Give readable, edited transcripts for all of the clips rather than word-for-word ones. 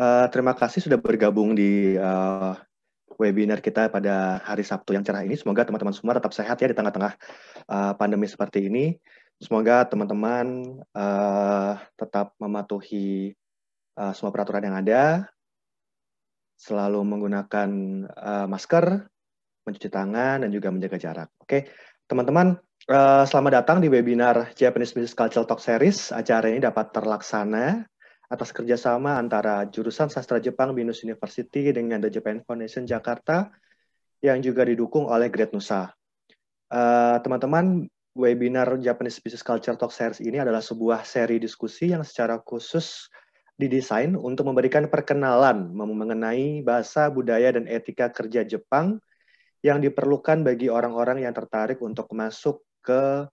Terima kasih sudah bergabung di webinar kita pada hari Sabtu yang cerah ini. Semoga teman-teman semua tetap sehat ya di tengah-tengah pandemi seperti ini. Semoga teman-teman tetap mematuhi semua peraturan yang ada, selalu menggunakan masker, mencuci tangan, dan juga menjaga jarak. Oke, teman-teman, selamat datang di webinar Japanese Business Cultural Talk Series. Acara ini dapat terlaksana atas kerjasama antara jurusan Sastra Jepang BINUS University dengan The Japan Foundation Jakarta yang juga didukung oleh Great Nusa. Teman-teman, webinar Japanese Business Culture Talk Series ini adalah sebuah seri diskusi yang secara khusus didesain untuk memberikan perkenalan mengenai bahasa, budaya, dan etika kerja Jepang yang diperlukan bagi orang-orang yang tertarik untuk masuk ke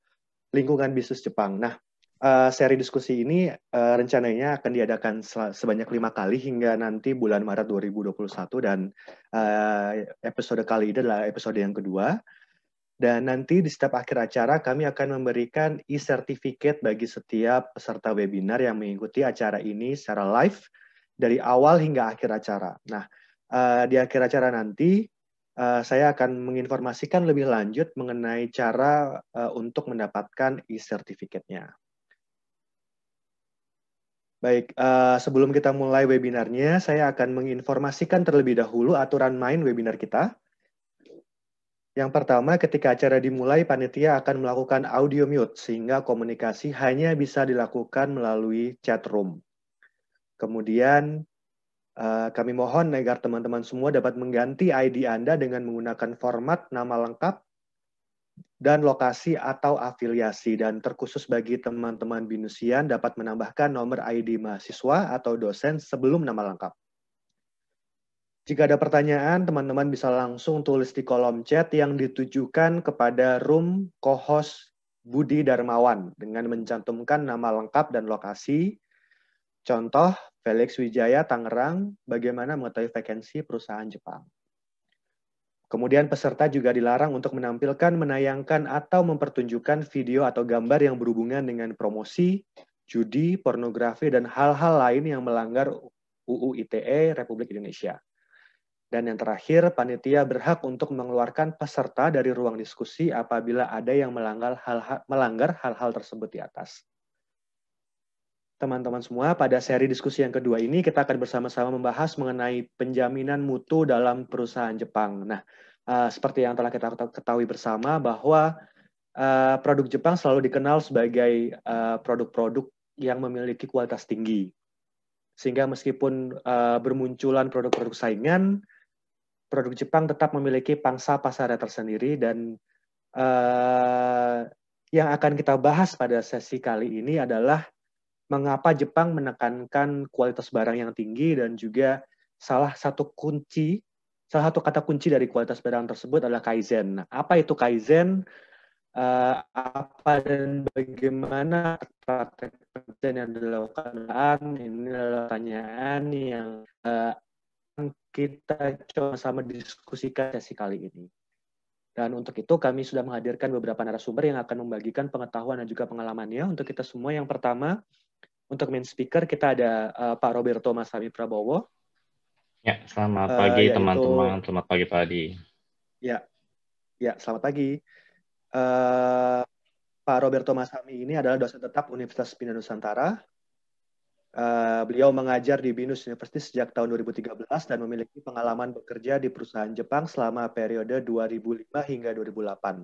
lingkungan bisnis Jepang. Nah, seri diskusi ini rencananya akan diadakan sebanyak 5 kali hingga nanti bulan Maret 2021 dan episode kali ini adalah episode yang kedua. Dan nanti di setiap akhir acara kami akan memberikan e-certificate bagi setiap peserta webinar yang mengikuti acara ini secara live dari awal hingga akhir acara. Nah, di akhir acara nanti saya akan menginformasikan lebih lanjut mengenai cara untuk mendapatkan e-certificate-nya. Baik, sebelum kita mulai webinarnya, saya akan menginformasikan terlebih dahulu aturan main webinar kita. Yang pertama, ketika acara dimulai, panitia akan melakukan audio mute, sehingga komunikasi hanya bisa dilakukan melalui chat room. Kemudian, kami mohon agar teman-teman semua dapat mengganti ID Anda dengan menggunakan format nama lengkap dan lokasi atau afiliasi. Dan terkhusus bagi teman-teman binusian dapat menambahkan nomor ID mahasiswa atau dosen sebelum nama lengkap. Jika ada pertanyaan, teman-teman bisa langsung tulis di kolom chat yang ditujukan kepada room co-host Budi Darmawan dengan mencantumkan nama lengkap dan lokasi. Contoh, Felix Wijaya, Tangerang, bagaimana mengetahui vakansi perusahaan Jepang. Kemudian peserta juga dilarang untuk menampilkan, menayangkan, atau mempertunjukkan video atau gambar yang berhubungan dengan promosi, judi, pornografi, dan hal-hal lain yang melanggar UU ITE Republik Indonesia. Dan yang terakhir, panitia berhak untuk mengeluarkan peserta dari ruang diskusi apabila ada yang melanggar hal-hal tersebut di atas. Teman-teman semua, pada seri diskusi yang kedua ini kita akan bersama-sama membahas mengenai penjaminan mutu dalam perusahaan Jepang. Nah, seperti yang telah kita ketahui bersama bahwa produk Jepang selalu dikenal sebagai produk-produk yang memiliki kualitas tinggi. Sehingga meskipun bermunculan produk-produk saingan, produk Jepang tetap memiliki pangsa pasarnya tersendiri dan yang akan kita bahas pada sesi kali ini adalah mengapa Jepang menekankan kualitas barang yang tinggi dan juga salah satu kata kunci dari kualitas barang tersebut adalah Kaizen. Nah, apa itu Kaizen? Apa dan bagaimana praktek Kaizen yang dilakukan? Ini adalah pertanyaan yang kita coba sama diskusikan sesi kali ini. Dan untuk itu kami sudah menghadirkan beberapa narasumber yang akan membagikan pengetahuan dan juga pengalamannya untuk kita semua. Yang pertama, untuk main speaker kita ada Pak Roberto Masami Prabowo. Ya, selamat pagi yaitu, teman-teman. Selamat pagi Pak Adi. Ya, selamat pagi. Pak Roberto Masami ini adalah dosen tetap Universitas Bina Nusantara. Beliau mengajar di BINUS University sejak tahun 2013 dan memiliki pengalaman bekerja di perusahaan Jepang selama periode 2005 hingga 2008.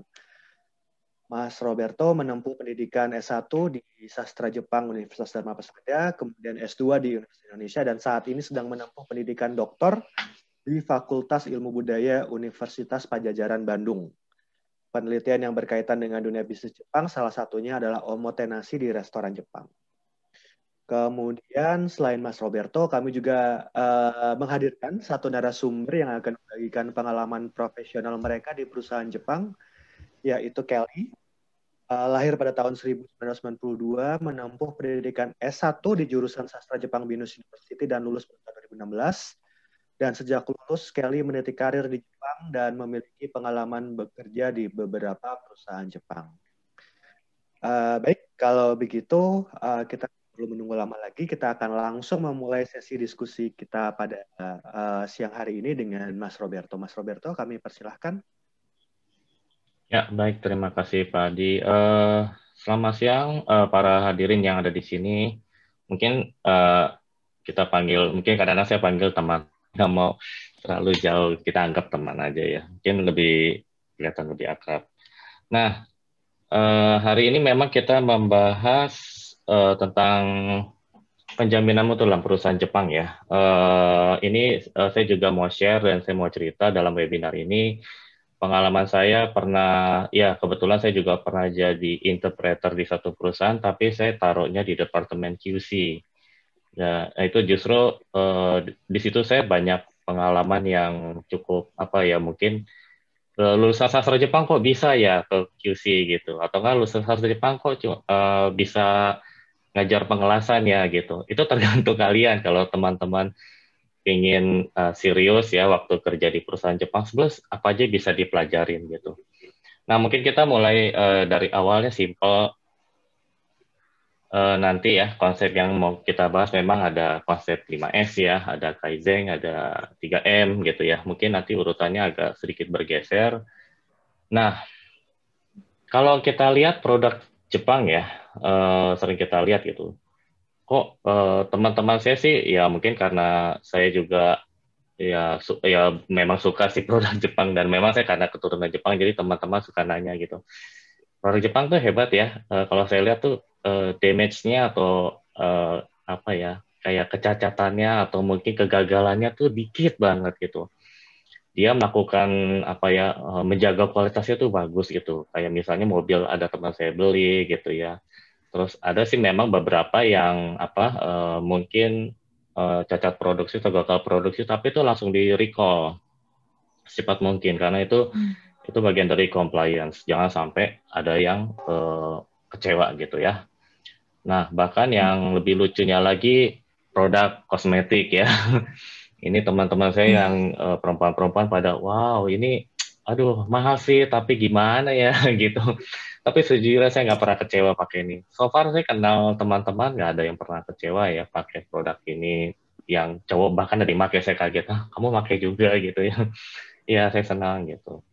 Mas Roberto menempuh pendidikan S1 di Sastra Jepang Universitas Dharma Persada, kemudian S2 di Universitas Indonesia, dan saat ini sedang menempuh pendidikan doktor di Fakultas Ilmu Budaya Universitas Padjadjaran Bandung. Penelitian yang berkaitan dengan dunia bisnis Jepang, salah satunya adalah omotenashi di restoran Jepang. Kemudian selain Mas Roberto, kami juga menghadirkan satu narasumber yang akan membagikan pengalaman profesional mereka di perusahaan Jepang, yaitu Kelly. Lahir pada tahun 1992, menempuh pendidikan S1 di jurusan Sastra Jepang BINUS University dan lulus pada 2016. Dan sejak lulus, Kelly meniti karir di Jepang dan memiliki pengalaman bekerja di beberapa perusahaan Jepang. Baik, kalau begitu kita perlu menunggu lama lagi, kita akan langsung memulai sesi diskusi kita pada siang hari ini dengan Mas Roberto. Mas Roberto, kami persilahkan. Ya, baik. Terima kasih, Pak Adi. Selamat siang, para hadirin yang ada di sini. Mungkin kita panggil, mungkin kadang-kadang saya panggil teman. Nggak mau terlalu jauh, kita anggap teman aja ya. Mungkin lebih kelihatan lebih akrab. Nah, hari ini memang kita membahas tentang penjaminan mutu dalam perusahaan Jepang ya. Ini saya juga mau share dan saya mau cerita dalam webinar ini. Pengalaman saya pernah, ya kebetulan saya juga pernah jadi interpreter di satu perusahaan, tapi saya taruhnya di departemen QC. Ya, itu justru di situ saya banyak pengalaman yang cukup apa ya, mungkin lulusan sastra Jepang kok bisa ya ke QC gitu, atau kan lulusan sastra Jepang kok bisa ngajar pengelasan ya gitu. Itu tergantung kalian. Kalau teman-teman ingin serius ya waktu kerja di perusahaan Jepang, sebenarnya apa aja bisa dipelajarin gitu. Nah, mungkin kita mulai dari awalnya simple. Nanti ya konsep yang mau kita bahas memang ada konsep 5S ya, ada Kaizen, ada 3M gitu ya. Mungkin nanti urutannya agak sedikit bergeser. Nah, kalau kita lihat produk Jepang ya, sering kita lihat gitu. Kok teman-teman saya sih ya mungkin karena saya juga ya memang suka sih produk Jepang, dan memang saya karena keturunan Jepang jadi teman-teman suka nanya gitu. Produk Jepang tuh hebat ya. Kalau saya lihat tuh damage-nya atau apa ya, kayak kecacatannya atau mungkin kegagalannya tuh dikit banget gitu. Dia melakukan apa ya, menjaga kualitasnya tuh bagus gitu. Kayak misalnya mobil ada teman saya beli gitu ya. Terus ada sih memang beberapa yang apa mungkin cacat produksi atau gagal produksi, tapi itu langsung di recall secepat mungkin karena itu bagian dari compliance. Jangan sampai ada yang kecewa gitu ya. Nah, bahkan yang lebih lucunya lagi produk kosmetik ya. Ini teman-teman saya yang perempuan-perempuan pada wow ini aduh mahal sih tapi gimana ya gitu. Tapi sejujurnya saya nggak pernah kecewa pakai ini. So far saya kenal teman-teman nggak ada yang pernah kecewa ya pakai produk ini. Yang cowok bahkan dari pakai saya kaget, kamu pakai juga gitu ya. Iya saya senang gitu.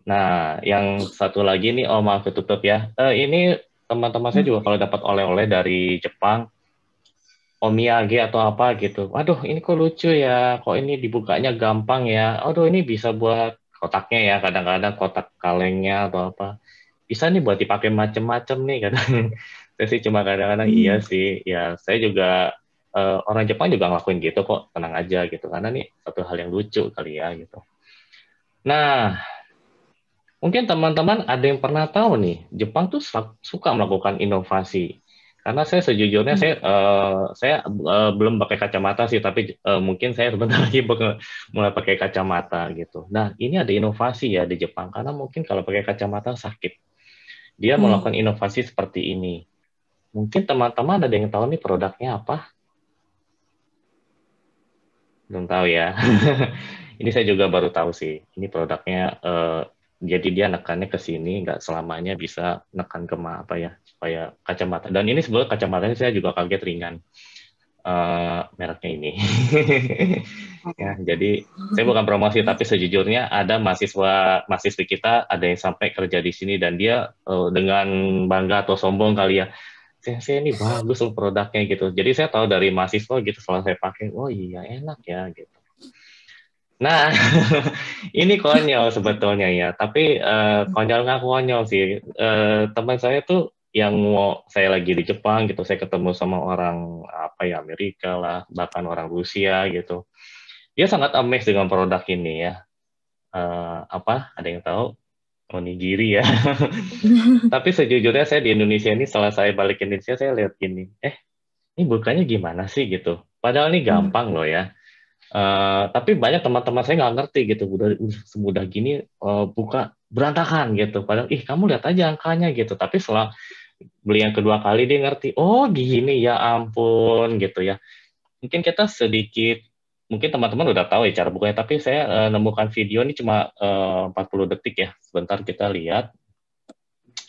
Nah yang satu lagi nih, oh maaf tutup ya. Ini teman-teman saya juga kalau dapat oleh-oleh dari Jepang, omiyage atau apa gitu. Waduh, ini kok lucu ya. Kok ini dibukanya gampang ya. Aduh, ini bisa buat kotaknya ya. Kadang-kadang kotak kalengnya atau apa. Bisa nih buat dipakai macem-macem nih. Kadang saya sih cuma kadang-kadang iya sih. Ya, saya juga orang Jepang juga ngelakuin gitu kok. Tenang aja gitu. Karena nih satu hal yang lucu kali ya gitu. Nah, mungkin teman-teman ada yang pernah tahu nih, Jepang tuh suka melakukan inovasi. Karena saya sejujurnya saya belum pakai kacamata sih, tapi mungkin saya sebentar lagi mulai pakai kacamata gitu. Nah, ini ada inovasi ya di Jepang karena mungkin kalau pakai kacamata sakit. Dia melakukan inovasi seperti ini. Mungkin teman-teman ada yang tahu nih produknya apa? Belum tahu ya. Ini saya juga baru tahu sih. Ini produknya jadi dia nekannya ke sini, nggak selamanya bisa nekan ke apa ya, supaya kacamata. Dan ini sebenarnya kacamatanya saya juga kaget ringan. Mereknya ini. Ya, jadi saya bukan promosi, tapi sejujurnya ada mahasiswi kita ada yang sampai kerja di sini dan dia dengan bangga atau sombong kali ya, saya ini bagus loh produknya gitu. Jadi saya tahu dari mahasiswa gitu setelah saya pakai, oh iya enak ya gitu. Nah, ini konyol sebetulnya ya, tapi konyol nggak konyol sih. Teman saya tuh yang mau saya lagi di Jepang gitu, saya ketemu sama orang apa ya Amerika lah, bahkan orang Rusia gitu. Dia sangat amazed dengan produk ini ya. Apa? Ada yang tahu? Onigiri ya. Tapi sejujurnya saya di Indonesia ini setelah saya balik ke Indonesia saya lihat gini, ini bukannya gimana sih gitu. Padahal ini gampang loh ya. Tapi banyak teman-teman saya nggak ngerti gitu, udah semudah gini buka berantakan gitu. Padahal kamu lihat aja angkanya gitu. Tapi setelah beli yang kedua kali dia ngerti, oh gini ya ampun gitu ya. Mungkin kita sedikit, mungkin teman-teman udah tahu ya cara bukanya. Tapi saya nemukan video ini cuma 40 detik ya. Sebentar kita lihat.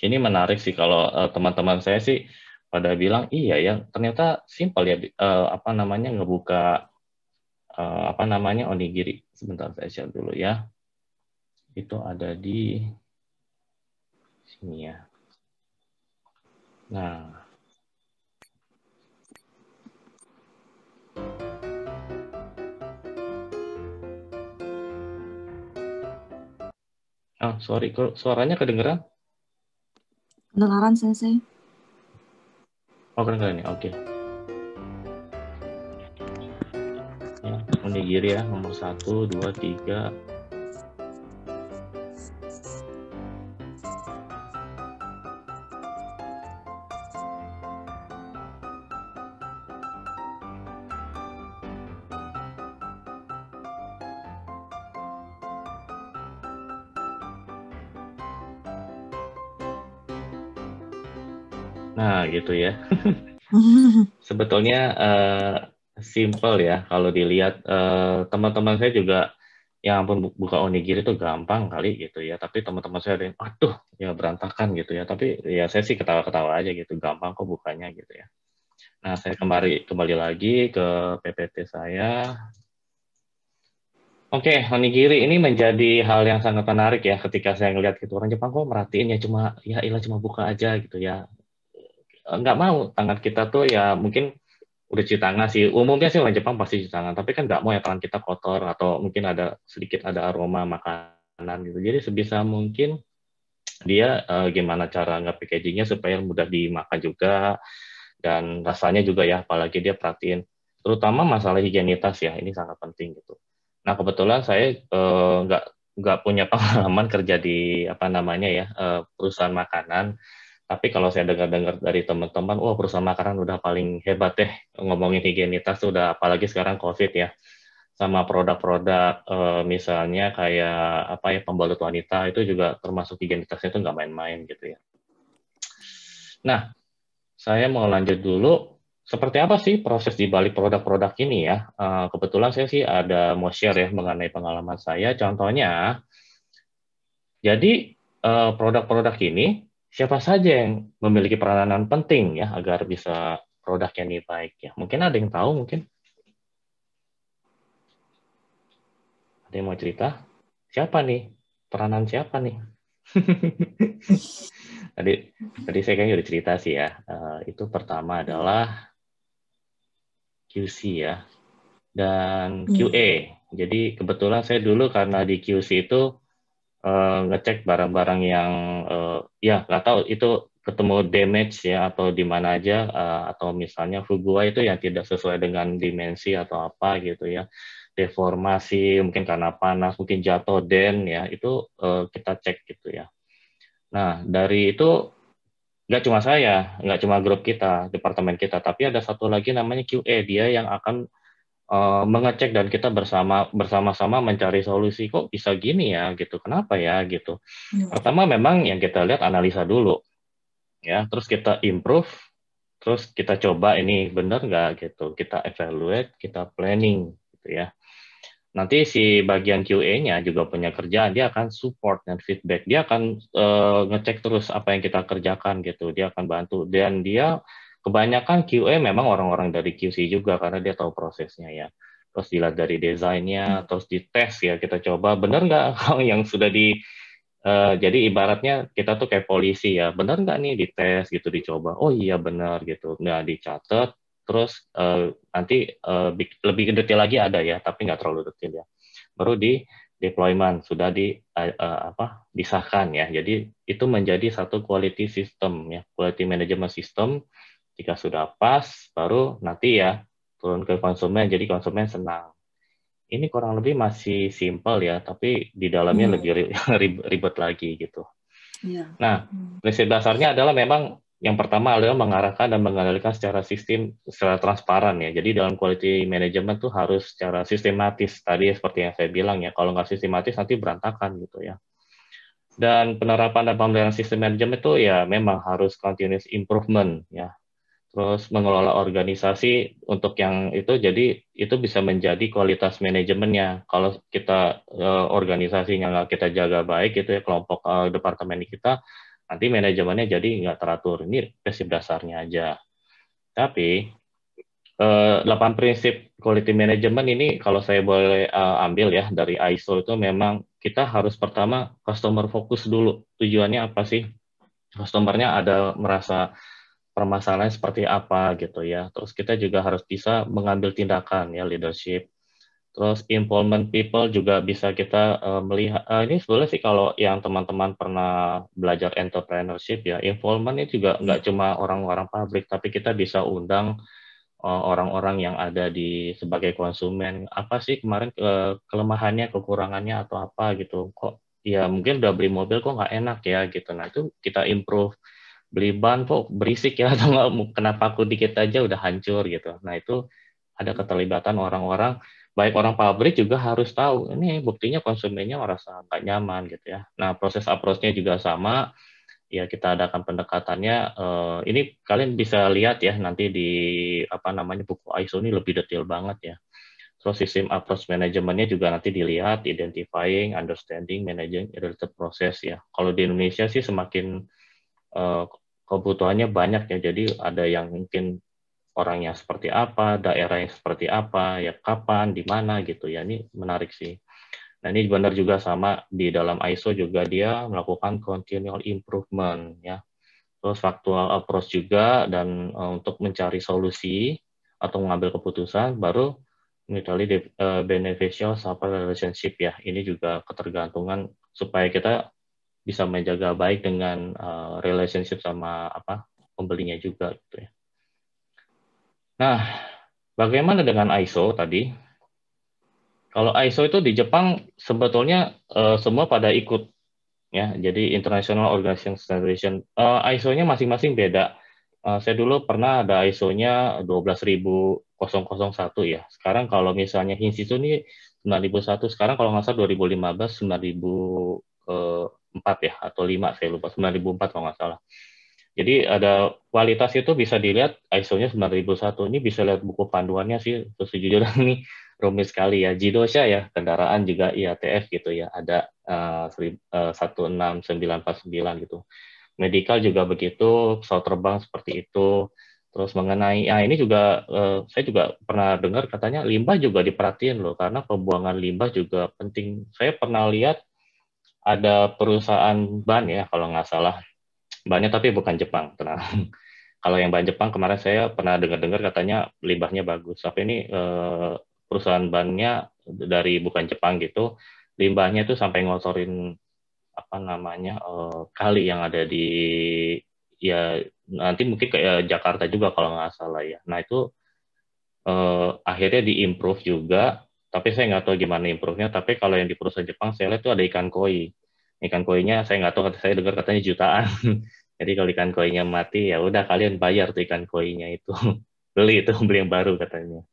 Ini menarik sih kalau teman-teman saya sih pada bilang iya ya ternyata simpel ya apa namanya ngebuka apa namanya onigiri. Sebentar saya share dulu ya. Itu ada di sini ya. Nah, sorry, suaranya kedengeran? Kedengaran, Sensei. Oh, kedengeran ya, oke. Ya, onigiri ya, nomor 1, 2, 3. Nah, gitu ya. Sebetulnya simple ya kalau dilihat teman-teman saya juga yang ampun buka onigiri itu gampang kali gitu ya, tapi teman-teman saya ada yang aduh ya berantakan gitu ya, tapi ya saya sih ketawa-ketawa aja gitu, gampang kok bukanya gitu ya. Nah, saya kembali lagi ke PPT saya. Oke, onigiri ini menjadi hal yang sangat menarik ya ketika saya ngelihat gitu, orang Jepang kok merhatiin ya cuma ya ilah cuma buka aja gitu ya. Nggak mau tangan kita tuh ya mungkin udah cuci tangan sih, umumnya sih orang Jepang pasti cuci tangan, tapi kan nggak mau ya tangan kita kotor atau mungkin ada sedikit ada aroma makanan gitu. Jadi sebisa mungkin dia gimana cara nggak packagingnya supaya mudah dimakan juga dan rasanya juga ya, apalagi dia perhatiin terutama masalah higienitas ya, ini sangat penting gitu. Nah kebetulan saya nggak punya pengalaman kerja di apa namanya ya perusahaan makanan. Tapi kalau saya dengar-dengar dari teman-teman, wah perusahaan makanan udah paling hebat deh ngomongin higienitas, udah apalagi sekarang COVID ya, sama produk-produk misalnya kayak apa ya pembalut wanita itu juga termasuk higienitasnya itu nggak main-main gitu ya. Nah, saya mau lanjut dulu. Seperti apa sih proses di balik produk-produk ini ya? Kebetulan saya sih ada mau share ya mengenai pengalaman saya. Contohnya, jadi produk-produk ini siapa saja yang memiliki peranan penting ya agar bisa produknya ini baik ya. Mungkin ada yang tahu mungkin? Ada yang mau cerita? Siapa nih? Peranan siapa nih? tadi saya kayaknya udah cerita sih ya. Itu pertama adalah QC ya dan QA. Jadi kebetulan saya dulu karena di QC itu ngecek barang-barang yang ya nggak tahu itu ketemu damage ya atau di mana aja atau misalnya Fugua itu yang tidak sesuai dengan dimensi atau apa gitu ya, deformasi mungkin karena panas mungkin jatuh den ya itu kita cek gitu ya. Nah dari itu nggak cuma saya, nggak cuma grup kita, departemen kita, tapi ada satu lagi namanya QA, dia yang akan mengecek dan kita bersama-sama mencari solusi kok bisa gini ya gitu, kenapa ya gitu. Pertama memang yang kita lihat analisa dulu ya, terus kita improve, terus kita coba ini benar nggak gitu, kita evaluate, kita planning gitu ya. Nanti si bagian QA-nya juga punya kerjaan, dia akan support dan feedback, dia akan ngecek terus apa yang kita kerjakan gitu, dia akan bantu dan dia kebanyakan QA memang orang-orang dari QC juga karena dia tahu prosesnya ya. Terus dilihat dari desainnya, terus dites ya kita coba benar nggak yang sudah di jadi ibaratnya kita tuh kayak polisi ya, benar nggak nih dites gitu dicoba, oh iya benar gitu, nah dicatat, terus nanti lebih detail lagi ada ya, tapi nggak terlalu detail ya. Baru di deployment sudah disahkan ya. Jadi itu menjadi satu quality system ya, quality management system. Jika sudah pas, baru nanti ya turun ke konsumen, jadi konsumen senang. Ini kurang lebih masih simple ya, tapi di dalamnya lebih ribet lagi gitu. Nah, prinsip dasarnya adalah memang yang pertama adalah mengarahkan dan mengendalikan secara transparan ya. Jadi dalam quality management tuh harus secara sistematis. Tadi seperti yang saya bilang ya, kalau nggak sistematis nanti berantakan gitu ya. Dan penerapan dan pemeliharaan sistem manajemen itu ya memang harus continuous improvement ya. Terus mengelola organisasi untuk yang itu, jadi itu bisa menjadi kualitas manajemennya. Kalau kita organisasinya nggak kita jaga baik, itu ya kelompok departemen kita, Nanti manajemennya jadi nggak teratur. Ini prinsip dasarnya aja. Tapi 8 prinsip quality management ini kalau saya boleh ambil ya dari ISO itu memang kita harus pertama customer focus dulu. Tujuannya apa sih? Customernya ada merasa permasalahan seperti apa gitu ya. Terus kita juga harus bisa mengambil tindakan ya, leadership. Terus involvement people juga bisa kita melihat, ini sebenarnya sih kalau yang teman-teman pernah belajar entrepreneurship ya, involvement itu juga nggak cuma orang-orang pabrik, tapi kita bisa undang orang-orang yang ada di sebagai konsumen. Apa sih kemarin kelemahannya, kekurangannya atau apa gitu. Kok ya mungkin udah beli mobil kok nggak enak ya gitu. Nah itu kita improve. Beli ban kok berisik ya, atau nggak, kenapa aku dikit aja udah hancur gitu. Nah itu ada keterlibatan orang-orang, baik orang pabrik juga harus tahu, ini buktinya konsumennya merasa nggak nyaman gitu ya. Nah proses approach-nya juga sama, ya kita adakan pendekatannya, ini kalian bisa lihat ya nanti di apa namanya buku ISO ini lebih detail banget ya. Terus sistem approach manajemennya juga nanti dilihat, identifying, understanding, managing, related process ya. Kalau di Indonesia sih semakin kebutuhannya banyak ya, jadi ada yang mungkin orangnya seperti apa, daerahnya seperti apa, ya kapan, di mana gitu ya, ini menarik sih. Nah ini benar juga sama di dalam ISO juga dia melakukan continual improvement ya, terus factual approach juga dan untuk mencari solusi atau mengambil keputusan, baru mutually beneficial support relationship ya, ini juga ketergantungan supaya kita bisa menjaga baik dengan relationship sama apa pembelinya juga gitu ya. Nah, bagaimana dengan ISO tadi? Kalau ISO itu di Jepang sebetulnya semua pada ikut ya. Jadi International Organization Standardization. ISO-nya masing-masing beda. Saya dulu pernah ada ISO-nya 12.001 ya. Sekarang kalau misalnya Hinsitsu ini 9.001. Sekarang kalau nggak salah 2015 9.004 ya atau 5 saya lupa, 9.004 kalau nggak salah. Jadi ada kualitas itu bisa dilihat ISO-nya 9001. Ini bisa lihat buku panduannya sih, sejujurnya ini rumit sekali ya. Jidosha ya, kendaraan juga IATF gitu ya, ada 16949 gitu. Medical juga begitu, pesawat terbang seperti itu. Terus mengenai, ini juga saya juga pernah dengar katanya limbah juga diperhatiin loh, karena pembuangan limbah juga penting. Saya pernah lihat ada perusahaan ban ya, kalau nggak salah, bannya tapi bukan Jepang, tenang. Kalau yang ban Jepang kemarin saya pernah dengar-dengar katanya limbahnya bagus. Tapi ini perusahaan bannya dari bukan Jepang gitu, limbahnya itu sampai ngotorin apa namanya kali yang ada di ya nanti mungkin kayak Jakarta juga kalau nggak salah ya. Nah itu akhirnya diimprove juga. Tapi saya nggak tahu gimana improve-nya. Tapi kalau yang di perusahaan Jepang saya lihat itu ada ikan koi. Ikan koinya saya nggak tahu, saya dengar katanya jutaan. Jadi kalau ikan koinya mati ya udah kalian bayar tuh ikan koinya itu. Beli yang baru katanya.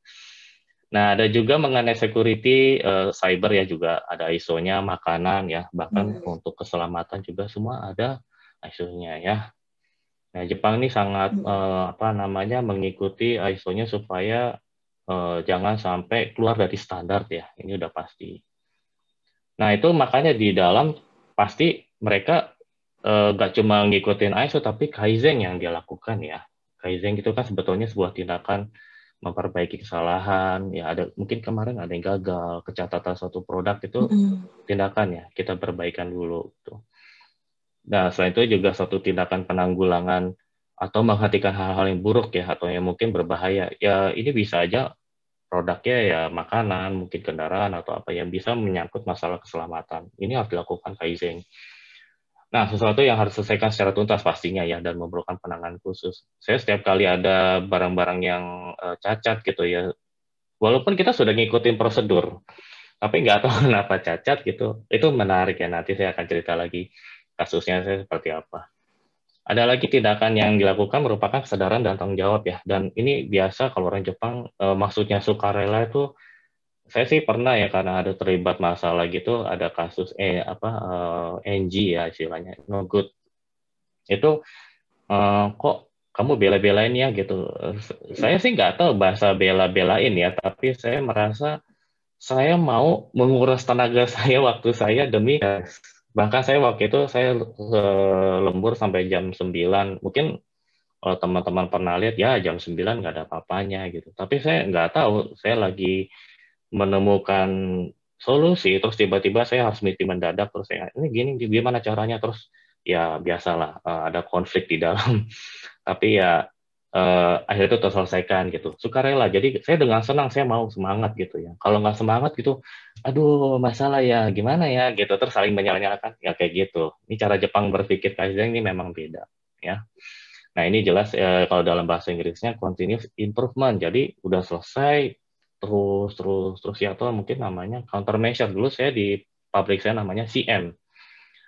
Nah, ada juga mengenai security cyber ya, juga ada ISO-nya, makanan ya, bahkan untuk keselamatan juga semua ada ISO-nya ya. Nah, Jepang ini sangat apa namanya mengikuti ISO-nya supaya jangan sampai keluar dari standar ya. Ini udah pasti. Nah, itu makanya di dalam pasti mereka nggak cuma ngikutin ISO, tapi Kaizen yang dia lakukan ya. Kaizen itu kan sebetulnya sebuah tindakan memperbaiki kesalahan. Ya ada mungkin kemarin ada yang gagal, kecatatan suatu produk itu tindakan ya, kita perbaikan dulu. Gitu. Nah, selain itu juga suatu tindakan penanggulangan atau menghentikan hal-hal yang buruk ya, atau yang mungkin berbahaya. Ya ini bisa aja produknya ya makanan, mungkin kendaraan atau apa yang bisa menyangkut masalah keselamatan. Ini harus dilakukan Kaizen. Nah, sesuatu yang harus diselesaikan secara tuntas pastinya ya, dan memerlukan penanganan khusus. Saya setiap kali ada barang-barang yang cacat gitu ya, walaupun kita sudah ngikutin prosedur, tapi nggak tahu kenapa cacat gitu. Itu menarik ya, nanti saya akan cerita lagi kasusnya saya seperti apa. Ada lagi tindakan yang dilakukan merupakan kesadaran dan tanggung jawab ya, dan ini biasa kalau orang Jepang maksudnya sukarela itu. Saya sih pernah ya, karena ada terlibat masalah gitu, ada kasus NG ya istilahnya, no good. Itu kok kamu bela-belain ya gitu. Saya sih nggak tahu bahasa bela-belain ya, tapi saya merasa saya mau menguras tenaga saya, waktu saya demi Bahkan saya waktu itu saya lembur sampai jam 9. Mungkin kalau teman-teman pernah lihat ya jam 9 nggak ada apa-apanya gitu. Tapi saya nggak tahu, saya lagi menemukan solusi, terus tiba-tiba saya harus meeting mendadak, terus saya ini gini gimana caranya, terus ya biasalah ada konflik di dalam. Tapi ya akhirnya itu terselesaikan gitu, sukarela. Jadi saya dengan senang saya mau semangat gitu ya. Kalau nggak semangat gitu, aduh masalah ya gimana ya gitu, terus saling menyalahkan ya kayak gitu. Ini cara Jepang berpikir Kaizen ini memang beda ya. Nah ini jelas kalau dalam bahasa Inggrisnya continuous improvement. Jadi udah selesai terus ya, atau mungkin namanya countermeasure. Dulu saya di pabrik saya namanya CM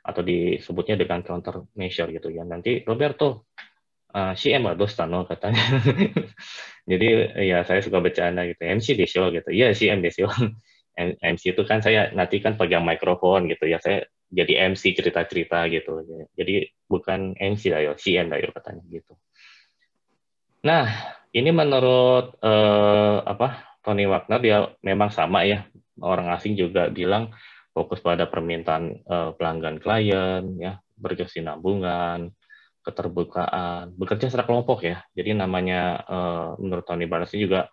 atau disebutnya dengan countermeasure gitu ya. Nanti Roberto CM wa dostano katanya. Jadi ya saya suka bercanda gitu. MC desyo gitu. Iya CM desyo. MC itu kan saya nanti kan pegang mikrofon gitu ya. Saya jadi MC cerita-cerita gitu. Jadi bukan MC lah ya, CM lah ya katanya gitu. Nah, ini menurut Tony Wagner dia memang sama ya. Orang asing juga bilang fokus pada permintaan pelanggan klien ya, berkesinambungan, keterbukaan, bekerja secara kelompok ya. Jadi namanya menurut Tony Barnes juga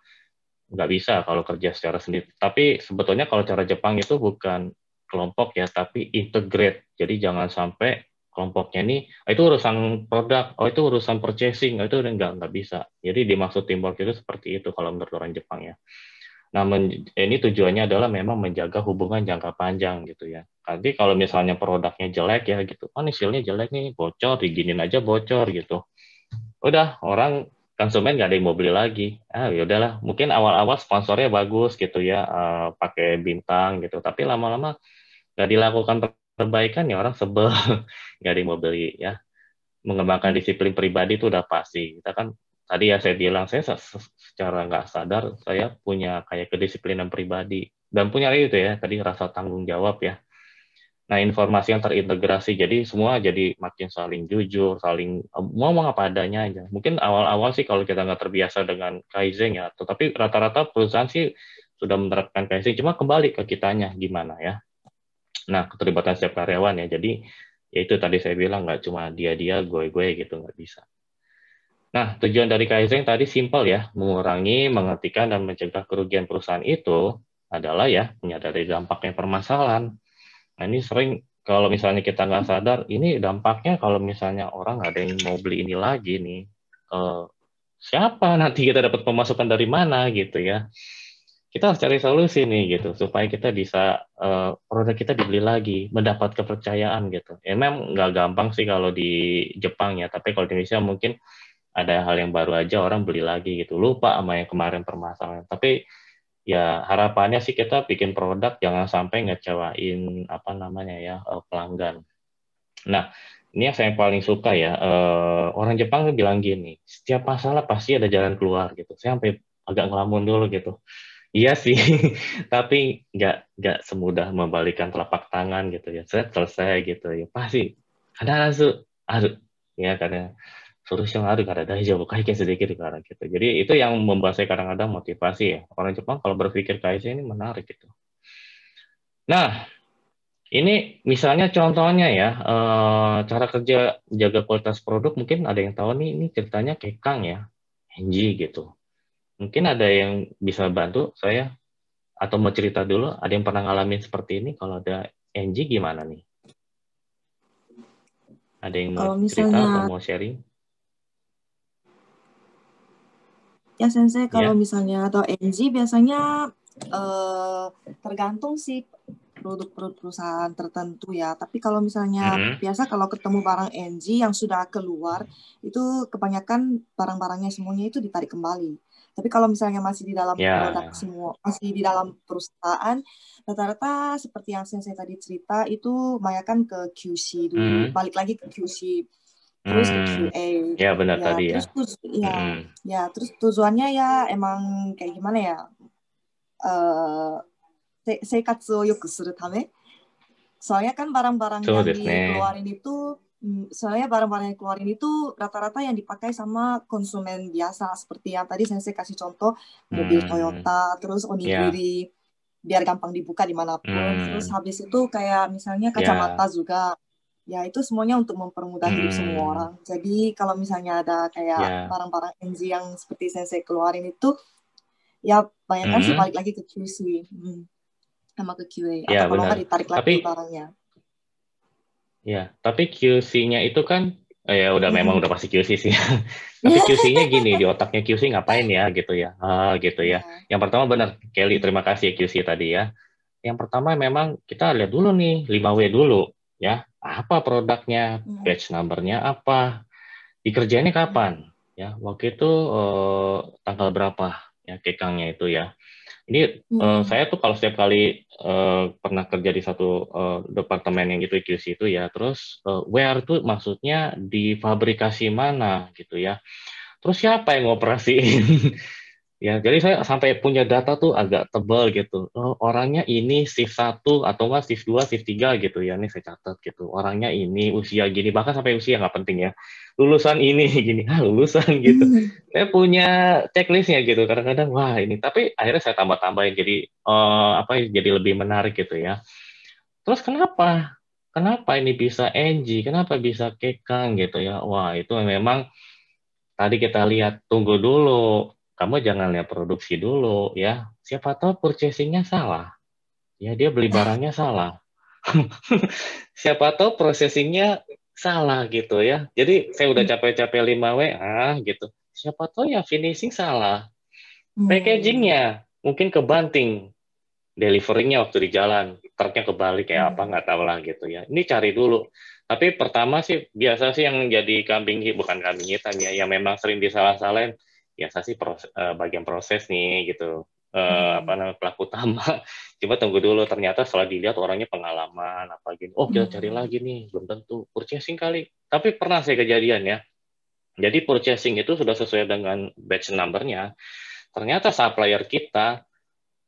nggak bisa kalau kerja secara sendiri. Tapi sebetulnya kalau cara Jepang itu bukan kelompok ya, tapi integrate. Jadi jangan sampai kelompoknya ini itu urusan produk, itu urusan purchasing, itu udah nggak bisa. Jadi dimaksud teamwork itu seperti itu kalau menurut orang Jepang ya. Nah, ini tujuannya adalah memang menjaga hubungan jangka panjang gitu ya. Nanti kalau misalnya produknya jelek ya gitu, nih hasilnya jelek nih, bocor, diginin aja bocor gitu. Udah, orang konsumen nggak ada yang mau beli lagi. Ya udahlah, mungkin awal-awal sponsornya bagus gitu ya, pakai bintang gitu. Tapi lama-lama nggak dilakukan perbaikan ya orang sebel, nggak ada yang mau beli ya. Mengembangkan disiplin pribadi itu udah pasti. Kita kan tadi ya saya bilang, saya secara nggak sadar saya punya kayak kedisiplinan pribadi dan punya itu ya tadi rasa tanggung jawab ya. Nah, informasi yang terintegrasi, jadi semua jadi makin saling jujur, saling ngomong apa adanya aja. Mungkin awal-awal sih kalau kita nggak terbiasa dengan Kaizen ya, tetapi rata-rata perusahaan sih sudah menerapkan Kaizen, cuma kembali ke kitanya gimana ya. Nah, keterlibatan setiap karyawan ya, jadi ya itu tadi saya bilang nggak cuma dia-dia, gue gitu, nggak bisa. Nah, tujuan dari Kaizen tadi simpel ya, mengurangi, menghentikan, dan mencegah kerugian perusahaan itu adalah ya menyadari dampaknya permasalahan. Nah, ini sering kalau misalnya kita nggak sadar, ini dampaknya kalau misalnya orang nggak ada yang mau beli ini lagi nih, siapa nanti kita dapat pemasukan dari mana gitu ya. Kita harus cari solusi nih gitu, supaya kita bisa produk kita dibeli lagi, mendapat kepercayaan gitu. Ya, memang nggak gampang sih kalau di Jepang ya, tapi kalau di Indonesia mungkin ada hal yang baru aja orang beli lagi gitu, lupa sama yang kemarin permasalahan. Tapi ya harapannya sih kita bikin produk jangan sampai ngecewain apa namanya ya pelanggan. Nah, ini yang saya paling suka ya, orang Jepang bilang gini, setiap masalah pasti ada jalan keluar gitu. Saya sampai agak ngelamun dulu gitu. Iya sih, tapi nggak semudah membalikkan telapak tangan gitu ya. Saya selesai gitu ya, pasti ada ya karena solusi yang ada daijoubu kaiken sedikit gitu. Jadi itu yang membuat saya kadang-kadang motivasi ya. Orang Jepang kalau berpikir kaizen ini menarik gitu. Nah, ini misalnya contohnya ya, cara kerja jaga kualitas produk mungkin ada yang tahu nih, ini ceritanya Kekang ya, Enji gitu. Mungkin ada yang bisa bantu saya atau mau cerita dulu, ada yang pernah ngalamin seperti ini? Kalau ada Enji gimana nih? Ada yang mau cerita atau mau sharing? Ya Sensei, kalau Ya. misalnya atau NG biasanya tergantung sih produk-produk perusahaan tertentu ya. Tapi kalau misalnya biasa kalau ketemu barang NG yang sudah keluar, itu kebanyakan barang-barangnya semuanya itu ditarik kembali. Tapi kalau misalnya masih di dalam produk semua, masih di dalam perusahaan, rata-rata seperti yang Sensei tadi cerita, itu banyakan ke QC dulu, balik lagi ke QC. Terus ke QA, ya benar tadi terus ya. Terus tujuannya ya emang kayak gimana ya, seikatsu o yoku suru tame. Soalnya kan barang-barang yang dikeluarin itu, rata-rata yang dipakai sama konsumen biasa, seperti yang tadi Sensei kasih contoh mobil Toyota, terus onigiri. biar gampang dibuka dimanapun. Terus habis itu kayak misalnya kacamata juga. Ya itu semuanya untuk mempermudah hidup semua orang. Jadi kalau misalnya ada kayak barang-barang NG yang seperti Sensei keluarin itu, ya bayangkan sih balik lagi ke QC sama ke QA. Ya, atau kalau nggak ditarik lagi tapi, barangnya. Ya, tapi QC-nya itu kan ya udah memang udah pasti QC sih. Tapi QC-nya gini, di otaknya QC ngapain ya gitu ya. Gitu ya. Yang pertama benar, Kelly, terima kasih QC tadi ya. Yang pertama memang kita lihat dulu nih 5W dulu ya. Apa produknya, batch number-nya apa, dikerjainnya kapan ya. Waktu itu tanggal berapa ya kekangnya itu ya. Ini saya tuh kalau setiap kali pernah kerja di satu departemen yang gitu QC itu ya, terus where tuh maksudnya di fabrikasi mana gitu ya. Terus siapa yang ngoperasiin? Ya, jadi saya sampai punya data tuh agak tebal gitu. Orangnya ini shift 1 atau enggak shift 2, shift 3 gitu ya. Ini saya catat gitu. Orangnya ini usia gini, bahkan sampai usia nggak penting ya. Lulusan ini gini, lulusan gitu. Saya punya checklistnya gitu. Kadang-kadang wah ini, tapi akhirnya saya tambah-tambahin jadi jadi lebih menarik gitu ya. Terus kenapa? Kenapa ini bisa NG? Kenapa bisa Kekang gitu ya? Wah, itu memang tadi kita lihat, tunggu dulu. Kamu jangan lihat produksi dulu ya. Siapa tahu purchasing-nya salah. Ya dia beli barangnya salah. Siapa tahu processing-nya salah gitu ya. Jadi saya udah capek-capek 5W gitu. Siapa tahu ya finishing salah. Packaging-nya mungkin kebanting. Delivery-nya waktu di jalan, truknya kebalik kayak apa nggak tahu lah gitu ya. Ini cari dulu. Tapi pertama sih biasa sih yang jadi bukan kambing hitam ya, yang memang sering disalah-salahin biasa sih bagian proses nih gitu. Apa namanya pelaku utama. Coba tunggu dulu, ternyata setelah dilihat orangnya pengalaman apa gitu. Oh kita cari lagi nih, belum tentu purchasing kali. Tapi pernah saya kejadian ya. Jadi purchasing itu sudah sesuai dengan batch number-nya. Ternyata supplier kita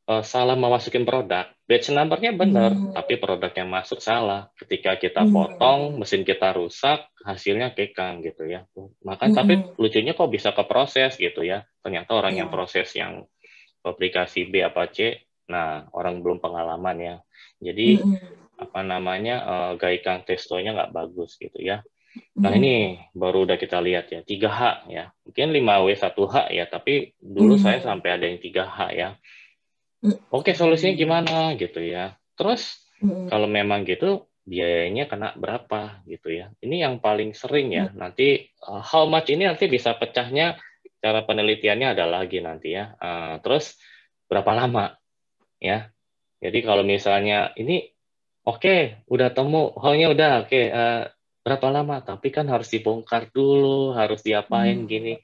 salah memasukin produk. Batch number-nya benar, tapi produk yang masuk salah. Ketika kita potong, mesin kita rusak, hasilnya Kekang gitu ya. Makanya tapi lucunya kok bisa ke proses gitu ya. Ternyata orang yang proses yang aplikasi B apa C, nah orang belum pengalaman ya. Jadi apa namanya Gaikang testonya nggak bagus gitu ya. Nah ini baru udah kita lihat ya 3H ya. Mungkin 5W 1H ya, tapi dulu saya sampai ada yang 3H ya. Oke, solusinya gimana gitu ya. Terus kalau memang gitu biayanya kena berapa gitu ya. Ini yang paling sering ya. Nanti how much ini nanti bisa pecahnya cara penelitiannya ada lagi nanti ya. Terus berapa lama ya. Jadi kalau misalnya ini oke, udah temu, how-nya udah oke, berapa lama? Tapi kan harus dibongkar dulu, harus diapain gini.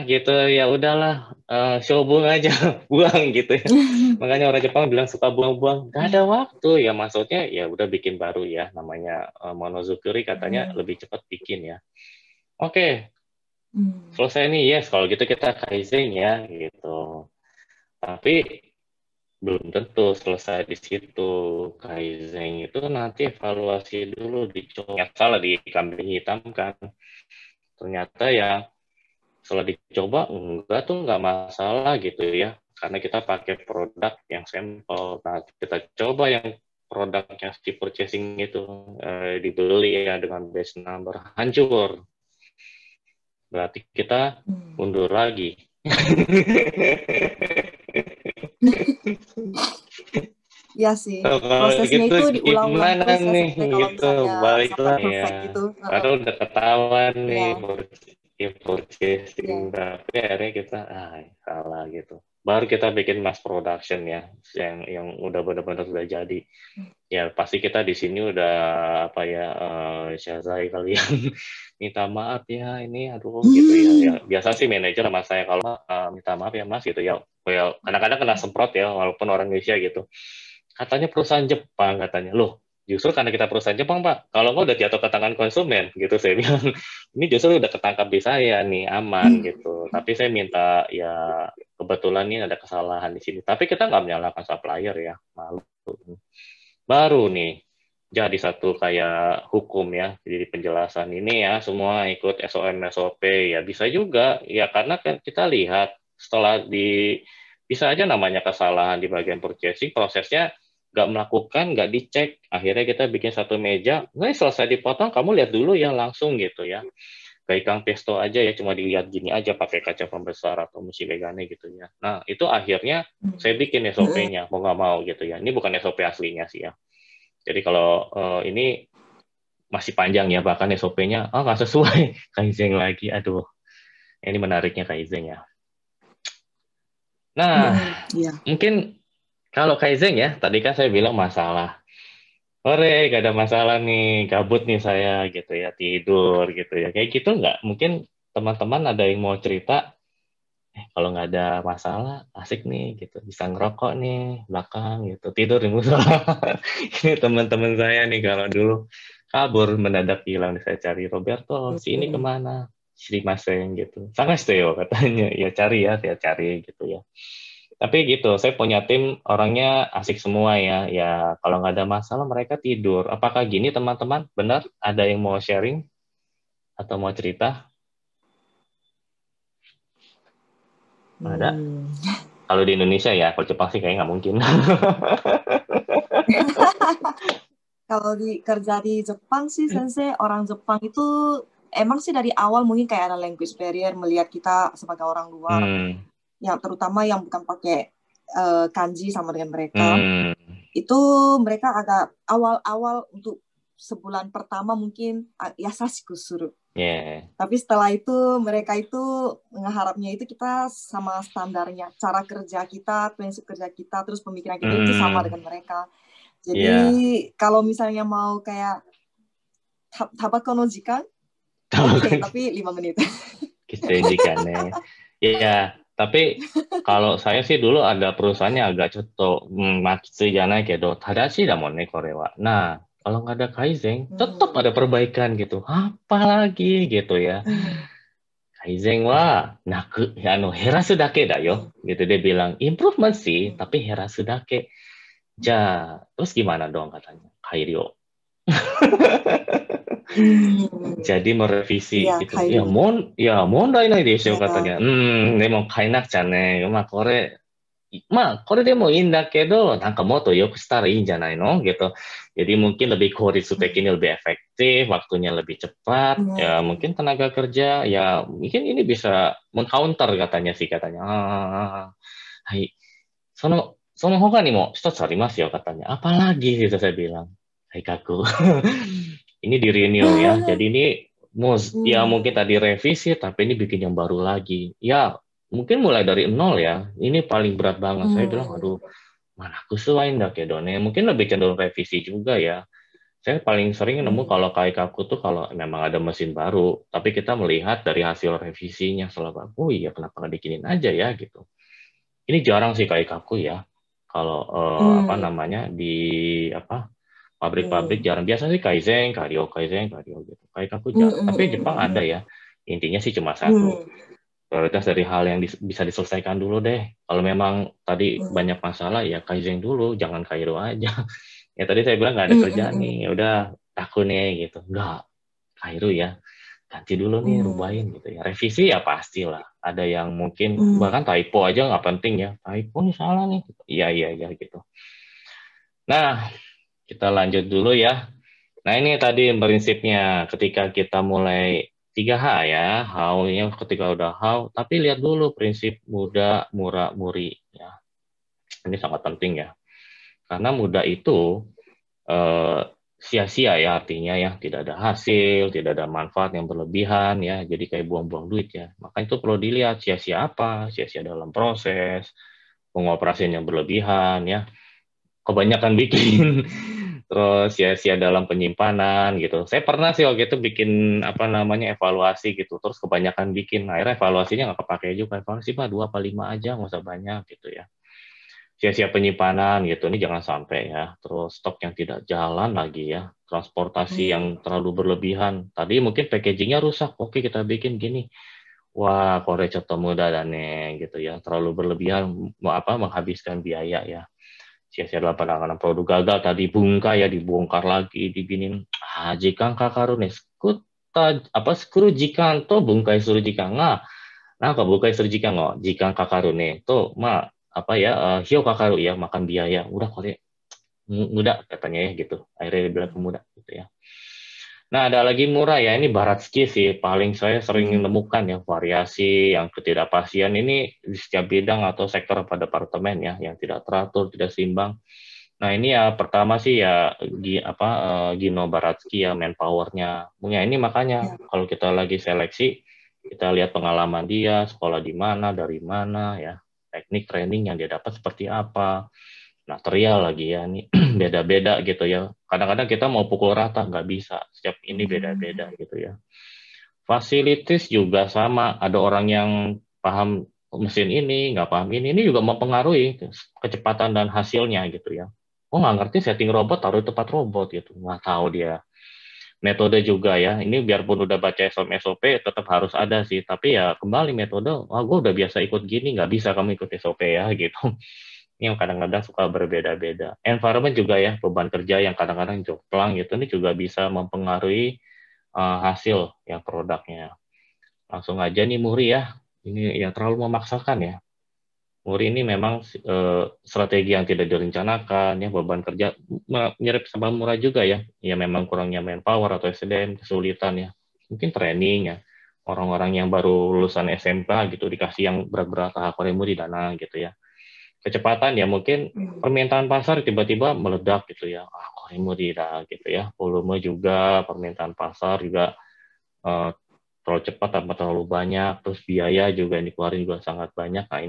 Gitu ya udahlah, showbung aja, buang gitu ya. Makanya orang Jepang bilang suka buang-buang, nggak ada waktu ya, maksudnya ya udah bikin baru ya, namanya monozukuri katanya lebih cepat bikin ya. Oke, selesai nih, yes, kalau gitu kita kaizen ya gitu. Tapi belum tentu selesai di situ. Kaizen itu nanti evaluasi dulu, dicoba yang salah di kambing hitam kan. Ternyata ya setelah dicoba enggak tuh nggak masalah gitu ya, karena kita pakai produk yang sampel. Nah kita coba yang produknya si purchasing itu dibeli ya dengan batch number, hancur, berarti kita mundur lagi. Iya sih, prosesnya gitu, itu diulang-ulang terus ya, nih kalau gitu, misalnya baiklah sampai ya. perfect gitu. Karena udah ketahuan nih purchasing, Yeah. tapi akhirnya kita salah gitu. Baru kita bikin mass production ya, yang udah benar-benar sudah jadi. Ya pasti kita di sini udah apa ya, Syazai kalian minta maaf ya ini, aduh gitu ya. Ya biasa sih manajer sama saya kalau minta maaf ya mas gitu ya. Well, kadang-kadang kena semprot ya, walaupun orang Indonesia gitu. Katanya perusahaan Jepang katanya, loh justru karena kita perusahaan Jepang Pak, kalau nggak udah jatuh ke tangan konsumen gitu saya bilang, ini justru udah ketangkap di saya nih aman gitu, tapi saya minta ya kebetulan ini ada kesalahan di sini, tapi kita nggak menyalahkan supplier ya, malu. Baru nih jadi satu kayak hukum ya, jadi penjelasan ini ya semua ikut SOM SOP ya bisa juga ya, karena kan kita lihat setelah di Bisa aja namanya kesalahan di bagian purchasing, prosesnya nggak melakukan, nggak dicek. Akhirnya kita bikin satu meja, nggak selesai dipotong, kamu lihat dulu ya langsung gitu ya. Kayak Kang Pesto aja ya, cuma dilihat gini aja pakai kaca pembesar atau musi megane gitu ya. Nah, itu akhirnya saya bikin SOP-nya, mau nggak mau gitu ya. Ini bukan SOP aslinya sih ya. Jadi kalau ini masih panjang ya, bahkan SOP-nya, oh nggak sesuai, Kaizen lagi, aduh. Ini menariknya Kaizen ya. Nah, mungkin kalau Kaizen ya, tadi kan saya bilang masalah. Ore, gak ada masalah nih, gabut nih saya gitu ya, tidur gitu ya. Kayak gitu nggak? Mungkin teman-teman ada yang mau cerita, kalau nggak ada masalah, asik nih gitu, bisa ngerokok nih, belakang gitu, tidur di musola. Ini teman-teman saya nih kalau dulu kabur mendadak hilang, saya cari Roberto, si ini kemana? Srimasen gitu. Sangaste katanya, ya cari ya, saya cari gitu ya. Tapi gitu, saya punya tim orangnya asik semua ya. Ya kalau nggak ada masalah mereka tidur. Apakah gini teman-teman? Benar? Ada yang mau sharing atau mau cerita? Ada? Kalau di Indonesia ya, kalau Jepang sih kayaknya nggak mungkin. Kalau kerja di Jepang sih, Sensei, orang Jepang itu emang sih dari awal mungkin kayak ada language barrier melihat kita sebagai orang luar. Yang terutama yang bukan pakai kanji sama dengan mereka. Itu mereka agak awal-awal untuk sebulan pertama mungkin yasashiku suru. Tapi setelah itu mereka itu mengharapnya itu kita sama standarnya, cara kerja kita, prinsip kerja kita, terus pemikiran kita itu sama dengan mereka. Jadi kalau misalnya mau kayak tabako no jikan, oke, tapi 5 menit. Jikannya. Ya, tapi kalau saya sih dulu ada perusahaannya agak cetok, matsui janai kedo tadashi da mon ne kore wa. Nah, kalau nggak ada Kaizen, tetap ada perbaikan gitu. Apalagi gitu ya. Kaizen wa naku, herasu dake da yo. Gitu dia bilang, improvement sih, tapi herasu dake. Ja, terus gimana dong katanya? Kairyo. Jadi merevisi gitu. Ya, mondai nai desho katanya. Demo kainakucha ne. Kore demo ii nda kedo, nanka motto yoku shitara ii janai no gitu. Jadi mungkin lebih koritsutek ini lebih efektif, waktunya lebih cepat, ya mungkin tenaga kerja, ya mungkin ini bisa mengcounter katanya sih katanya. Hai. Sono hoka ni mo hitotsu arimasu yo katanya. Apalagi gitu saya bilang. Hai kaku. Ini di renew ya. Jadi ini ya mungkin tadi revisi, tapi ini bikin yang baru lagi. Ya mungkin mulai dari nol ya. Ini paling berat banget. Saya bilang, aduh, mana aku selain dakedone. Mungkin lebih cenderung revisi juga ya. Saya paling sering nemu kalau kaku tuh kalau memang ada mesin baru, tapi kita melihat dari hasil revisinya selalu, oh iya kenapa nggak bikinin aja ya gitu. Ini jarang sih kaku ya. Kalau di pabrik-pabrik jarang. Biasa sih Kaizen, Karyo gitu. Kaku jarang. Tapi Jepang ada ya. Intinya sih cuma satu. Prioritas dari hal yang bisa diselesaikan dulu deh. Kalau memang tadi banyak masalah ya Kaizen dulu, jangan Kairo aja. Ya tadi saya bilang nggak ada kerjaan nih, ya udah takut nih gitu. Enggak, Kairo ya. Ganti dulu nih, rubahin gitu ya. Revisi ya pastilah. Ada yang mungkin bahkan typo aja nggak penting ya. Typo nih salah nih. Iya gitu. Nah, kita lanjut dulu ya. Nah, ini tadi prinsipnya ketika kita mulai 3H ya, how-nya ketika udah how, tapi lihat dulu prinsip muda, murah, muri ya. Ini sangat penting ya. Karena muda itu sia-sia ya artinya ya, tidak ada hasil, tidak ada manfaat yang berlebihan ya, jadi kayak buang-buang duit ya. Maka itu perlu dilihat sia-sia apa, sia-sia dalam proses, pengoperasian yang berlebihan ya, kebanyakan bikin, terus sia-sia dalam penyimpanan gitu. Saya pernah sih waktu itu bikin evaluasi gitu, terus kebanyakan bikin, akhirnya evaluasinya nggak kepake juga, evaluasi 2 apa 5 aja, nggak usah banyak gitu ya. Sia-sia penyimpanan gitu, ini jangan sampai ya. Terus stok yang tidak jalan lagi ya, transportasi yang terlalu berlebihan. Tadi mungkin packagingnya rusak, oke kita bikin gini. Wah, kore coto muda dan gitu ya, terlalu berlebihan menghabiskan biaya ya. Sia-sia dalam penanganan produk gagal tadi bungka ya, dibongkar lagi, dibinin. Jikan kakaru nih, skuru jikan to bungkai suru jikan nga. Nah, bukai suru jikan ngo, jikan kakaru nih to apa ya, hio kakaru ya, makan biaya. Udah kali muda katanya ya gitu. Akhirnya dia bilang muda gitu ya. Nah, ada lagi murah ya, ini Baratski sih, paling saya sering menemukan ya variasi yang ketidakpastian ini di setiap bidang atau sektor pada departemen ya, yang tidak teratur, tidak seimbang. Nah, ini ya pertama sih ya Gino Baratski ya, manpower-nya. Ya, ini makanya kalau kita lagi seleksi, kita lihat pengalaman dia, sekolah di mana, dari mana ya, teknik training yang dia dapat seperti apa. Material lagi ya, ini beda-beda gitu ya. Kadang-kadang kita mau pukul rata, nggak bisa. Setiap ini beda-beda gitu ya. Facilities juga sama. Ada orang yang paham mesin ini, nggak paham ini juga mempengaruhi kecepatan dan hasilnya gitu ya. Oh, nggak ngerti setting robot, taruh di tempat robot gitu. Nggak tahu dia. Metode juga ya. Ini biarpun udah baca SOP, tetap harus ada sih. Tapi ya kembali metode, gue udah biasa ikut gini, nggak bisa kamu ikut SOP ya gitu. Yang kadang-kadang suka berbeda-beda. Environment juga ya, beban kerja yang kadang-kadang jomplang gitu, ini juga bisa mempengaruhi hasil yang produknya. Langsung aja nih Muri ya, ini yang terlalu memaksakan ya. Muri ini memang strategi yang tidak direncanakan, ya beban kerja mirip sama murah juga ya. Ya memang kurangnya manpower atau SDM, kesulitan ya. Mungkin training ya. Orang-orang yang baru lulusan SMK gitu dikasih yang berat-berat Hakoremu di dana gitu ya. Kecepatan ya mungkin permintaan pasar tiba-tiba meledak gitu ya, Koremu tidak gitu ya, volume juga permintaan pasar juga terlalu cepat atau terlalu banyak, terus biaya juga yang dikeluarin juga sangat banyak. Nah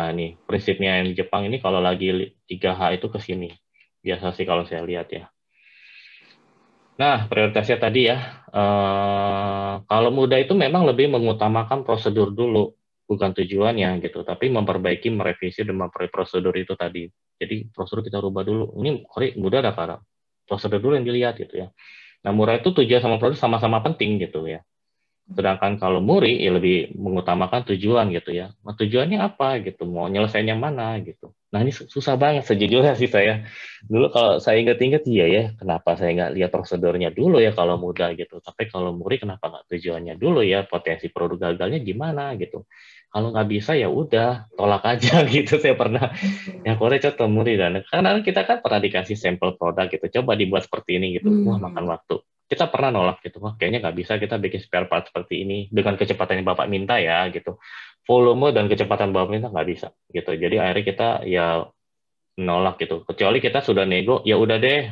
ini prinsipnya yang di Jepang ini kalau lagi 3H itu ke sini biasa sih kalau saya lihat ya. Nah prioritasnya tadi ya, kalau muda itu memang lebih mengutamakan prosedur dulu, bukan tujuannya gitu, tapi memperbaiki, merevisi dan memperbaiki prosedur itu tadi. Jadi prosedur kita rubah dulu. Ini mudah ada karena prosedur dulu yang dilihat gitu ya. Nah murah itu tujuan sama prosedur sama-sama penting gitu ya. Sedangkan kalau Muri ya lebih mengutamakan tujuan gitu ya. Nah, tujuannya apa gitu, mau nyelesain yang mana gitu. Nah ini susah banget sejujurnya sih saya. Dulu kalau saya ingat-ingat iya ya, kenapa saya nggak lihat prosedurnya dulu ya kalau muda gitu. Tapi kalau Muri kenapa nggak tujuannya dulu ya, potensi produk gagalnya gimana gitu. Kalau nggak bisa ya udah tolak aja gitu. Saya pernah ya Korea contoh Muri dan karena kita kan pernah dikasih sampel produk gitu. Coba dibuat seperti ini gitu. Wah makan waktu. Kita pernah nolak gitu, wah kayaknya nggak bisa kita bikin spare part seperti ini dengan kecepatan yang Bapak minta ya gitu. Volume dan kecepatan Bapak minta nggak bisa gitu. Jadi akhirnya kita ya nolak gitu. Kecuali kita sudah nego, ya udah deh,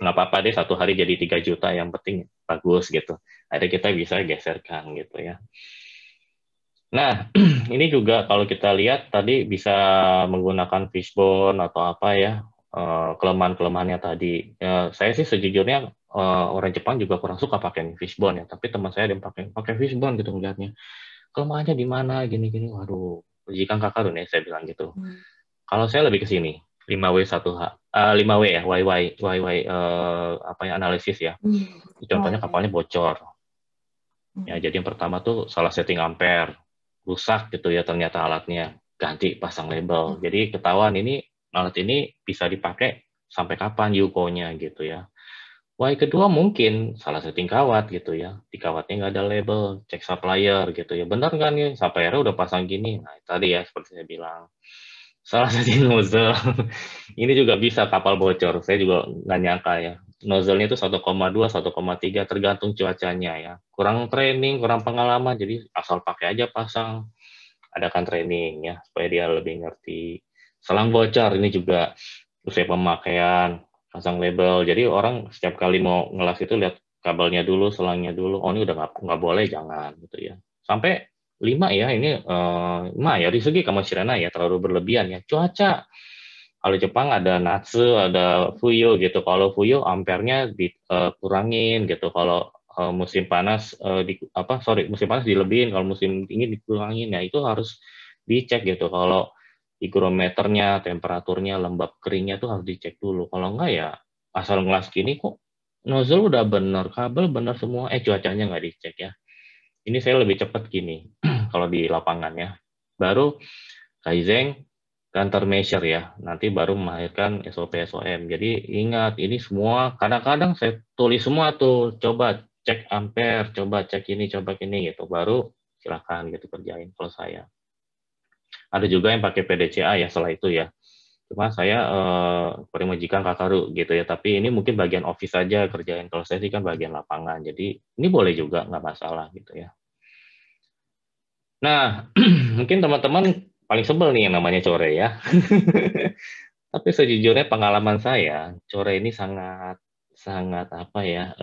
nggak apa-apa deh 1 hari jadi 3 juta, yang penting bagus gitu. Akhirnya kita bisa geserkan gitu ya. Nah, ini juga kalau kita lihat tadi bisa menggunakan fishbone atau apa ya, kelemahan-kelemahannya tadi. Saya sih sejujurnya orang Jepang juga kurang suka pakai fishbone ya, tapi teman saya ada yang pakai fishbone gitu melihatnya. Kelemahannya di mana gini-gini, waduh, ujikan kakak nih saya bilang gitu. Kalau saya lebih ke sini, 5W1H, 5W ya, YY apa ya, analisis ya. Contohnya kapalnya bocor. Ya, jadi yang pertama tuh salah setting ampere, rusak gitu ya ternyata alatnya, ganti pasang label. Jadi ketahuan ini alat ini bisa dipakai sampai kapan Yuko-nya gitu ya. Wah, kedua mungkin salah setting kawat gitu ya. Di kawatnya nggak ada label, cek supplier gitu ya. Benar nggak nih suppliernya udah pasang gini? Nah, tadi ya seperti saya bilang. Salah setting nozzle. Ini juga bisa kapal bocor. Saya juga nggak nyangka ya. Nozzle-nya itu 1,2, 1,3 tergantung cuacanya ya. Kurang training, kurang pengalaman, jadi asal pakai aja pasang. Adakan training ya, supaya dia lebih ngerti. Selang bocor ini juga usai pemakaian, pasang label. Jadi orang setiap kali mau ngelas itu lihat kabelnya dulu, selangnya dulu. Oh ini udah nggak boleh, jangan gitu ya. Sampai 5 ya, ini ya di segi kamu Shirana ya terlalu berlebihan ya. Cuaca, kalau Jepang ada Natsu, ada Fuyo gitu. Kalau Fuyo ampernya dikurangin gitu. Kalau musim panas musim panas dilebihin, kalau musim dingin dikurangin. Ya itu harus dicek gitu. Kalau hygrometernya, temperaturnya, lembab keringnya tuh harus dicek dulu. Kalau enggak ya asal ngelas gini kok nozzle udah bener, kabel bener semua, cuacanya nggak dicek ya. Ini saya lebih cepat gini kalau di lapangan ya. Baru Kaizen countermeasure ya. Nanti baru melahirkan SOP SOM. Jadi ingat ini semua kadang-kadang saya tulis semua tuh. Coba cek ampere, coba cek ini, coba ini gitu. Baru silakan gitu kerjain kalau saya. Ada juga yang pakai PDCA ya setelah itu ya. Cuma saya Primajikan Kakaru gitu ya, tapi ini mungkin bagian office saja kerjain. Kalau saya sih kan bagian lapangan, jadi ini boleh juga, nggak masalah gitu ya. Nah, mungkin teman-teman paling sebel nih yang namanya core ya. Tapi sejujurnya pengalaman saya, core ini sangat apa ya,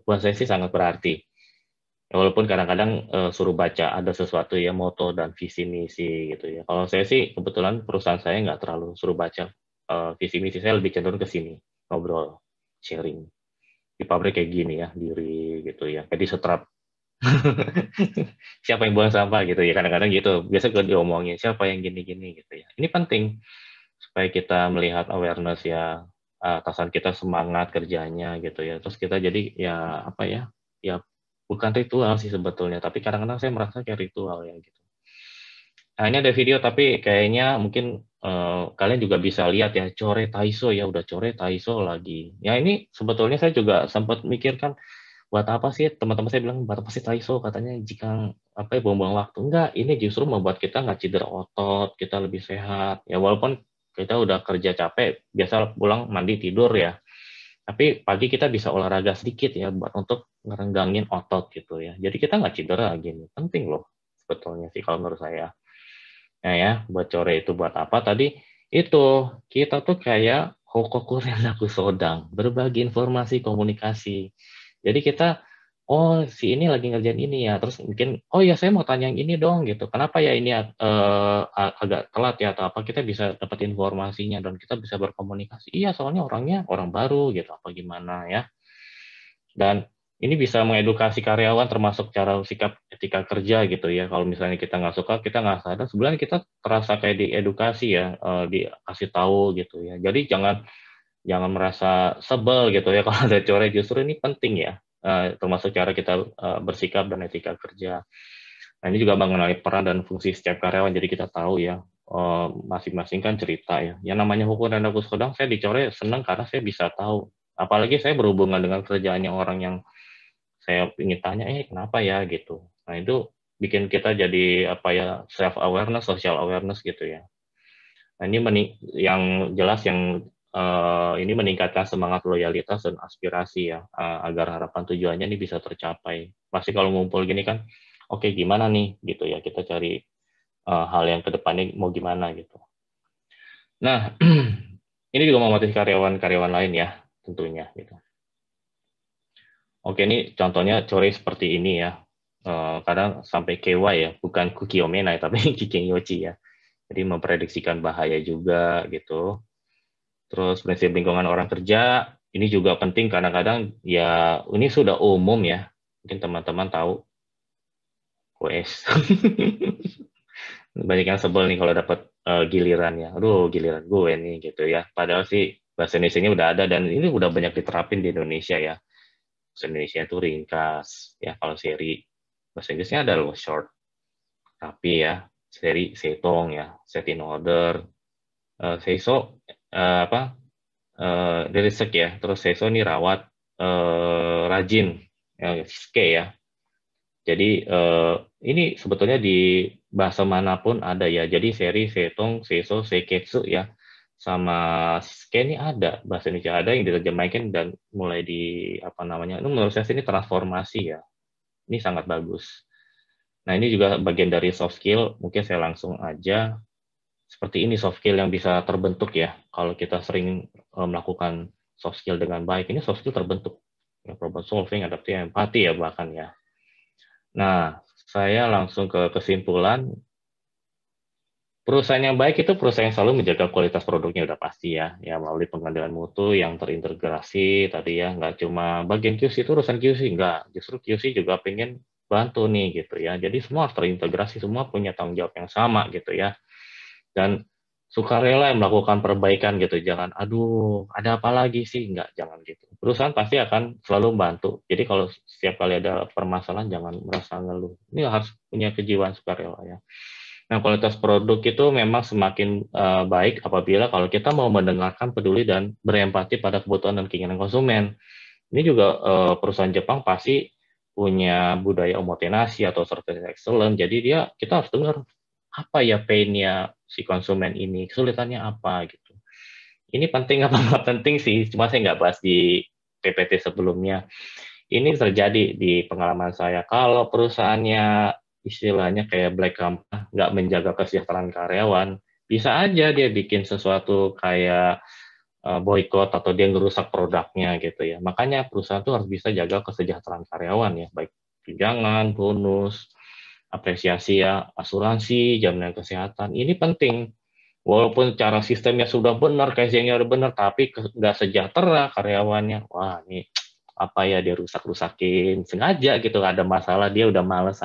buat saya sih sangat berarti. Walaupun kadang-kadang suruh baca ada sesuatu ya, moto dan visi misi gitu ya. Kalau saya sih kebetulan perusahaan saya nggak terlalu suruh baca visi misi, saya lebih cenderung ke sini ngobrol, sharing. Di pabrik kayak gini ya, diri gitu ya, kayak disetrap. Siapa yang buang sampah gitu ya, kadang-kadang gitu. Biasa gue diomongin siapa yang gini-gini gitu ya. Ini penting supaya kita melihat awareness ya, atasan kita semangat kerjanya gitu ya. Terus kita jadi ya apa ya, ya bukan ritual sih sebetulnya, tapi kadang-kadang saya merasa kayak ritual ya gitu. Nah ini ada video tapi kayaknya mungkin kalian juga bisa lihat ya, core Taiso ya, udah core Taiso lagi. Ya ini sebetulnya saya juga sempat mikirkan, buat apa sih, teman-teman saya bilang buat apa sih Taiso, katanya jika apa ya, buang-buang waktu. Enggak, ini justru membuat kita nggak cedera otot, kita lebih sehat ya, walaupun kita udah kerja capek, biasa pulang mandi tidur ya, tapi pagi kita bisa olahraga sedikit ya buat untuk ngerenggangin otot gitu ya, jadi kita nggak cedera gini, penting loh sebetulnya sih kalau menurut saya. Nah ya, buat core itu buat apa tadi, itu kita tuh kayak Hokoku Rendaku Sodang, berbagi informasi, komunikasi. Jadi kita, oh si ini lagi ngerjain ini ya, terus mungkin, oh ya saya mau tanya yang ini dong gitu, kenapa ya ini agak telat ya atau apa, kita bisa dapat informasinya dan kita bisa berkomunikasi. Iya soalnya orangnya orang baru gitu, apa gimana ya. Dan ini bisa mengedukasi karyawan termasuk cara sikap etika kerja gitu ya. Kalau misalnya kita nggak suka, kita nggak sadar, sebenarnya kita terasa kayak diedukasi ya, dikasih tahu gitu ya. Jadi jangan merasa sebel gitu ya kalau ada core, justru ini penting ya, termasuk cara kita bersikap dan etika kerja. Nah ini juga mengenai peran dan fungsi setiap karyawan, jadi kita tahu ya, masing-masing kan cerita ya. Yang namanya hukum dan aku sedang, saya dicore senang karena saya bisa tahu. Apalagi saya berhubungan dengan kerjaannya orang yang saya ingin tanya, kenapa ya gitu. Nah itu bikin kita jadi apa ya, self awareness, social awareness gitu ya. Nah ini yang jelas yang ini meningkatkan semangat loyalitas dan aspirasi ya, agar harapan tujuannya ini bisa tercapai. Pasti kalau ngumpul gini kan, oke gimana nih gitu ya, kita cari hal yang kedepannya mau gimana gitu. Nah ini juga memotivasi karyawan-karyawan lain ya tentunya gitu. Oke, ini contohnya core seperti ini ya. Kadang sampai KY ya, bukan Kukiomena tapi Kikenyochi ya. Jadi memprediksikan bahaya juga gitu. Terus prinsip lingkungan orang kerja, ini juga penting kadang-kadang ya, ini sudah umum ya. Mungkin teman-teman tahu QS. Banyak yang sebel nih kalau dapat giliran ya. Aduh, giliran gue nih gitu ya. Padahal sih bahasa Indonesia-nya udah ada dan ini udah banyak diterapin di Indonesia ya. Bahasa Indonesia itu ringkas ya, kalau seri bahasa Inggrisnya ada loh short, tapi ya seri setong ya, set in order, seiso apa diresek ya, terus seiso ini rawat, rajin ya, ske ya. Jadi ini sebetulnya di bahasa manapun ada ya, jadi seri, setong, seiso, seiketsu ya, sama ske ini ada, bahasa Indonesia ada yang diterjemahkan dan mulai di apa namanya, itu menurut saya ini transformasi ya, ini sangat bagus. Nah ini juga bagian dari soft skill, mungkin saya langsung aja, seperti ini soft skill yang bisa terbentuk ya, kalau kita sering melakukan soft skill dengan baik, ini soft skill terbentuk, ya, problem solving, adaptif, empati ya bahkan ya. Nah saya langsung ke kesimpulan, perusahaan yang baik itu perusahaan yang selalu menjaga kualitas produknya udah pasti ya, melalui pengendalian mutu yang terintegrasi tadi ya, nggak cuma bagian QC itu urusan QC, nggak, justru QC juga pengen bantu nih gitu ya, jadi semua harus terintegrasi, semua punya tanggung jawab yang sama gitu ya, dan sukarela yang melakukan perbaikan gitu, jangan aduh ada apa lagi sih, nggak, jangan gitu, perusahaan pasti akan selalu membantu, jadi kalau setiap kali ada permasalahan jangan merasa ngeluh, ini harus punya kejiwaan sukarela ya. Nah, kualitas produk itu memang semakin baik apabila kalau kita mau mendengarkan, peduli, dan berempati pada kebutuhan dan keinginan konsumen. Ini juga perusahaan Jepang pasti punya budaya omotenasi atau service excellence, jadi kita harus dengar apa ya pain-nya si konsumen ini, kesulitannya apa gitu. Ini penting apa nggak penting sih, cuma saya nggak bahas di PPT sebelumnya. Ini terjadi di pengalaman saya. Kalau perusahaannya istilahnya kayak black campaign, nggak menjaga kesejahteraan karyawan, bisa aja dia bikin sesuatu kayak boykot atau dia ngerusak produknya gitu ya. Makanya perusahaan tuh harus bisa jaga kesejahteraan karyawan ya, baik tunjangan, bonus, apresiasi ya, asuransi, jaminan kesehatan. Ini penting. Walaupun cara sistemnya sudah benar, casingnya udah benar, tapi nggak sejahtera karyawannya. Wah, ini apa ya, dia rusak-rusakin sengaja gitu, ada masalah dia udah males,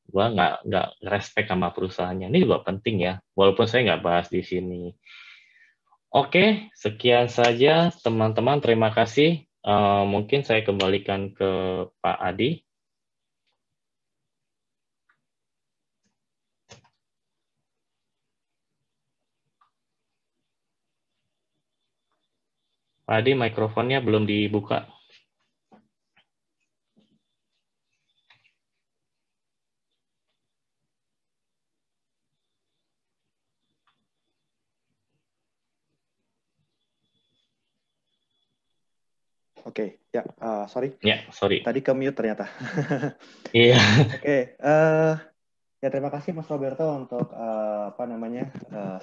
gua nggak respect sama perusahaannya. Ini juga penting ya, walaupun saya nggak bahas di sini. Oke, sekian saja teman-teman, terima kasih. Mungkin saya kembalikan ke Pak Adi. Pak Adi, mikrofonnya belum dibuka. Oke, ya, sorry. Ya, sorry. Tadi ke mute ternyata. Iya. Oke, ya terima kasih Mas Roberto untuk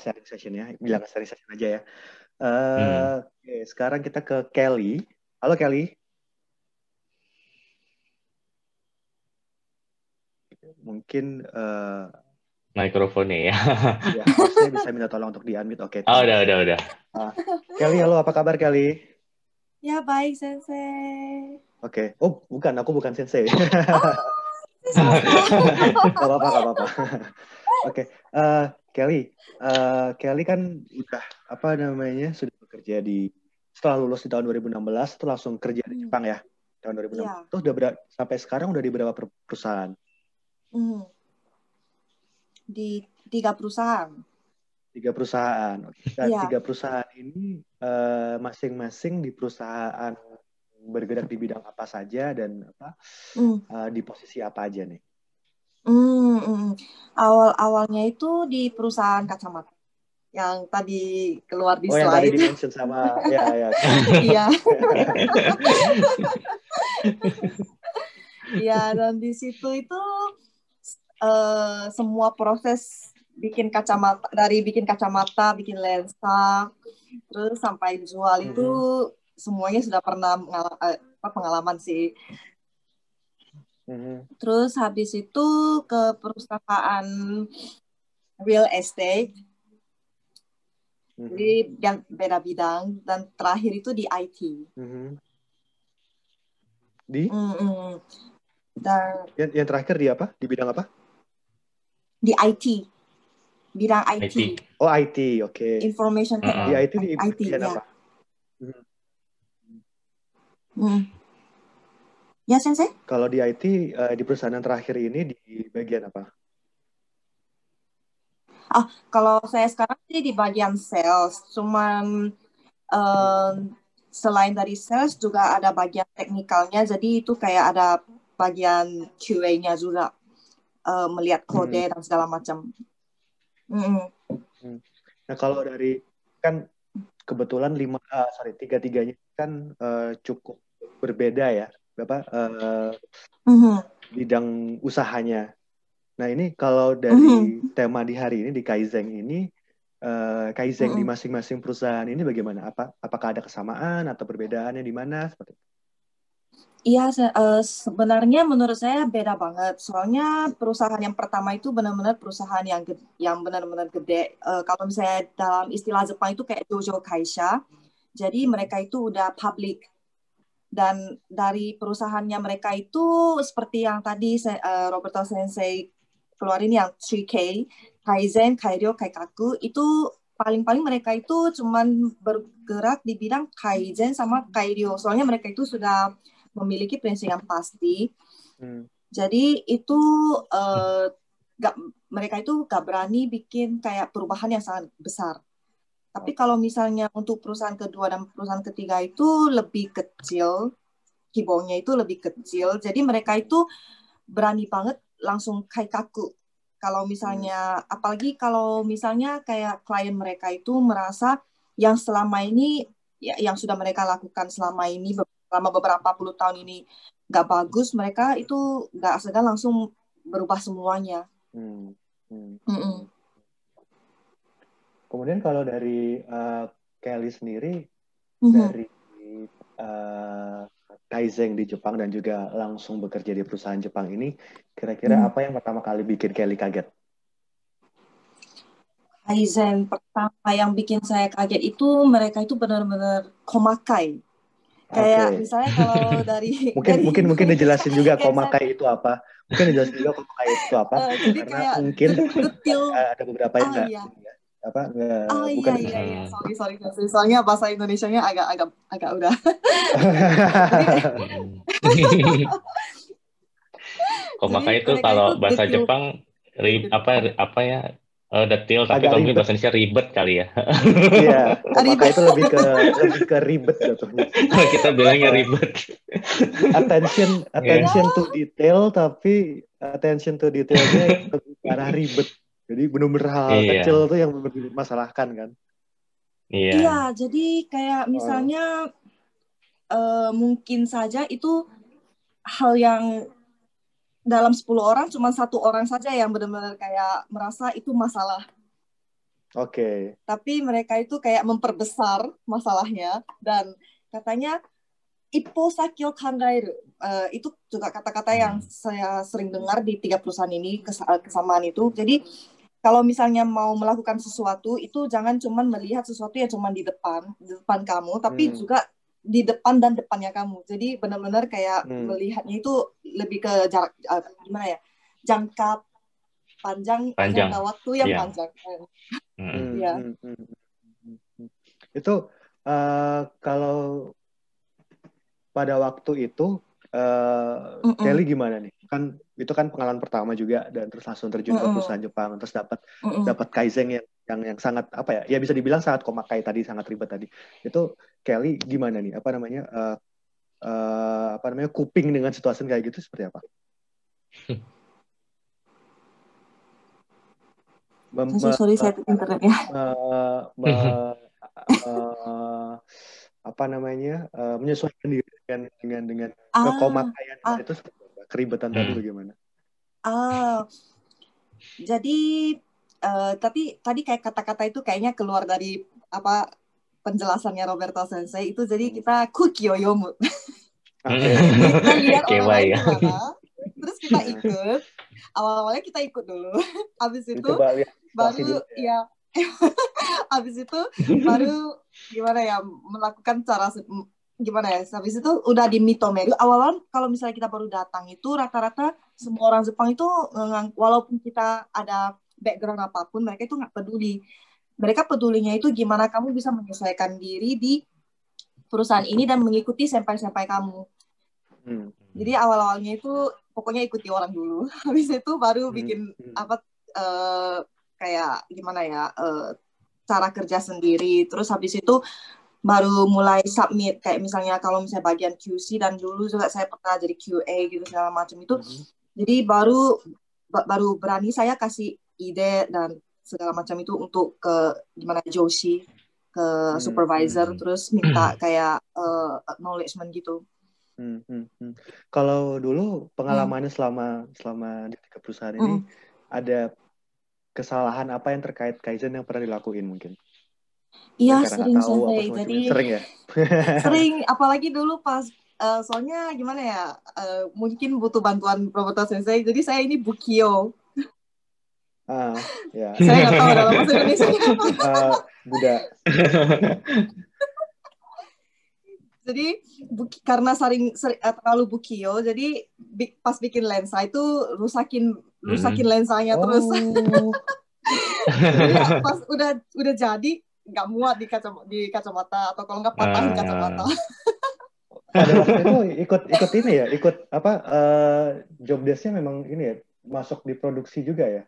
sharing session-nya. Bilang sharing session aja ya. Oke, sekarang kita ke Kelly. Halo Kelly. Mungkin mikrofonnya ya. Ya, saya bisa minta tolong untuk di-unmute. Oke. Udah. Kelly, halo, apa kabar Kelly? Ya, baik, Sensei. Oke. Oh, bukan, aku bukan Sensei. Gak apa-apa. Oke. Kelly, Kelly kan udah sudah bekerja setelah lulus di tahun 2016 itu langsung kerja di Jepang ya, tahun 2016. Ya. Terus sampai sekarang udah di berapa perusahaan? Di 3 perusahaan. 3 perusahaan. Dan Ya. 3 perusahaan ini masing-masing di perusahaan bergerak di bidang apa saja dan di posisi apa aja nih? Awalnya itu di perusahaan kacamata yang tadi keluar di slide. Yang tadi di-mention sama ya. Iya. Ya, dan di situ itu semua proses bikin kacamata, dari bikin kacamata, bikin lensa, terus sampai jual itu semuanya sudah pernah pengalaman sih. Terus habis itu ke perusahaan real estate, jadi yang beda bidang, dan terakhir itu di IT. Di? Dan yang terakhir di apa? Di bidang apa? Di IT. Bidang IT. Oh, IT, oke. Information Di IT di bagian apa? Ya, Sensei? Kalau di IT, di perusahaan yang terakhir ini di bagian apa? Kalau saya sekarang sih di bagian sales. Cuman selain dari sales juga ada bagian teknikalnya. Jadi itu kayak ada bagian QA-nya juga. Melihat kode dan segala macam. Nah, kalau dari kan kebetulan tiga-tiganya kan cukup berbeda ya, bidang usahanya. Nah, ini kalau dari tema di hari ini di Kaizen ini, Kaizen di masing-masing perusahaan ini bagaimana? Apakah ada kesamaan atau perbedaannya di mana? Seperti itu? Iya, sebenarnya menurut saya beda banget. Soalnya perusahaan yang pertama itu benar-benar perusahaan yang benar-benar gede. Kalau misalnya dalam istilah Jepang itu kayak dojo kaisha. Jadi mereka itu udah public. Dan dari perusahaannya mereka itu seperti yang tadi Roberto Sensei keluarin yang 3K, Kaizen, Kairyo, Kaikaku, itu paling-paling mereka itu cuman bergerak di bidang Kaizen sama Kairyo. Soalnya mereka itu sudah memiliki prinsip yang pasti. Jadi itu mereka itu gak berani bikin kayak perubahan yang sangat besar. Tapi kalau misalnya untuk perusahaan kedua dan perusahaan ketiga itu lebih kecil, kibongnya itu lebih kecil. Jadi mereka itu berani banget langsung kaikaku. kalau misalnya, apalagi kalau misalnya kayak klien mereka itu merasa yang selama ini, ya, yang sudah mereka lakukan selama ini, selama beberapa puluh tahun ini nggak bagus, mereka itu nggak segan langsung berubah semuanya. Kemudian kalau dari Kelly sendiri, dari Kaizen di Jepang dan juga langsung bekerja di perusahaan Jepang ini, kira-kira apa yang pertama kali bikin Kelly kaget? Kaizen pertama yang bikin saya kaget itu mereka itu benar-benar komakai. Kayak misalnya kalau dari mungkin dijelasin juga komakai itu apa. Mungkin dijelasin juga komakai itu apa. Jadi karena kayak mungkin detail. ada beberapa yang nggak. Iya. Bukan. Iya. Sorry. Soalnya bahasa Indonesianya agak udah. Komakai itu kalau bahasa detail. Jepang apa ya? Detail, tapi kalau mungkin bahasa Indonesia ribet kali ya. Iya, komakai itu lebih ke ribet jatuhnya. Kita bilangnya ribet. Attention to detail, tapi attention to detailnya lebih ke arah ribet. Jadi benar-benar hal kecil tuh yang dimasalahkan kan. Iya, jadi kayak misalnya mungkin saja itu hal yang dalam 10 orang cuma 1 orang saja yang benar-benar kayak merasa itu masalah. Tapi mereka itu kayak memperbesar masalahnya dan katanya ippo saki o kandaeru. Itu juga kata-kata yang saya sering dengar di 3 perusahaan ini, kesamaan itu. Jadi kalau misalnya mau melakukan sesuatu itu jangan cuma melihat sesuatu yang cuma di depan kamu, tapi juga di depan dan depannya kamu. Jadi benar-benar kayak melihatnya itu lebih ke jarak jangka panjang. Jangka waktu yang panjang. Itu kalau pada waktu itu Kelly gimana nih? Itu kan pengalaman pertama juga dan terus langsung terjun ke perusahaan Jepang, terus dapat Kaizen yang sangat apa ya bisa dibilang sangat komakai tadi, sangat ribet tadi. Itu Kelly gimana nih? Coping dengan situasi kayak gitu seperti apa? Sorry, saya internetnya. Menyesuaikan diri dengan kekomakaian itu keribetan tadi bagaimana? Jadi tadi kayak kata-kata itu kayaknya keluar dari penjelasannya Roberto Sensei itu, jadi kita kuki o yomu. Kita lihat orang lain gimana, terus kita ikut. Awal-awalnya kita ikut dulu, habis itu baru habis itu baru melakukan cara habis itu udah dimitomeru. Awal-awal kalau misalnya kita baru datang itu rata-rata semua orang Jepang itu walaupun kita ada background apapun, mereka itu nggak peduli. Mereka pedulinya itu gimana kamu bisa menyesuaikan diri di perusahaan ini dan mengikuti senpai-senpai kamu. Jadi awal-awalnya itu pokoknya ikuti orang dulu. Habis itu baru bikin kayak cara kerja sendiri. Terus habis itu baru mulai submit, kayak misalnya kalau misalnya bagian QC, dan dulu juga saya pernah jadi QA gitu segala macam itu. Jadi baru berani saya kasih ide dan segala macam itu untuk ke Joshi, ke supervisor, terus minta kayak acknowledgement gitu. Kalau dulu pengalamannya selama di perusahaan ini, ada kesalahan apa yang terkait Kaizen yang pernah dilakuin mungkin? Iya, sering Sensei. Jadi sering ya? Sering, apalagi dulu pas soalnya gimana ya, mungkin butuh bantuan Roberto Sensei, jadi saya ini bukio. Ya. Saya nggak tahu dalam bahasa Indonesia apa. Buddha. Jadi karena terlalu bukio, jadi pas bikin lensa itu rusakin lensanya terus. Jadi pas udah jadi nggak muat di kacamata, atau kalau nggak patahin kacamata. Pada waktu itu ikut ini ya, job desk-nya memang ini ya, masuk di produksi juga ya.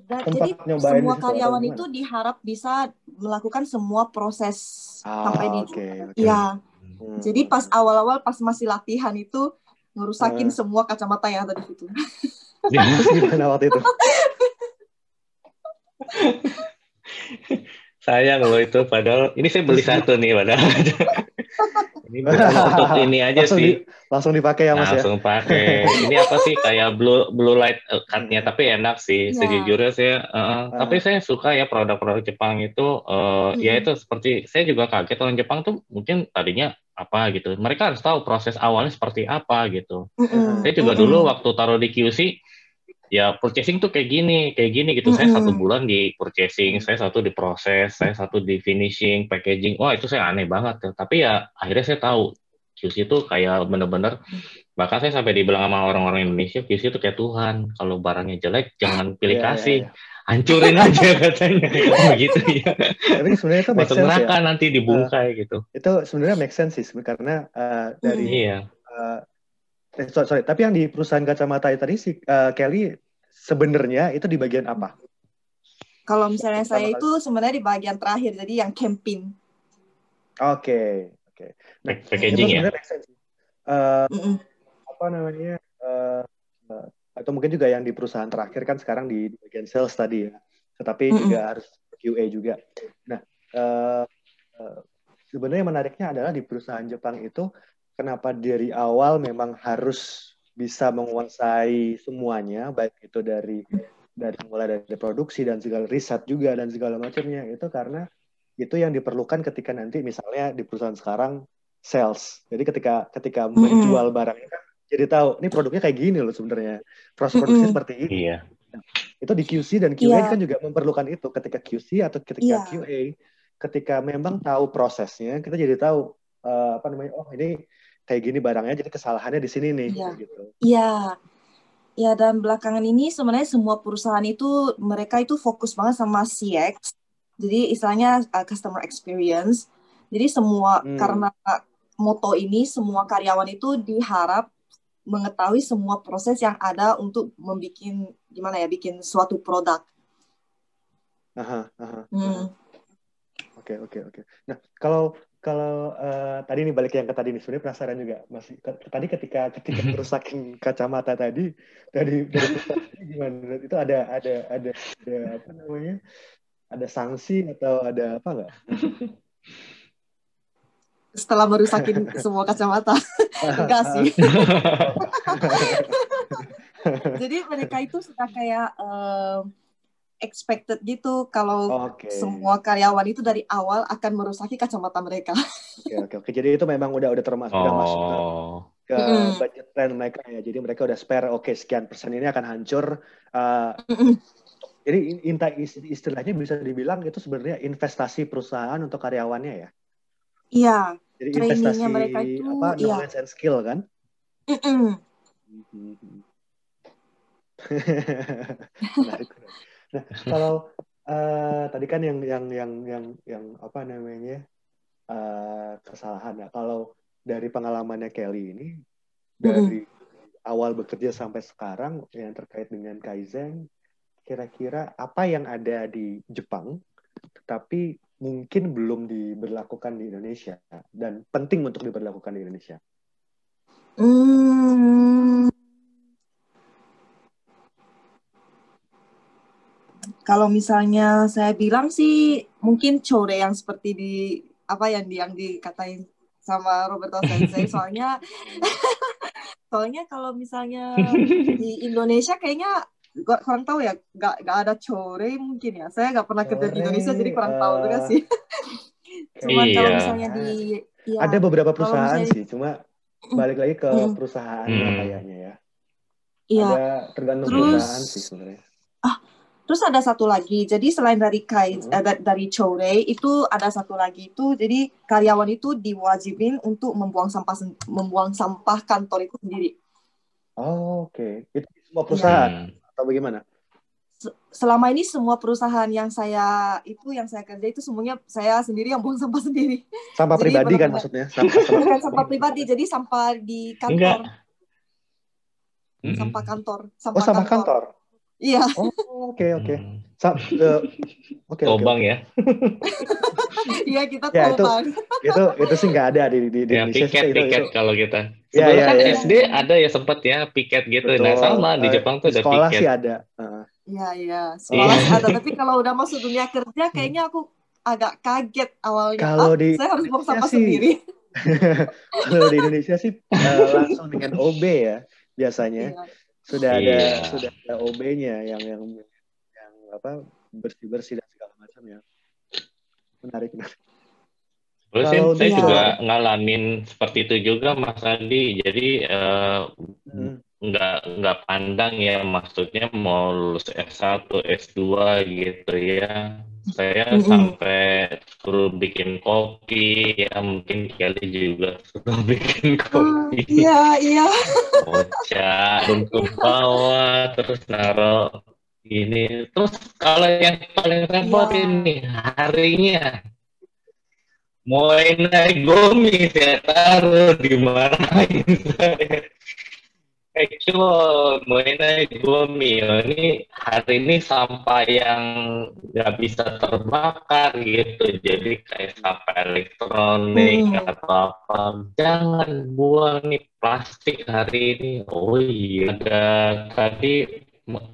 Jadi semua karyawan itu diharap bisa melakukan semua proses sampai di ya. Jadi pas awal-awal pas masih latihan itu ngerusakin semua kacamata yang ada di situ. Terus gimana waktu itu? Sayang loh itu, padahal ini saya beli satu nih padahal. Ini bukan untuk ini aja sih. Langsung dipakai ya Mas ya? Langsung pakai. Ini apa sih kayak blue light cut-nya, tapi enak sih. Sejujurnya saya, tapi saya suka ya produk-produk Jepang itu. Ya itu seperti saya juga kaget orang Jepang tuh mungkin tadinya apa gitu. Mereka harus tahu proses awalnya seperti apa gitu. Saya juga dulu waktu taruh di QC, ya purchasing tuh kayak gini gitu. Saya 1 bulan di purchasing, saya 1 di proses, saya 1 di finishing, packaging. Wah itu saya aneh banget tuh. Tapi ya akhirnya saya tahu QC itu kayak bener-bener, bahkan saya sampai dibilang sama orang-orang Indonesia, QC itu kayak Tuhan. Kalau barangnya jelek jangan pilih kasih, hancurin aja katanya. Begitu ya. Tapi sebenarnya itu make sense neraka ya. Nanti dibungkai gitu. Itu sebenarnya make sense sih karena dari sorry, tapi yang di perusahaan kacamata tadi si Kelly sebenarnya itu di bagian apa? Kalau misalnya saya itu sebenarnya di bagian terakhir, jadi yang campaign. Oke. Nah, packaging ya. Apa namanya? Atau mungkin juga yang di perusahaan terakhir kan sekarang di bagian sales tadi ya. Tetapi juga harus QA juga. Nah, sebenarnya menariknya adalah di perusahaan Jepang itu kenapa dari awal memang harus bisa menguasai semuanya, baik itu dari mulai dari produksi dan segala riset juga dan segala macamnya, itu karena itu yang diperlukan ketika nanti misalnya di perusahaan sekarang sales. Jadi ketika menjual barangnya kan jadi tahu ini produknya kayak gini loh sebenarnya. Proses produksinya seperti ini. Iya. Nah, itu di QC dan QA kan juga memerlukan itu. Ketika QC atau ketika QA, ketika memang tahu prosesnya, kita jadi tahu oh ini kayak gini barangnya, jadi kesalahannya di sini nih gitu. Iya. Ya, dan belakangan ini sebenarnya semua perusahaan itu mereka itu fokus banget sama CX. Jadi istilahnya customer experience. Jadi semua karena moto ini semua karyawan itu diharap mengetahui semua proses yang ada untuk bikin suatu produk. Oke. Nah, kalau tadi nih balik yang ke tadi nih, sebenarnya penasaran juga masih tadi ketika merusakin kacamata tadi dari gimana? Itu ada apa namanya? Ada sanksi atau ada apa nggak? Setelah merusakin semua kacamata. Enggak sih. Jadi mereka itu sudah kayak expected gitu kalau semua karyawan itu dari awal akan merusaki kacamata mereka. Oke. Jadi itu memang udah termasuk udah masuk ke budget plan mereka ya. Jadi mereka udah spare sekian persen ini akan hancur. Jadi istilahnya bisa dibilang itu sebenarnya investasi perusahaan untuk karyawannya ya. Iya. Jadi investasi mereka itu knowledge and skill kan? Nah, kalau tadi kan yang apa namanya kesalahan ya. Kalau dari pengalamannya Kelly ini dari awal bekerja sampai sekarang yang terkait dengan Kaizen, kira-kira apa yang ada di Jepang tetapi mungkin belum diberlakukan di Indonesia dan penting untuk diberlakukan di Indonesia? Kalau misalnya saya bilang sih mungkin chore yang seperti yang dikatain sama Roberto Sensei, soalnya kalau misalnya di Indonesia kayaknya kurang tahu ya, nggak ada chore mungkin ya. Saya nggak pernah kerja di Indonesia jadi kurang tahu juga sih. Cuman kalau misalnya ada beberapa perusahaan sih, cuma balik lagi ke perusahaannya kayaknya ya. Iya. Ada tergantung perusahaan sih sebenarnya. Terus ada satu lagi, jadi selain dari dari chore itu ada satu lagi itu, jadi karyawan itu diwajibin untuk membuang sampah kantor itu sendiri. Oke. Itu semua perusahaan atau bagaimana? Selama ini semua perusahaan yang saya kerja itu semuanya saya sendiri yang buang sampah sendiri. Sampah jadi pribadi kan maksudnya? Bukan sampah pribadi, jadi sampah di kantor. Sampah kantor. Sampah kantor. Iya. Oh, oke. Oke. Tobang ya. Iya, kita Ya Tobang. itu sih nggak ada di Ya, Indonesia sih piket itu. kalau kita. Ya, Sebenarnya kan ya. SD ada ya sempat ya piket gitu. Nah, Betul. sama di Jepang tuh Di ada sekolah sih piket. ada. Iya. Iya. Sekolah sih ada, tapi kalau udah masuk dunia kerja, kayaknya aku agak kaget awalnya. Kalau di Saya harus buang Indonesia sampah sih, sendiri. kalau di Indonesia sih langsung dengan OB ya biasanya. Iya. Sudah Iya. ada OB-nya yang apa bersih-bersih dan segala macam ya. Menarik. Terus Kalau saya untuk juga ngalamin seperti itu juga Mas Adi. Jadi nggak pandang ya, maksudnya mau lulus S1, S2 gitu ya. Saya sampai suruh bikin kopi, ya mungkin Kelly juga suruh bikin kopi. Iya. Oca, rumput bawah, terus naro ini. Terus kalau yang paling repot ini harinya. Mau naik gomi saya taruh di marahin saya. Mau naik gomi. Ini hari ini sampah yang nggak bisa terbakar gitu. Jadi kayak sampah elektronik atau apa. Jangan buang nih plastik hari ini. Oh iya. Tadi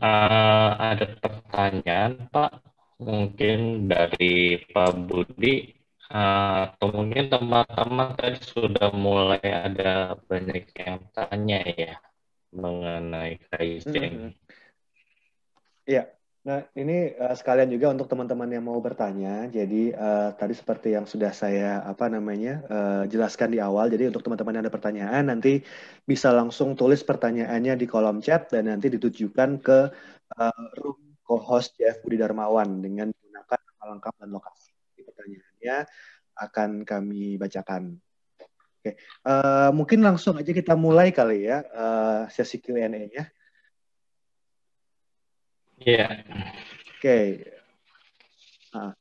ada pertanyaan Pak. Mungkin dari Pak Budi. Atau mungkin teman-teman tadi sudah mulai ada banyak yang tanya ya mengenai Kaizen. Iya. Nah, ini sekalian juga untuk teman-teman yang mau bertanya. Jadi tadi seperti yang sudah saya jelaskan di awal. Jadi untuk teman-teman yang ada pertanyaan nanti bisa langsung tulis pertanyaannya di kolom chat dan nanti ditujukan ke room co-host Jeff Budi Darmawan dengan menggunakan nama lengkap dan lokasi pertanyaannya akan kami bacakan. Oke, mungkin langsung aja kita mulai kali ya sesi Q&A-nya. Iya. Oke. Nah,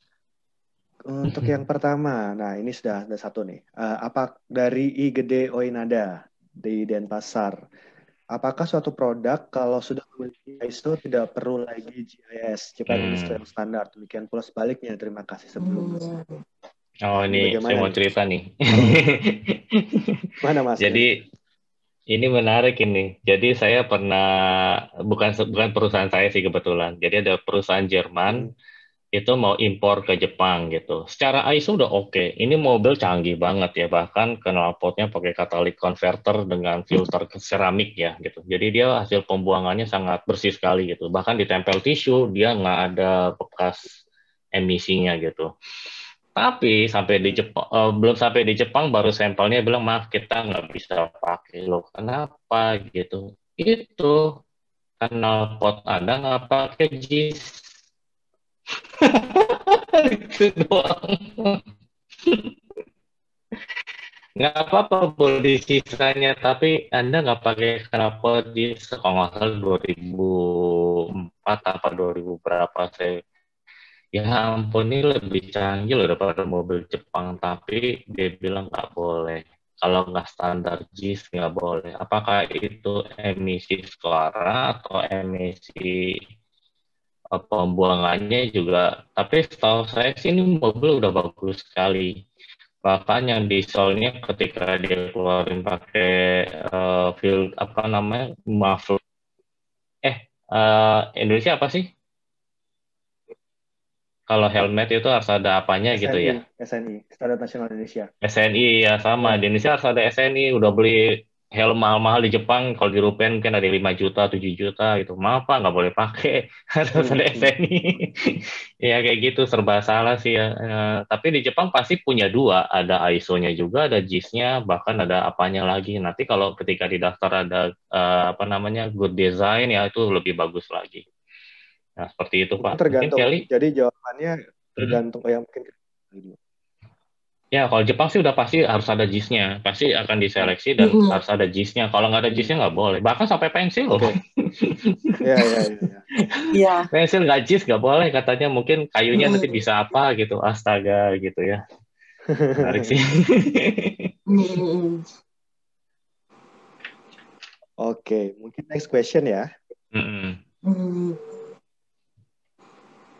untuk yang pertama, nah ini sudah ada satu nih. Apa dari I Gede Oinada di Denpasar? Apakah suatu produk kalau sudah memiliki ISO tidak perlu lagi GIS, Japan Industrial Standard? Demikian pula sebaliknya. Terima kasih sebelumnya. Oh ini saya mau cerita nih. Mana Mas? Jadi ini menarik ini. Jadi saya pernah bukan perusahaan saya sih kebetulan. Jadi ada perusahaan Jerman itu mau impor ke Jepang gitu. Secara ISO udah oke. Ini mobil canggih banget ya. Bahkan knalpotnya pakai catalytic converter dengan filter keramik ya gitu. Jadi dia hasil pembuangannya sangat bersih sekali gitu. Bahkan ditempel tisu dia nggak ada bekas emisinya gitu. Tapi sampai di Jepang, belum sampai di Jepang baru sampelnya bilang maaf kita nggak bisa pakai loh. Kenapa gitu? Itu knalpot Anda nggak pakai JIS. Itu doang. Nggak apa-apa body sisanya, tapi Anda nggak pakai knalpot JIS. Kalau nggak salah 2004 apa 2000 berapa saya. Ya ampun, ini lebih canggih loh daripada mobil Jepang, tapi dia bilang nggak boleh. Kalau nggak standar JIS nggak boleh. Apakah itu emisi suara atau emisi pembuangannya juga? Tapi setahu saya sih ini mobil udah bagus sekali. Bahkan yang dieselnya ketika dia keluarin pakai field apa namanya muffler. Indonesia apa sih? Kalau helmet itu harus ada apanya SNI, gitu ya? SNI, Standar Nasional Indonesia. SNI ya sama. Di Indonesia harus ada SNI. Udah beli helm mahal-mahal di Jepang. Kalau di Rupiah mungkin ada 5 juta, 7 juta gitu. Maaf Pak, nggak boleh pakai. Harus ada SNI. Ya kayak gitu, serba salah sih ya. Tapi di Jepang pasti punya dua. Ada ISO-nya juga, ada JIS-nya, bahkan ada apanya lagi. Nanti kalau ketika di daftar ada good design, ya itu lebih bagus lagi. Nah, seperti itu, Pak. Tergantung. Mungkin, Jadi jawabannya tergantung yang mungkin. Ya, kalau Jepang sih udah pasti harus ada JIS-nya. Pasti akan diseleksi dan harus ada JIS-nya. Kalau nggak ada JIS-nya nggak boleh. Bahkan sampai pensil loh. Iya. Pensil nggak JIS nggak boleh katanya. Mungkin kayunya nanti bisa apa gitu. Astaga gitu ya. Menarik sih. Oke, mungkin next question ya.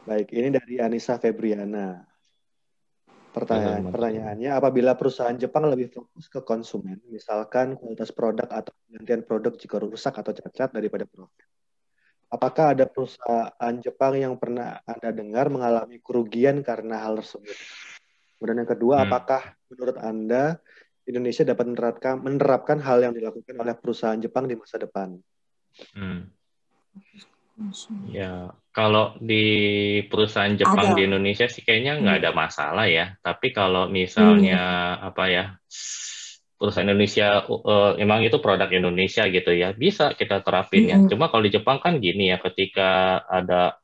Baik, ini dari Anissa Febriana. Pertanyaannya, apabila perusahaan Jepang lebih fokus ke konsumen, misalkan kualitas produk atau penggantian produk jika rusak atau cacat daripada profit, apakah ada perusahaan Jepang yang pernah Anda dengar mengalami kerugian karena hal tersebut? Kemudian yang kedua, apakah menurut Anda Indonesia dapat menerapkan hal yang dilakukan oleh perusahaan Jepang di masa depan? Ya, kalau di perusahaan Jepang di Indonesia sih kayaknya nggak ada masalah ya. Tapi kalau misalnya apa ya, perusahaan Indonesia emang itu produk Indonesia gitu ya, bisa kita terapin ya. Cuma kalau di Jepang kan gini ya, ketika ada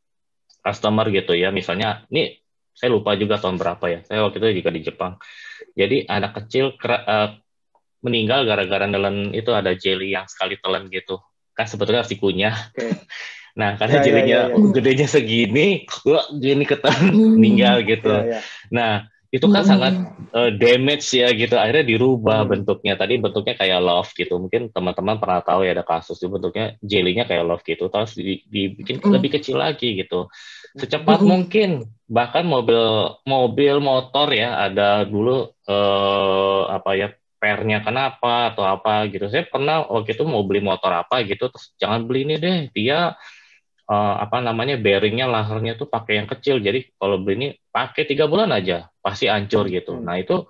customer gitu ya, misalnya ini saya lupa juga tahun berapa ya. Saya waktu itu juga di Jepang. Jadi anak kecil meninggal gara-gara nelen itu ada jelly yang sekali telan gitu. Kan sebetulnya harus dikunyah. Nah, karena jelinya gedenya segini, gini ketelan meninggal gitu. Nah, itu kan sangat damage ya gitu. Akhirnya dirubah bentuknya. Tadi bentuknya kayak love gitu. Mungkin teman-teman pernah tahu ya ada kasus itu bentuknya jelinya kayak love gitu. Terus dibikin lebih kecil lagi gitu. Secepat mungkin. Bahkan mobil motor ya ada dulu apa ya, pernya kenapa atau apa gitu. Saya pernah waktu itu mau beli motor apa gitu, terus jangan beli ini deh, dia apa namanya, bearingnya laharnya tuh pakai yang kecil, jadi kalau beli ini pakai 3 bulan aja pasti hancur gitu. Nah itu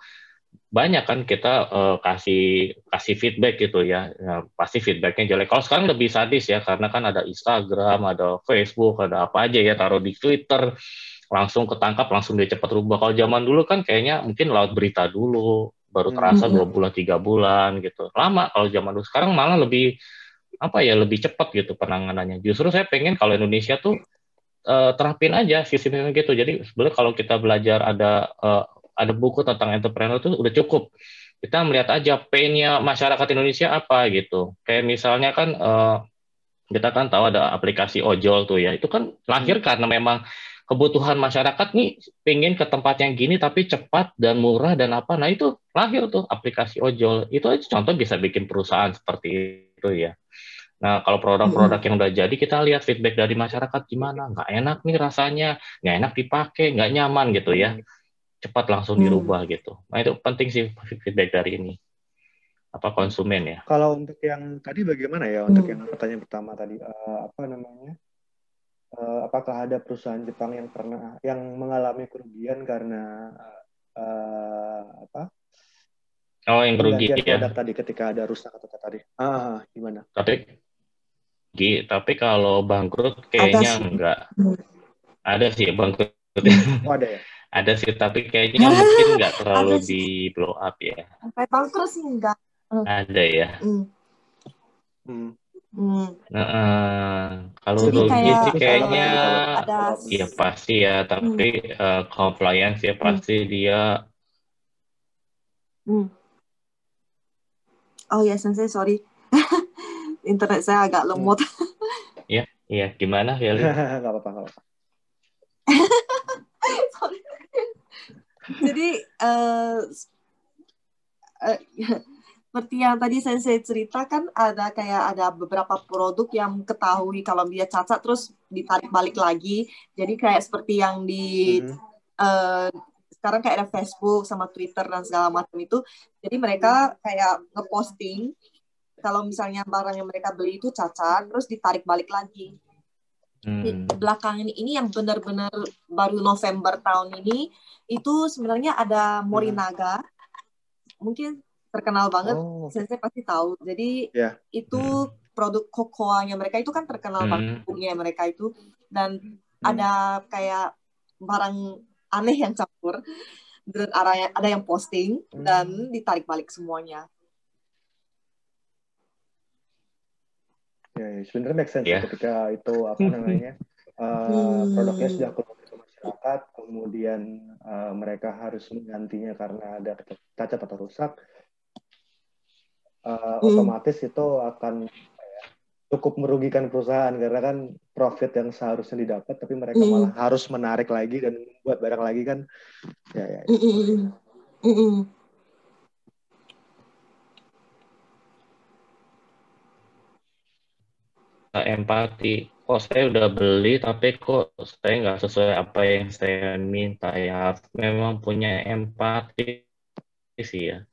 banyak kan kita kasih feedback gitu ya. Nah, pasti feedbacknya jelek. Kalau sekarang lebih sadis ya, karena kan ada Instagram, ada Facebook, ada apa aja ya, taruh di Twitter langsung ketangkap, langsung dia cepat rubah. Kalau zaman dulu kan kayaknya mungkin lewat berita dulu baru terasa 2 bulan 3 bulan gitu, lama. Kalau zaman dulu, sekarang malah lebih apa ya, lebih cepat gitu penanganannya. Justru saya pengen kalau Indonesia tuh terapin aja sistemnya gitu. Jadi sebenarnya kalau kita belajar ada buku tentang entrepreneur tuh udah cukup. Kita melihat aja pain-nya masyarakat Indonesia apa gitu. Kayak misalnya kan kita kan tahu ada aplikasi ojol tuh ya. Itu kan lahir karena memang kebutuhan masyarakat nih pengen ke tempat yang gini tapi cepat dan murah dan apa. Nah itu lahir tuh aplikasi ojol. Itu aja contoh bisa bikin perusahaan seperti itu ya. Nah, kalau produk-produk yang udah jadi, kita lihat feedback dari masyarakat gimana. Nggak enak nih rasanya, nggak enak dipakai, nggak nyaman gitu ya. Cepat langsung dirubah gitu. Nah, itu penting sih feedback dari ini. Apa konsumen ya. Kalau untuk yang tadi bagaimana ya? Untuk yang pertanyaan pertama tadi, apa namanya? Apakah ada perusahaan Jepang yang mengalami kerugian karena apa? Oh, yang rugi penggantian ya. Produk tadi ketika ada rusak atau tadi. Gimana? Tapi kalau bangkrut kayaknya enggak. Ada sih bangkrut. Oh, ada ya? Ada sih, tapi kayaknya mungkin nggak terlalu di blow up ya. Sampai bangkrut sih enggak. Ada ya. Kalau rugi sih kayaknya ya pasti ya, tapi compliance ya pasti dia. Oh ya, Sensei, sorry. Internet saya agak lemot. Iya, gimana Feli? Nggak apa-apa. Jadi seperti yang tadi saya cerita kan ada beberapa produk yang ketahui kalau dia cacat terus ditarik balik lagi. Jadi kayak seperti yang di sekarang kayak ada Facebook sama Twitter dan segala macam itu. Jadi mereka kayak ngeposting kalau misalnya barang yang mereka beli itu cacat terus ditarik balik lagi. Belakangan ini yang benar-benar baru November tahun ini itu sebenarnya ada Morinaga, mungkin terkenal banget, saya pasti tahu. Jadi itu produk kokoanya mereka itu kan terkenal banget punya mereka itu, dan ada kayak barang aneh yang campur, dan ada yang posting dan ditarik balik semuanya. Ya, sebenarnya make sense ketika itu apa namanya produknya sudah keluar ke masyarakat, kemudian mereka harus menggantinya karena ada cacat atau rusak, otomatis itu akan cukup merugikan perusahaan karena kan profit yang seharusnya didapat, tapi mereka malah harus menarik lagi dan membuat barang lagi kan, ya. Empati. kok saya udah beli tapi kok saya nggak sesuai apa yang saya minta ya. Harus memang punya empati sih ya.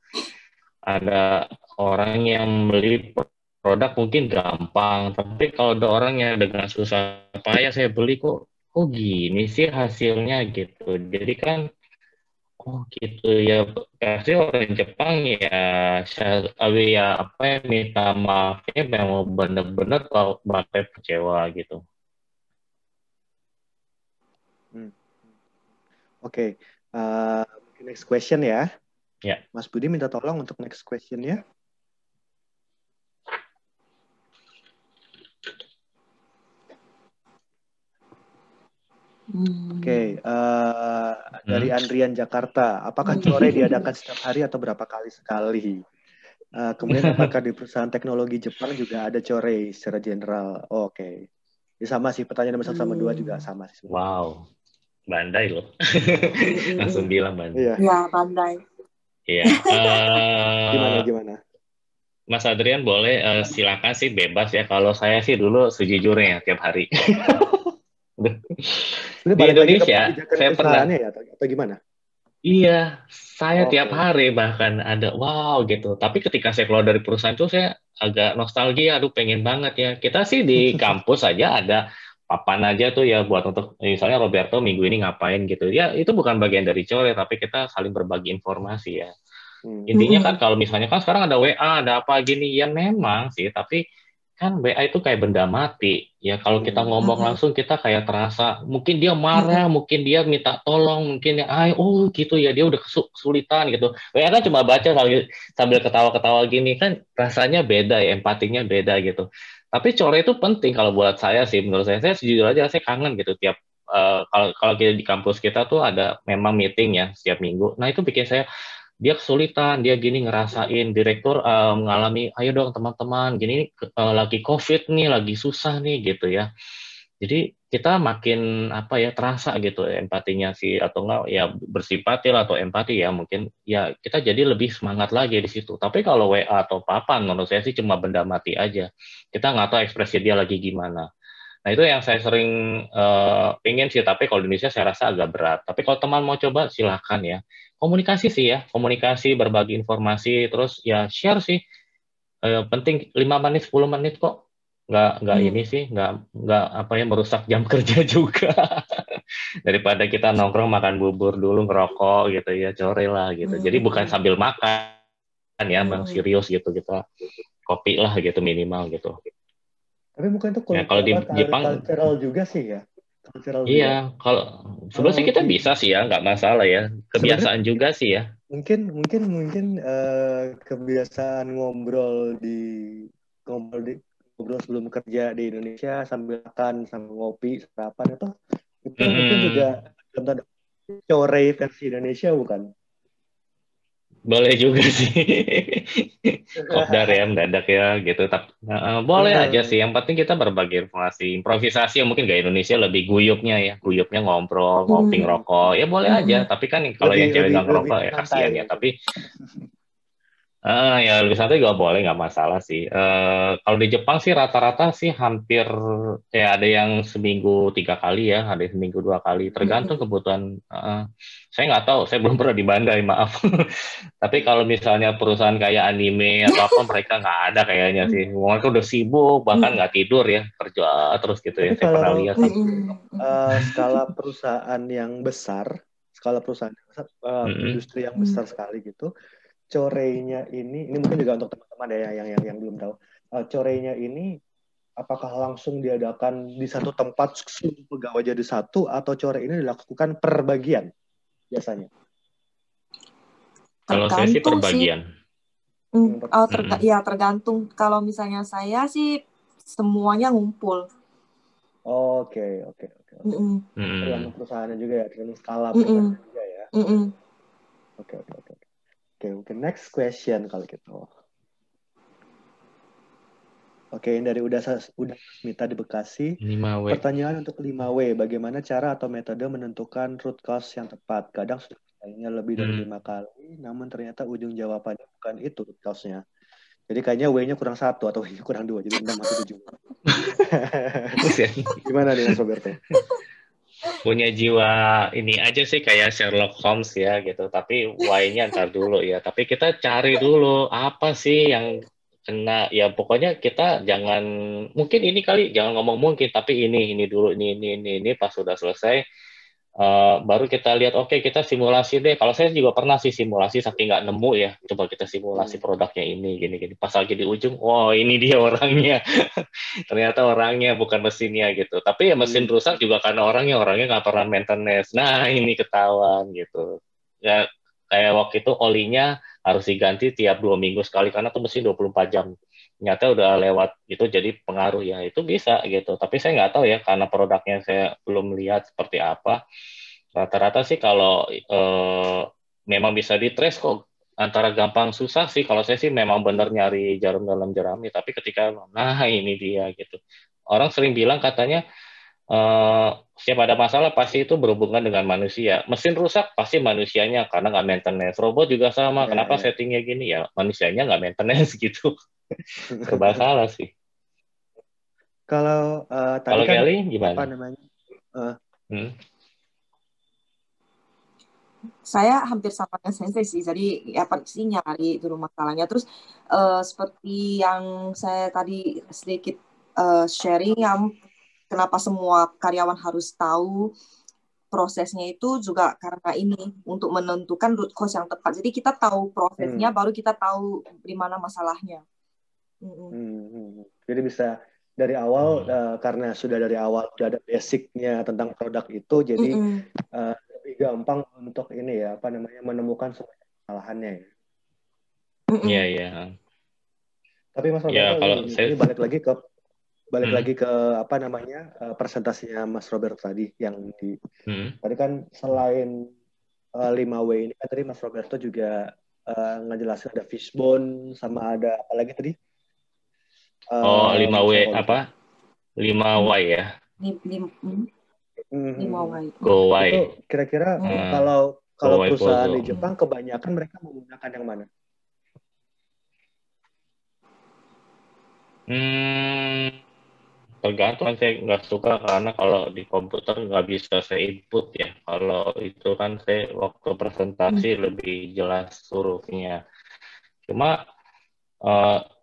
Ada orang yang beli produk mungkin gampang, tapi kalau ada orang yang dengan susah payah saya beli kok gini sih hasilnya gitu. Jadi kan oh gitu ya, pasti orang Jepang ya, ya apa ya minta maafnya memang benar-benar kalau bakal kecewa gitu. Oke, next question ya. Ya. Mas Budi minta tolong untuk next question ya. Oke, dari Andrian Jakarta, apakah core diadakan setiap hari atau berapa kali sekali? Kemudian apakah di perusahaan teknologi Jepang juga ada core secara general? Oke. Ya, sama sih, pertanyaan nomor 1 sama 2 juga sama sih. Wow, Bandai loh. Langsung bilang Bandai. Iya, Bandai. Iya. Gimana? Mas Adrian boleh silakan sih bebas ya. Kalau saya sih dulu sejujurnya tiap hari. Di Indonesia saya pernah ya atau gimana? Iya, saya tiap hari bahkan ada wow gitu. Tapi ketika saya keluar dari perusahaan itu saya agak nostalgia, aduh pengen banget ya. Kita sih di kampus aja ada papan aja tuh ya buat untuk misalnya Roberto minggu ini ngapain gitu. Ya itu bukan bagian dari core, tapi kita saling berbagi informasi ya. Intinya kan kalau misalnya kan sekarang ada WA, ada apa gini, ya memang sih, tapi kan WA itu kayak benda mati. Ya kalau kita ngomong langsung kita kayak terasa, mungkin dia marah, mungkin dia minta tolong, mungkin ya, oh gitu ya, dia udah kesulitan gitu. WA kan cuma baca sambil ketawa-ketawa gini, kan rasanya beda ya, empatinya beda gitu. Tapi core itu penting kalau buat saya sih, menurut saya sejujurnya aja saya kangen gitu tiap kalau kita di kampus kita tuh ada memang meeting ya setiap minggu. Nah itu bikin saya dia kesulitan, dia gini ngerasain direktur mengalami, ayo dong teman-teman, gini lagi COVID nih, lagi susah nih gitu ya. Jadi kita makin apa ya terasa gitu empatinya sih atau enggak ya bersimpati lah atau empati ya mungkin ya kita jadi lebih semangat lagi di situ. Tapi kalau WA atau papan menurut saya sih cuma benda mati aja. Kita nggak tahu ekspresi dia lagi gimana. Nah itu yang saya sering pengen sih, tapi kalau di Indonesia saya rasa agak berat. Tapi kalau teman mau coba silahkan ya. Komunikasi sih ya, komunikasi, berbagi informasi, terus ya share sih. Penting 5 menit, 10 menit kok. Nggak ini sih, nggak apa ya merusak jam kerja juga. Daripada kita nongkrong makan bubur dulu, ngerokok gitu ya, core lah gitu. Jadi bukan sambil makan ya, bang serius gitu kita kopi lah gitu minimal gitu. Tapi mungkin itu kalau di Jepang cultural juga sih ya. Iya, kalau sebenarnya kita bisa sih ya, nggak masalah ya. Kebiasaan juga sih ya. Mungkin kebiasaan ngobrol sebelum kerja di Indonesia sambil makan, sambil ngopi, sarapan itu mungkin juga contoh core versi Indonesia bukan? Boleh juga sih. Kopdar ya, mendadak ya gitu. Tapi boleh aja sih. Yang penting kita berbagi informasi, improvisasi yang mungkin gak Indonesia lebih guyupnya ya. Guyupnya ngobrol, ngopi, ngerokok. Ya boleh aja. Tapi kan kalau yang cewek nggak ngerokok ya kasihan ya. Tapi ya lebih santai juga boleh, nggak masalah sih. Kalau di Jepang sih rata-rata sih hampir kayak ada yang seminggu 3 kali ya, ada yang seminggu 2 kali, tergantung kebutuhan. Saya nggak tahu, saya belum pernah di Bandai, maaf. Tapi kalau misalnya perusahaan kayak anime atau apa, mereka nggak ada kayaknya sih. Mereka udah sibuk, bahkan nggak tidur ya, kerja terus gitu ya. Saya pernah lihat. Skala perusahaan yang besar, industri yang besar sekali gitu. Core-nya ini mungkin juga untuk teman-teman ya yang belum tahu. Core-nya ini apakah langsung diadakan di satu tempat seluruh pegawai jadi satu atau core ini dilakukan per bagian biasanya? Kalau saya sih per bagian. Ya tergantung. Kalau misalnya saya sih semuanya ngumpul. Oke. Tergantung perusahaannya juga ya, tergantung skala perusahaannya juga ya. Oke, mungkin next question kalau gitu. Oke, dari udah Smita di Bekasi. 5W. Pertanyaan untuk 5W, bagaimana cara atau metode menentukan root cause yang tepat? Kadang sudah bertanya lebih dari 5 kali, namun ternyata ujung jawabannya bukan itu root cause-nya. Jadi kayaknya W-nya kurang 1 atau W-nya kurang 2, jadi 6 atau 7. Gimana nih Mas Roberto? Punya jiwa ini aja sih kayak Sherlock Holmes ya gitu. Tapi why-nya ntar dulu ya. Tapi kita cari dulu apa sih yang kena. Ya pokoknya kita jangan, mungkin ini kali, jangan ngomong mungkin, tapi ini dulu, ini. Pas sudah selesai, baru kita lihat, oke, kita simulasi deh. Kalau saya juga pernah sih simulasi, saking nggak nemu ya, coba kita simulasi produknya ini, gini. Pas lagi di ujung, oh ini dia orangnya. Ternyata orangnya bukan mesinnya gitu. Tapi ya mesin rusak juga karena orangnya nggak pernah maintenance. Nah ini ketahuan gitu. Ya kayak waktu itu olinya harus diganti tiap 2 minggu sekali karena tuh mesin 24 jam. Ternyata udah lewat itu, jadi pengaruh ya, itu bisa gitu. Tapi saya nggak tahu ya karena produknya saya belum lihat seperti apa. Rata-rata sih kalau memang bisa di-trace kok, antara gampang susah sih. Kalau saya sih memang benar nyari jarum dalam jerami, tapi ketika nah ini dia gitu. Orang sering bilang katanya setiap ada masalah pasti itu berhubungan dengan manusia. Mesin rusak pasti manusianya karena nggak maintenance. Robot juga sama. Kenapa settingnya gini ya? Manusianya nggak maintenance gitu. Serba salah sih. Kalau tadi Kalau kan Kelly gimana? apa namanya? Saya hampir sama dengan Sensei sih, jadi ya pasti nyari dulu masalahnya. Terus seperti yang saya tadi sedikit sharing, yang kenapa semua karyawan harus tahu prosesnya itu juga karena ini, untuk menentukan root cause yang tepat. Jadi kita tahu prosesnya, baru kita tahu di mana masalahnya. Jadi bisa dari awal, karena sudah dari awal sudah ada basicnya tentang produk itu, jadi lebih gampang untuk ini ya, apa namanya, menemukan semua kesalahannya ya. Iya. Tapi Mas Roberto, Ya, kalau ini balik lagi ke apa namanya, presentasinya Mas Roberto tadi yang tadi kan selain 5W ini kan tadi Mas Roberto juga ngejelasin ada fishbone sama ada apa lagi tadi? 5W apa? 5Y ya? 5Y. Go-Y. Itu kira-kira kalau perusahaan di Jepang kebanyakan mereka menggunakan yang mana? Tergantung, saya nggak suka karena kalau di komputer nggak bisa saya input ya. Kalau itu kan saya waktu presentasi lebih jelas hurufnya. Cuma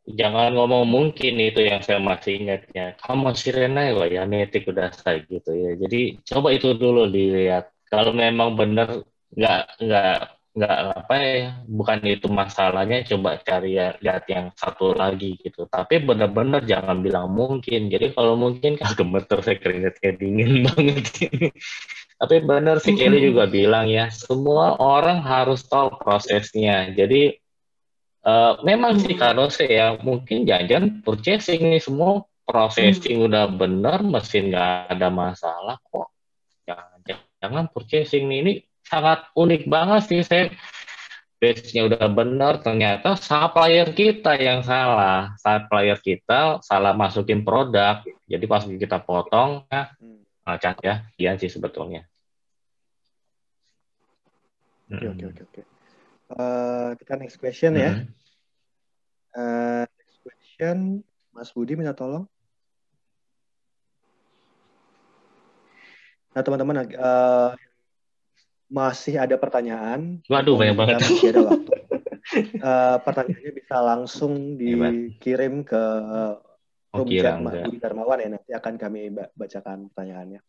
jangan ngomong mungkin, itu yang saya masih ingatnya. Kamu sirena ya metik udah saya gitu ya. Jadi coba itu dulu dilihat. Kalau memang benar nggak apa ya, bukan itu masalahnya, coba cari lihat yang satu lagi gitu. Tapi benar-benar jangan bilang mungkin. Jadi kalau mungkin kan gemeter, saya keringetnya dingin banget ini. Tapi benar sih Kelly juga bilang ya, semua orang harus tahu prosesnya. Jadi memang sih kalau saya mungkin jangan purchasing nih, semua processing udah benar, mesin nggak ada masalah kok. Jangan purchasing nih, ini sangat unik banget sih. Saya base-nya udah benar, ternyata supplier kita yang salah. Supplier kita salah masukin produk, jadi pas kita potong cat ya, iya sih sebetulnya. Oke. Kita next question ya. Next question, Mas Budi minta tolong. Nah teman-teman, masih ada pertanyaan. Waduh, banyak banget. Masih ada waktu. Pertanyaannya bisa langsung dikirim ke room chat Budi Darmawan ya, nanti akan kami bacakan pertanyaannya.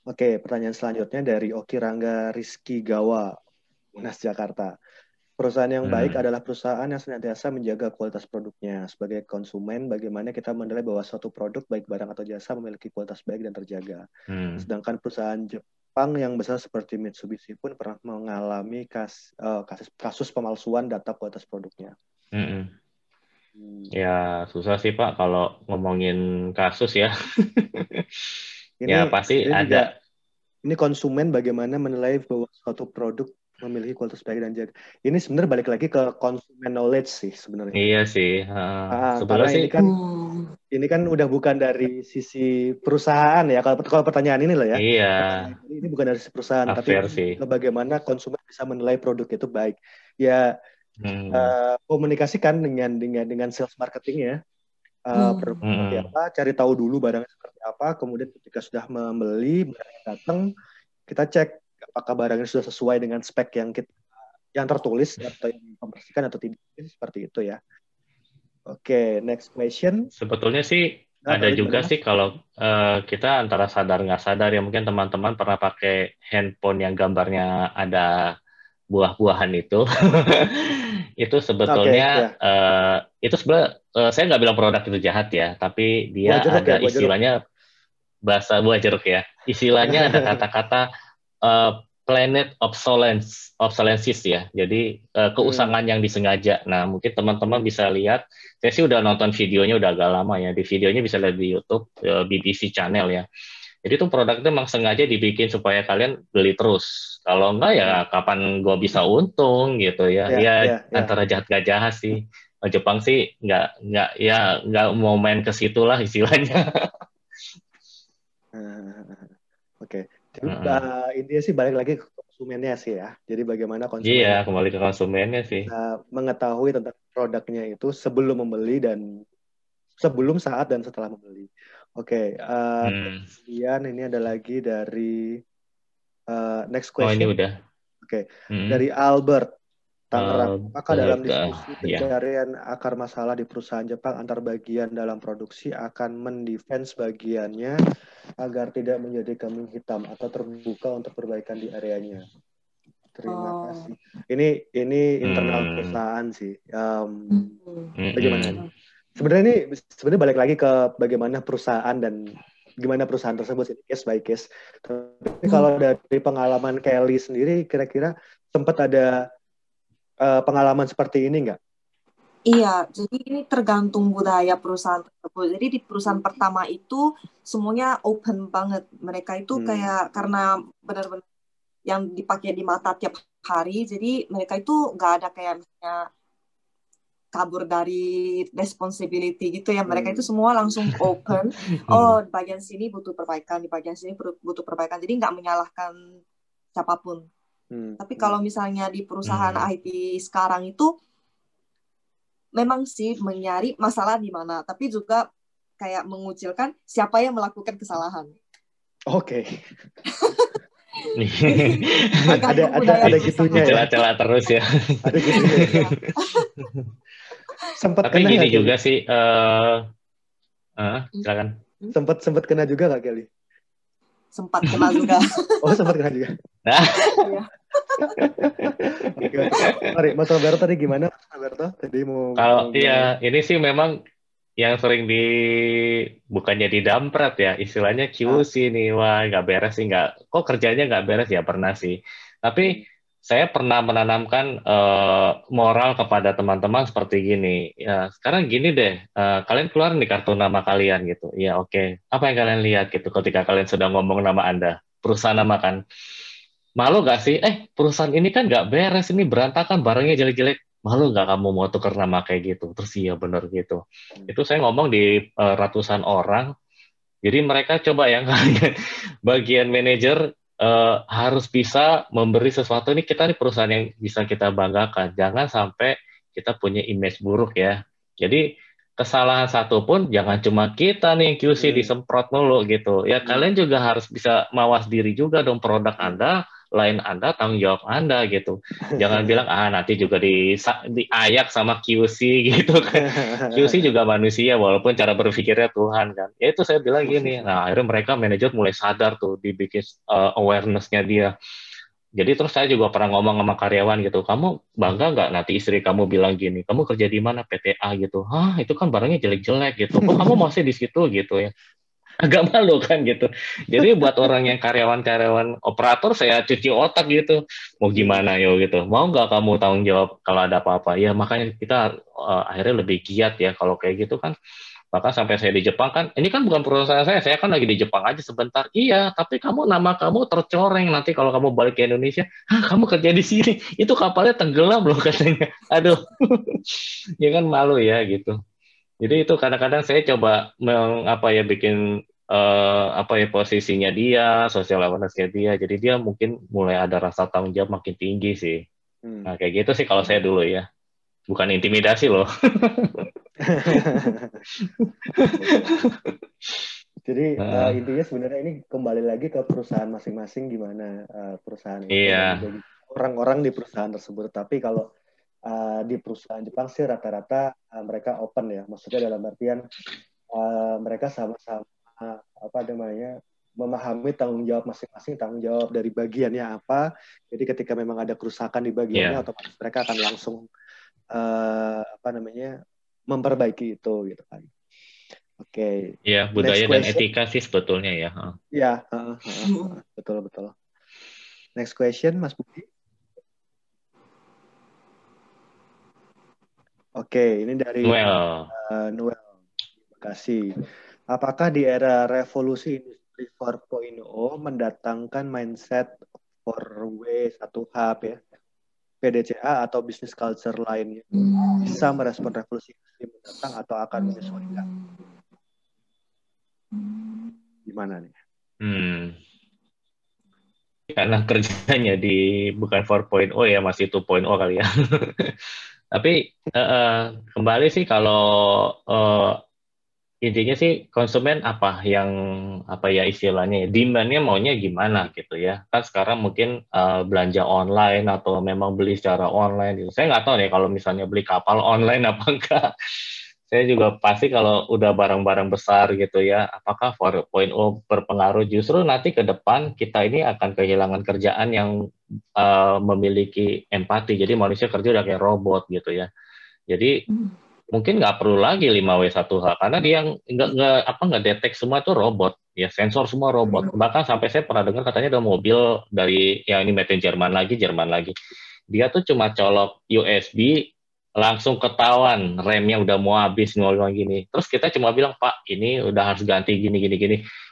Oke, pertanyaan selanjutnya dari Oki Rangga Rizky Gawa, Unas Jakarta. Perusahaan yang baik adalah perusahaan yang senantiasa menjaga kualitas produknya. Sebagai konsumen, bagaimana kita menilai bahwa suatu produk, baik barang atau jasa, memiliki kualitas baik dan terjaga. Sedangkan perusahaan Jepang yang besar seperti Mitsubishi pun pernah mengalami kasus pemalsuan data kualitas produknya. Ya, susah sih Pak kalau ngomongin kasus ya. Ya pasti ada. Ini konsumen bagaimana menilai bahwa suatu produk memiliki kualitas baik dan jaga. Ini sebenarnya balik lagi ke konsumen knowledge sih sebenarnya. Iya sih. Karena ini kan udah bukan dari sisi perusahaan ya. Kalau pertanyaan ini loh ya. Iya. Ini bukan dari sisi perusahaan, tapi bagaimana konsumen bisa menilai produk itu baik. Ya komunikasikan dengan sales marketingnya. Produk seperti apa, cari tahu dulu barangnya seperti apa, kemudian ketika sudah membeli, barangnya datang, kita cek apakah barangnya sudah sesuai dengan spek yang tertulis atau yang diinformasikan atau tidak, seperti itu ya. Oke, next question. Sebetulnya sih ada juga sih kalau kita antara sadar nggak sadar ya, mungkin teman-teman pernah pakai handphone yang gambarnya ada buah-buahan itu. Itu sebetulnya itu sebenarnya saya nggak bilang produk itu jahat ya, tapi dia ada istilahnya bahasa buah jeruk ya. Istilahnya ada kata-kata planet obsolescence ya. Jadi keusangan yang disengaja. Nah, mungkin teman-teman bisa lihat. Saya sih udah nonton videonya udah agak lama ya. Di videonya bisa lihat di YouTube BBC Channel ya. Jadi itu produk itu memang sengaja dibikin supaya kalian beli terus. Kalau enggak ya kapan gua bisa untung gitu ya. Antara jahat gak jahat sih. Jepang sih nggak mau main ke situ lah istilahnya. Oke. Jadi intinya sih balik lagi ke konsumennya sih ya. Jadi bagaimana konsumen kembali ke konsumennya sih. Mengetahui tentang produknya itu sebelum membeli dan sebelum, saat, dan setelah membeli. Oke. Kemudian ini ada lagi dari next question. Oh, ini udah. Oke. Dari Albert Tangerang. Apakah dalam diskusi pencarian akar masalah di perusahaan Jepang antar bagian dalam produksi akan mendefense bagiannya agar tidak menjadi kambing hitam atau terbuka untuk perbaikan di areanya? Terima kasih. Ini internal perusahaan sih. Bagaimana? Sebenarnya balik lagi ke bagaimana perusahaan dan gimana perusahaan tersebut, case by case. Tapi kalau dari pengalaman Kelly sendiri, kira-kira sempat ada pengalaman seperti ini nggak? Iya, jadi ini tergantung budaya perusahaan tersebut. Jadi di perusahaan pertama itu semuanya open banget. Mereka itu kayak karena benar-benar yang dipakai di mata tiap hari, jadi mereka itu nggak ada kayak misalnya kabur dari responsibility gitu ya. Mereka itu semua langsung open. Oh, bagian sini butuh perbaikan, di bagian sini butuh perbaikan. Jadi nggak menyalahkan siapapun. Tapi kalau misalnya di perusahaan IT sekarang itu memang sih mencari masalah di mana, tapi juga kayak mengucilkan siapa yang melakukan kesalahan. Oke. ada gitunya ya. Celah-celah terus ya. Ada gitunya. Tapi gini juga sih. Silakan. Sempat kena juga nggak, Kelly? Sempat kena juga. Oh, sempat kena juga. Nah. Sorry, Mas Roberto tadi gimana? Mas Roberto tadi mau. Kalau ini sih memang yang sering bukannya didamprat ya, istilahnya QC nih, wah nggak beres sih, kok kerjanya nggak beres ya, pernah sih. Tapi saya pernah menanamkan moral kepada teman-teman seperti gini, ya sekarang gini deh, kalian keluarin di kartu nama kalian gitu, ya oke. Apa yang kalian lihat gitu ketika kalian sudah ngomong nama Anda, perusahaan nama kan, malu nggak sih? Perusahaan ini kan nggak beres, ini berantakan, barangnya jelek-jelek. Malu nggak kamu mau tukar nama kayak gitu? Terus iya benar gitu. Itu saya ngomong di ratusan orang. Jadi mereka coba yang bagian manajer harus bisa memberi sesuatu. Ini kita nih perusahaan yang bisa kita banggakan. Jangan sampai kita punya image buruk ya. Jadi kesalahan satu pun jangan cuma kita nih QC disemprot mulu gitu. Ya kalian juga harus bisa mawas diri juga dong, produk Anda, lain Anda, tanggung jawab Anda gitu. Jangan bilang nanti juga diayak sama QC gitu kan. QC juga manusia walaupun cara berpikirnya Tuhan kan. Ya itu saya bilang gini. Nah, akhirnya mereka manajer mulai sadar tuh, dibikin awareness-nya dia. Jadi terus saya juga pernah ngomong sama karyawan gitu, kamu bangga nggak nanti istri kamu bilang gini, kamu kerja di mana PTA gitu, itu kan barangnya jelek-jelek gitu, kok kamu masih di situ gitu ya. Agak malu kan gitu. Jadi buat orang yang karyawan operator saya cuci otak gitu. Mau gimana yo gitu. Mau nggak kamu tanggung jawab kalau ada apa-apa? Ya makanya kita akhirnya lebih giat ya kalau kayak gitu kan. Bahkan sampai saya di Jepang kan, ini kan bukan perusahaan saya kan lagi di Jepang aja sebentar. Iya, tapi nama kamu tercoreng nanti kalau kamu balik ke Indonesia. Kamu kerja di sini, itu kapalnya tenggelam loh katanya. Aduh, ya kan malu ya gitu. Jadi itu kadang-kadang saya coba bikin posisinya dia, sosial awareness-nya dia. Jadi dia mungkin mulai ada rasa tanggung jawab makin tinggi sih. Nah kayak gitu sih kalau saya dulu ya. bukan intimidasi loh. Jadi intinya sebenarnya ini kembali lagi ke perusahaan masing-masing gimana perusahaan itu dan juga orang-orang di perusahaan tersebut. Tapi kalau di perusahaan Jepang sih rata-rata mereka open ya, maksudnya dalam artian mereka sama-sama memahami tanggung jawab masing-masing, tanggung jawab dari bagiannya apa. Jadi ketika memang ada kerusakan di bagiannya, otomatis mereka akan langsung memperbaiki itu gitu kan. Oke. Ya, budaya dan etika sih sebetulnya ya. Ya, betul. Next question, Mas Budi. Oke, ini dari Noel. Terima kasih. Apakah di era revolusi industri 4.0 mendatangkan mindset 4W1H ya, PDCA atau business culture lainnya bisa merespon revolusi industri mendatang atau akan menyesuaikan? Gimana nih? Karena kerjanya bukan 4.0 ya, masih 2.0 kali ya. Tapi kembali sih kalau intinya sih konsumen apa ya istilahnya, demand-nya maunya gimana gitu ya. Kan sekarang mungkin belanja online atau memang beli secara online gitu. Saya nggak tahu nih kalau misalnya beli kapal online apa enggak. Saya juga pasti kalau udah barang-barang besar gitu ya, apakah 4.0 berpengaruh? Justru nanti ke depan kita ini akan kehilangan kerjaan yang memiliki empati. Jadi manusia kerja udah kayak robot gitu ya. Jadi mungkin nggak perlu lagi 5W1H karena dia nggak detek semua itu robot ya, sensor semua robot. Bahkan sampai saya pernah dengar katanya ada mobil dari yang ini made in Jerman lagi. Dia tuh cuma colok USB langsung ketahuan remnya udah mau habis ngomong gini. Terus kita cuma bilang, Pak, ini udah harus ganti gini.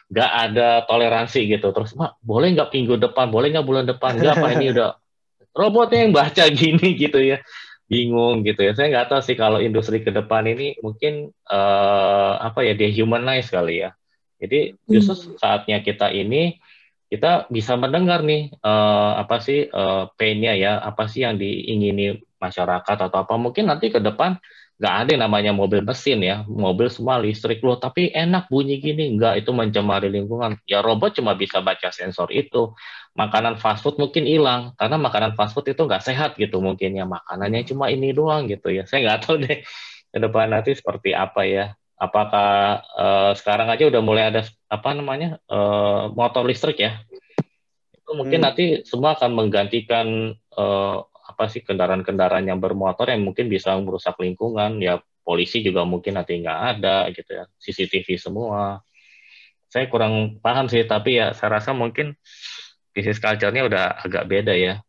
Nggak ada toleransi gitu. Terus, Pak, boleh nggak minggu depan? Boleh nggak bulan depan? Nggak, Pak, ini udah robotnya yang baca gini gitu ya. Bingung gitu ya. Saya nggak tahu sih kalau industri ke depan ini mungkin dehumanize kali ya. Jadi justru saatnya kita bisa mendengar nih pain-nya ya, apa sih yang diingini masyarakat atau apa. Mungkin nanti ke depan nggak ada yang namanya mobil mesin ya, mobil semua listrik loh, tapi enak bunyi gini, nggak, itu mencemari lingkungan. Ya robot cuma bisa baca sensor itu. Makanan fast food mungkin hilang, karena makanan fast food itu nggak sehat gitu mungkin ya, makanannya cuma ini doang gitu ya. Saya nggak tahu deh ke depan nanti seperti apa ya. Apakah sekarang aja udah mulai ada motor listrik ya? Itu mungkin nanti semua akan menggantikan kendaraan-kendaraan yang bermotor yang mungkin bisa merusak lingkungan. Ya polisi juga mungkin nanti nggak ada gitu ya, CCTV semua. Saya kurang paham sih, tapi ya saya rasa mungkin bisnis culture-nya udah agak beda ya.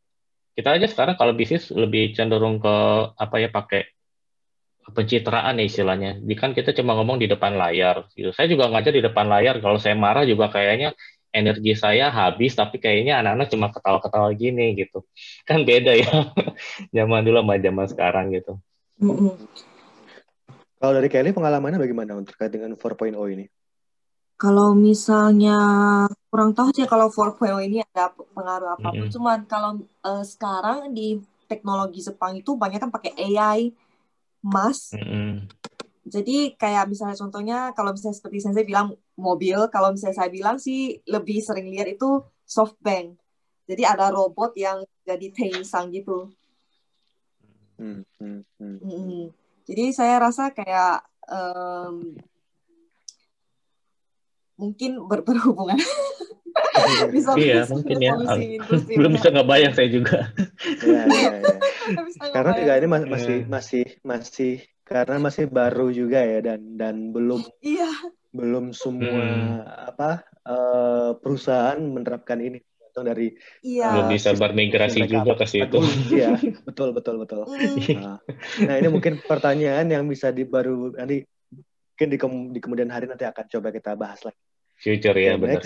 Kita aja sekarang kalau bisnis lebih cenderung ke pakai pencitraan ya istilahnya. Kan kita cuma ngomong di depan layar gitu. Saya juga ngajar di depan layar, kalau saya marah juga kayaknya energi saya habis, tapi kayaknya anak-anak cuma ketawa-ketawa gini gitu. Kan beda ya. Zaman dulu sama zaman sekarang gitu. Kalau dari Kelly pengalamannya bagaimana terkait dengan 4.0 ini? Kalau misalnya kurang tahu sih kalau 4.0 ini ada pengaruh apapun. Cuman kalau sekarang di teknologi Jepang itu banyak kan pakai AI, Mas. Jadi kayak misalnya contohnya kalau misalnya seperti saya bilang mobil, kalau misalnya saya bilang sih lebih sering lihat itu SoftBank. Jadi ada robot yang jadi Tae-san gitu. Jadi saya rasa kayak mungkin berhubungan. Iya, mungkin ya. Belum bisa ngebayang saya juga. Ya. Karena juga ini masih karena masih baru juga ya dan belum semua perusahaan menerapkan ini dari belum bisa bermigrasi juga ke situ. Iya, betul. Nah, ini mungkin pertanyaan yang bisa nanti mungkin di kemudian hari nanti akan coba kita bahas lagi. Future ya, benar.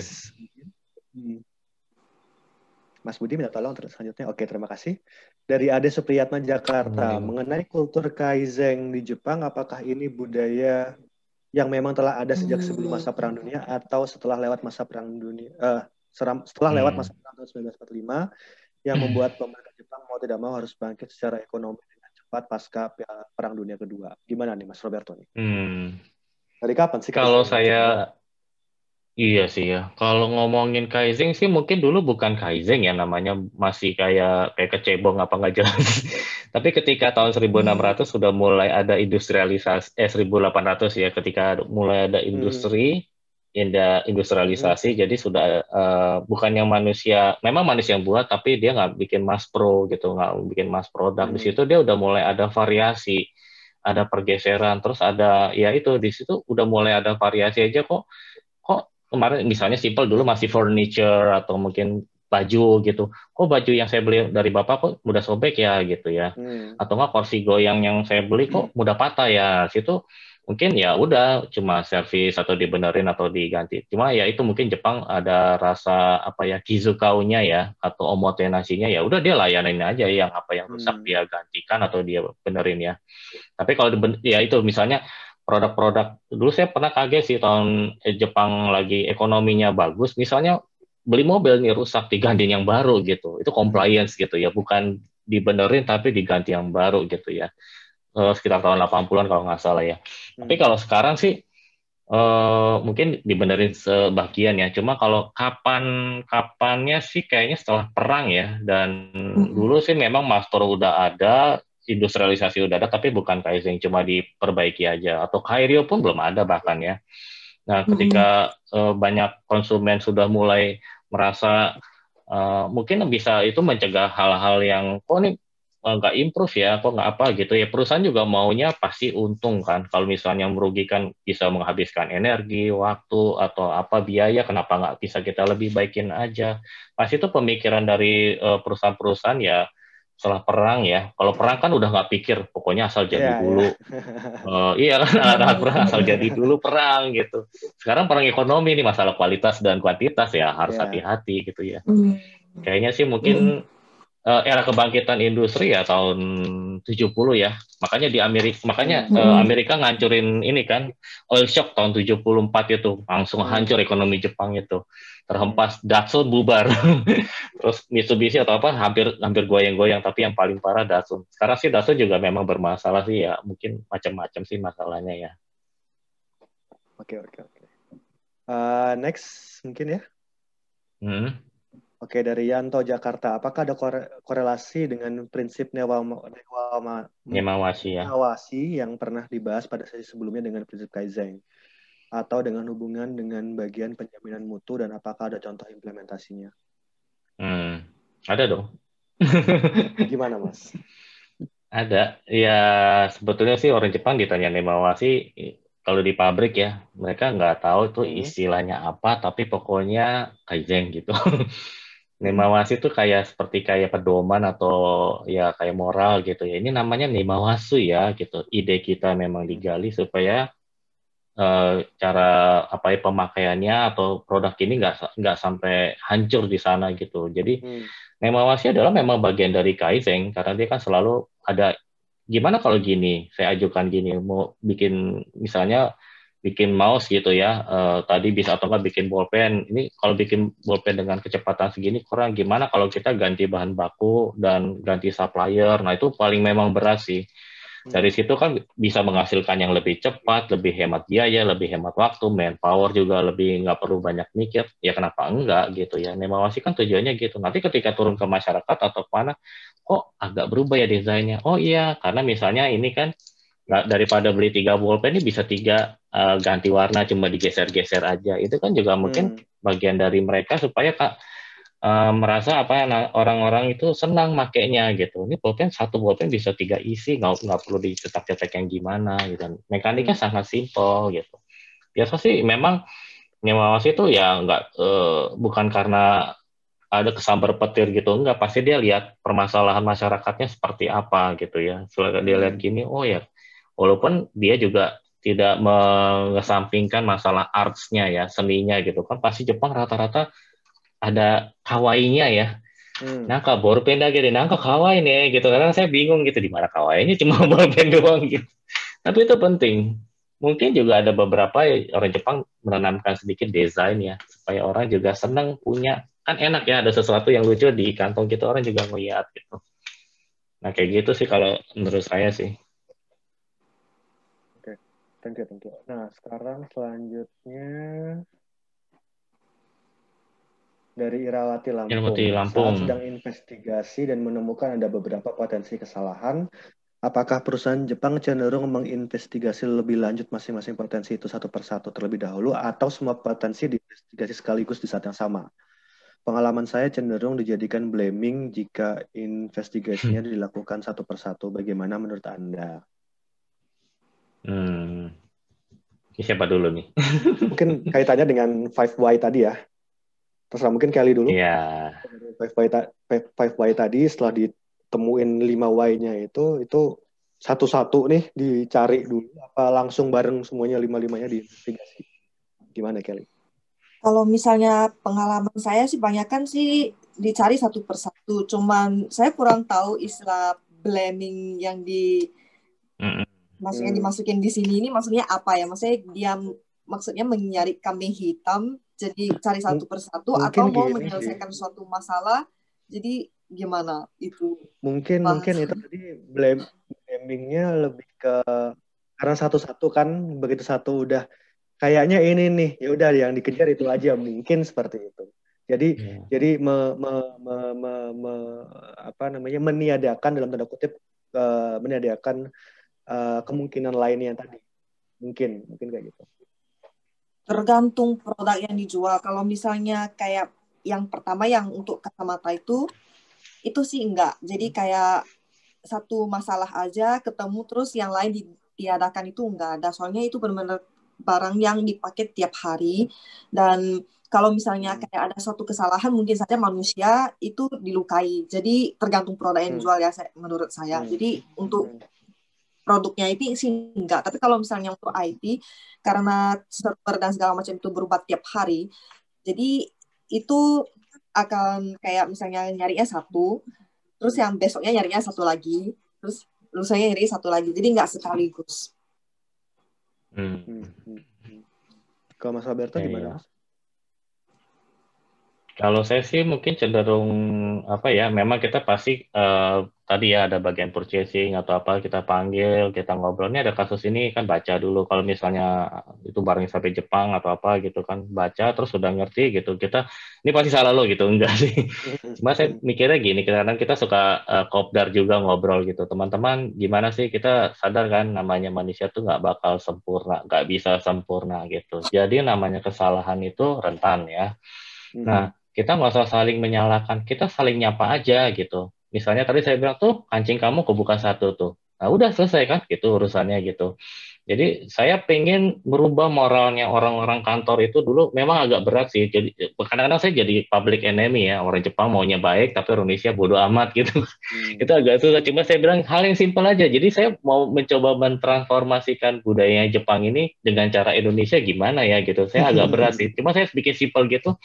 Mas Budi minta tolong selanjutnya. Oke, terima kasih. Dari Ade Supriyatna Jakarta, mengenai kultur Kaizen di Jepang, apakah ini budaya yang memang telah ada sejak sebelum masa Perang Dunia atau setelah lewat masa Perang Dunia? Setelah lewat masa Perang tahun 1945 yang membuat pemerintah Jepang mau tidak mau harus bangkit secara ekonomi dengan cepat tepat pasca Perang Dunia Kedua. Gimana nih Mas Roberto nih? Dari kapan sih? Kalau saya iya sih ya. Kalau ngomongin Kaizen sih mungkin dulu bukan Kaizen ya namanya, masih kayak kecebong apa nggak jelas. Tapi ketika tahun 1600 sudah mulai ada industrialisasi, 1800 ya, ketika mulai ada industri, industrialisasi, jadi sudah bukan yang manusia, memang manusia yang buat, tapi dia nggak bikin mass pro gitu, nggak bikin mass product. Di situ dia udah mulai ada variasi, ada pergeseran, terus ada ya itu di situ udah mulai ada variasi aja kok kemarin misalnya simple dulu masih furniture atau mungkin baju gitu. Kok baju yang saya beli dari Bapak kok mudah sobek ya gitu ya. Atau nggak kursi goyang yang saya beli kok mudah patah ya. Situ mungkin ya udah cuma servis atau dibenerin atau diganti. Cuma ya itu mungkin Jepang ada rasa apa ya kizukaunya ya atau omotenasinya ya udah dia layanin aja yang apa yang rusak dia gantikan atau dia benerin ya. Tapi kalau ya itu misalnya produk-produk dulu saya pernah kaget sih tahun Jepang lagi ekonominya bagus, misalnya beli mobil nih rusak diganti yang baru gitu, itu compliance gitu ya, bukan dibenerin tapi diganti yang baru gitu ya, sekitar tahun 80-an kalau nggak salah ya. Tapi kalau sekarang sih mungkin dibenerin sebagian ya, cuma kalau kapannya sih kayaknya setelah perang ya, dan dulu sih memang master udah ada, industrialisasi udah ada, tapi bukan Kaizen, cuma diperbaiki aja. Atau Kairio pun belum ada bahkan ya. Nah, ketika banyak konsumen sudah mulai merasa mungkin bisa itu mencegah hal-hal yang kok nih nggak improve ya, kok nggak apa gitu ya. Perusahaan juga maunya pasti untung kan. Kalau misalnya merugikan bisa menghabiskan energi, waktu, atau apa biaya, kenapa nggak bisa kita lebih baikin aja. Pasti itu pemikiran dari perusahaan-perusahaan ya. Setelah perang ya, kalau perang kan udah nggak pikir, pokoknya asal jadi dulu. Iya kan, alat perang asal jadi dulu perang gitu. Sekarang perang ekonomi nih, masalah kualitas dan kuantitas ya harus hati-hati gitu ya. Kayaknya sih mungkin era kebangkitan industri ya tahun 70 ya. Makanya di Amerika ngancurin ini kan, oil shock tahun 74 itu, langsung hancur ekonomi Jepang itu. Terhempas, Datsun bubar. Terus Mitsubishi atau apa hampir goyang-goyang, tapi yang paling parah Datsun. Sekarang sih Datsun juga memang bermasalah sih ya, mungkin macam-macam sih masalahnya ya. Oke. Next mungkin ya. Oke, dari Yanto Jakarta, apakah ada korelasi dengan prinsip Nemawashi ya? Nemawashi yang pernah dibahas pada sesi sebelumnya dengan prinsip Kaizen? Atau dengan hubungan dengan bagian penjaminan mutu, dan apakah ada contoh implementasinya? Ada dong. Gimana, Mas? Ada. Ya, sebetulnya sih orang Jepang ditanya Nemawashi, kalau di pabrik ya, mereka nggak tahu itu istilahnya apa, tapi pokoknya Kaizen gitu. Nemawashi itu seperti pedoman atau ya kayak moral gitu ya. Ini namanya Nemawasu ya gitu. Ide kita memang digali supaya cara pemakaiannya atau produk ini nggak sampai hancur di sana gitu. Jadi Nemawashi adalah memang bagian dari Kaizen, karena dia kan selalu ada gimana kalau gini, saya ajukan gini, mau misalnya bikin mouse gitu ya, tadi bisa atau nggak bikin bolpen, ini kalau bikin bolpen dengan kecepatan segini kurang, gimana kalau kita ganti bahan baku dan ganti supplier. Nah itu paling memang berat sih. Dari situ kan bisa menghasilkan yang lebih cepat, lebih hemat biaya, lebih hemat waktu, manpower juga lebih nggak perlu banyak mikir. Ya kenapa enggak gitu ya. Nemawashi kan tujuannya gitu. Nanti ketika turun ke masyarakat atau kemana, kok agak berubah ya desainnya. Oh iya, karena misalnya ini kan daripada beli 3 bolpen ini bisa 3 ganti warna, cuma digeser-geser aja. Itu kan juga mungkin bagian dari mereka supaya merasa orang-orang itu senang makainya gitu. Ini satu bolpen bisa 3 isi, nggak perlu dicetak-cetak yang gimana gitu. Mekaniknya sangat simpel gitu. Biasa sih memang Nemawashi itu ya bukan karena ada kesambar petir gitu, enggak, pasti dia lihat permasalahan masyarakatnya seperti apa gitu ya. Setelah dia lihat gini, oh ya, walaupun dia juga tidak mengesampingkan masalah arts-nya ya, seninya gitu kan, pasti Jepang rata-rata ada kawaii-nya ya. Nangka bolpen lagi deh, nangka kawaii nih gitu. Karena saya bingung gitu, di mana kawaii-nya cuma bolpen doang gitu. Tapi itu penting. Mungkin juga ada beberapa orang Jepang menanamkan sedikit desain ya, supaya orang juga senang punya. Kan enak ya, ada sesuatu yang lucu di kantong kita, orang juga ngeliat gitu. Nah, kayak gitu sih kalau menurut saya sih. Oke, thank you. Nah, sekarang selanjutnya dari Irawati Ilmuti Lampung. Lampung. Saat sedang investigasi dan menemukan ada beberapa potensi kesalahan, apakah perusahaan Jepang cenderung menginvestigasi lebih lanjut masing-masing potensi itu satu persatu terlebih dahulu, atau semua potensi diinvestigasi sekaligus di saat yang sama? Pengalaman saya cenderung dijadikan blaming jika investigasinya dilakukan satu persatu. Bagaimana menurut Anda? Siapa dulu nih? Mungkin kaitannya dengan 5Y tadi ya. Terserah, mungkin Kelly dulu. Iya. 5Y tadi setelah ditemuin 5Y-nya itu satu-satu nih dicari dulu, apa langsung bareng semuanya 5-5-nya diinvestigasi? Gimana Kelly? Kalau misalnya pengalaman saya sih banyak kan sih dicari satu persatu. Cuman saya kurang tahu istilah blaming yang maksudnya dimasukin di sini ini maksudnya apa ya? Maksudnya dia maksudnya mencari kambing hitam jadi cari satu persatu, atau mau menyelesaikan suatu masalah jadi gimana itu? Mungkin itu tadi blamingnya lebih ke karena satu-satu kan, begitu satu udah kayaknya ini nih, ya udah yang dikejar itu aja, mungkin seperti itu. Jadi meniadakan dalam tanda kutip, meniadakan kemungkinan lainnya tadi. Mungkin kayak gitu. Tergantung produk yang dijual. Kalau misalnya kayak yang pertama yang untuk kacamata itu sih enggak. Jadi kayak satu masalah aja ketemu terus yang lain ditiadakan itu enggak ada. Soalnya itu benar-benar barang yang dipakai tiap hari, dan kalau misalnya kayak ada suatu kesalahan mungkin saja manusia itu dilukai. Jadi tergantung produk yang dijual ya menurut saya. Jadi untuk produknya itu sih enggak. Tapi kalau misalnya untuk IT, karena server dan segala macam itu berubah tiap hari, jadi itu akan kayak misalnya nyarinya satu, terus yang besoknya nyarinya satu lagi, terus lusanya nyari satu lagi. Jadi nggak sekaligus. Kalau Mas Roberto gimana, Mas? Kalau saya sih mungkin cenderung memang kita pasti tadi ya ada bagian purchasing atau apa, kita panggil, kita ngobrol, ini ada kasus ini kan, baca dulu. Kalau misalnya itu barang sampai Jepang atau apa gitu kan, baca terus sudah ngerti gitu, kita ini pasti salah lo gitu, enggak sih. Cuma saya mikirnya gini, kadang-kadang kita suka kopdar juga ngobrol gitu, teman-teman gimana sih, kita sadar kan namanya manusia tuh nggak bakal sempurna, nggak bisa sempurna gitu. Jadi namanya kesalahan itu rentan ya. Nah, kita nggak usah saling menyalahkan, kita saling nyapa aja gitu. Misalnya tadi saya bilang tuh, kancing kamu kebuka satu tuh. Nah, udah selesai kan, gitu urusannya gitu. Jadi saya pengen merubah moralnya orang-orang kantor itu. Dulu memang agak berat sih. Jadi kadang-kadang saya jadi public enemy ya. Orang Jepang maunya baik, tapi Indonesia bodoh amat gitu. Itu agak susah. Cuma saya bilang hal yang simpel aja. Jadi saya mau mencoba mentransformasikan budaya Jepang ini dengan cara Indonesia gimana ya gitu. Saya agak berat sih. Cuma saya bikin simpel gitu.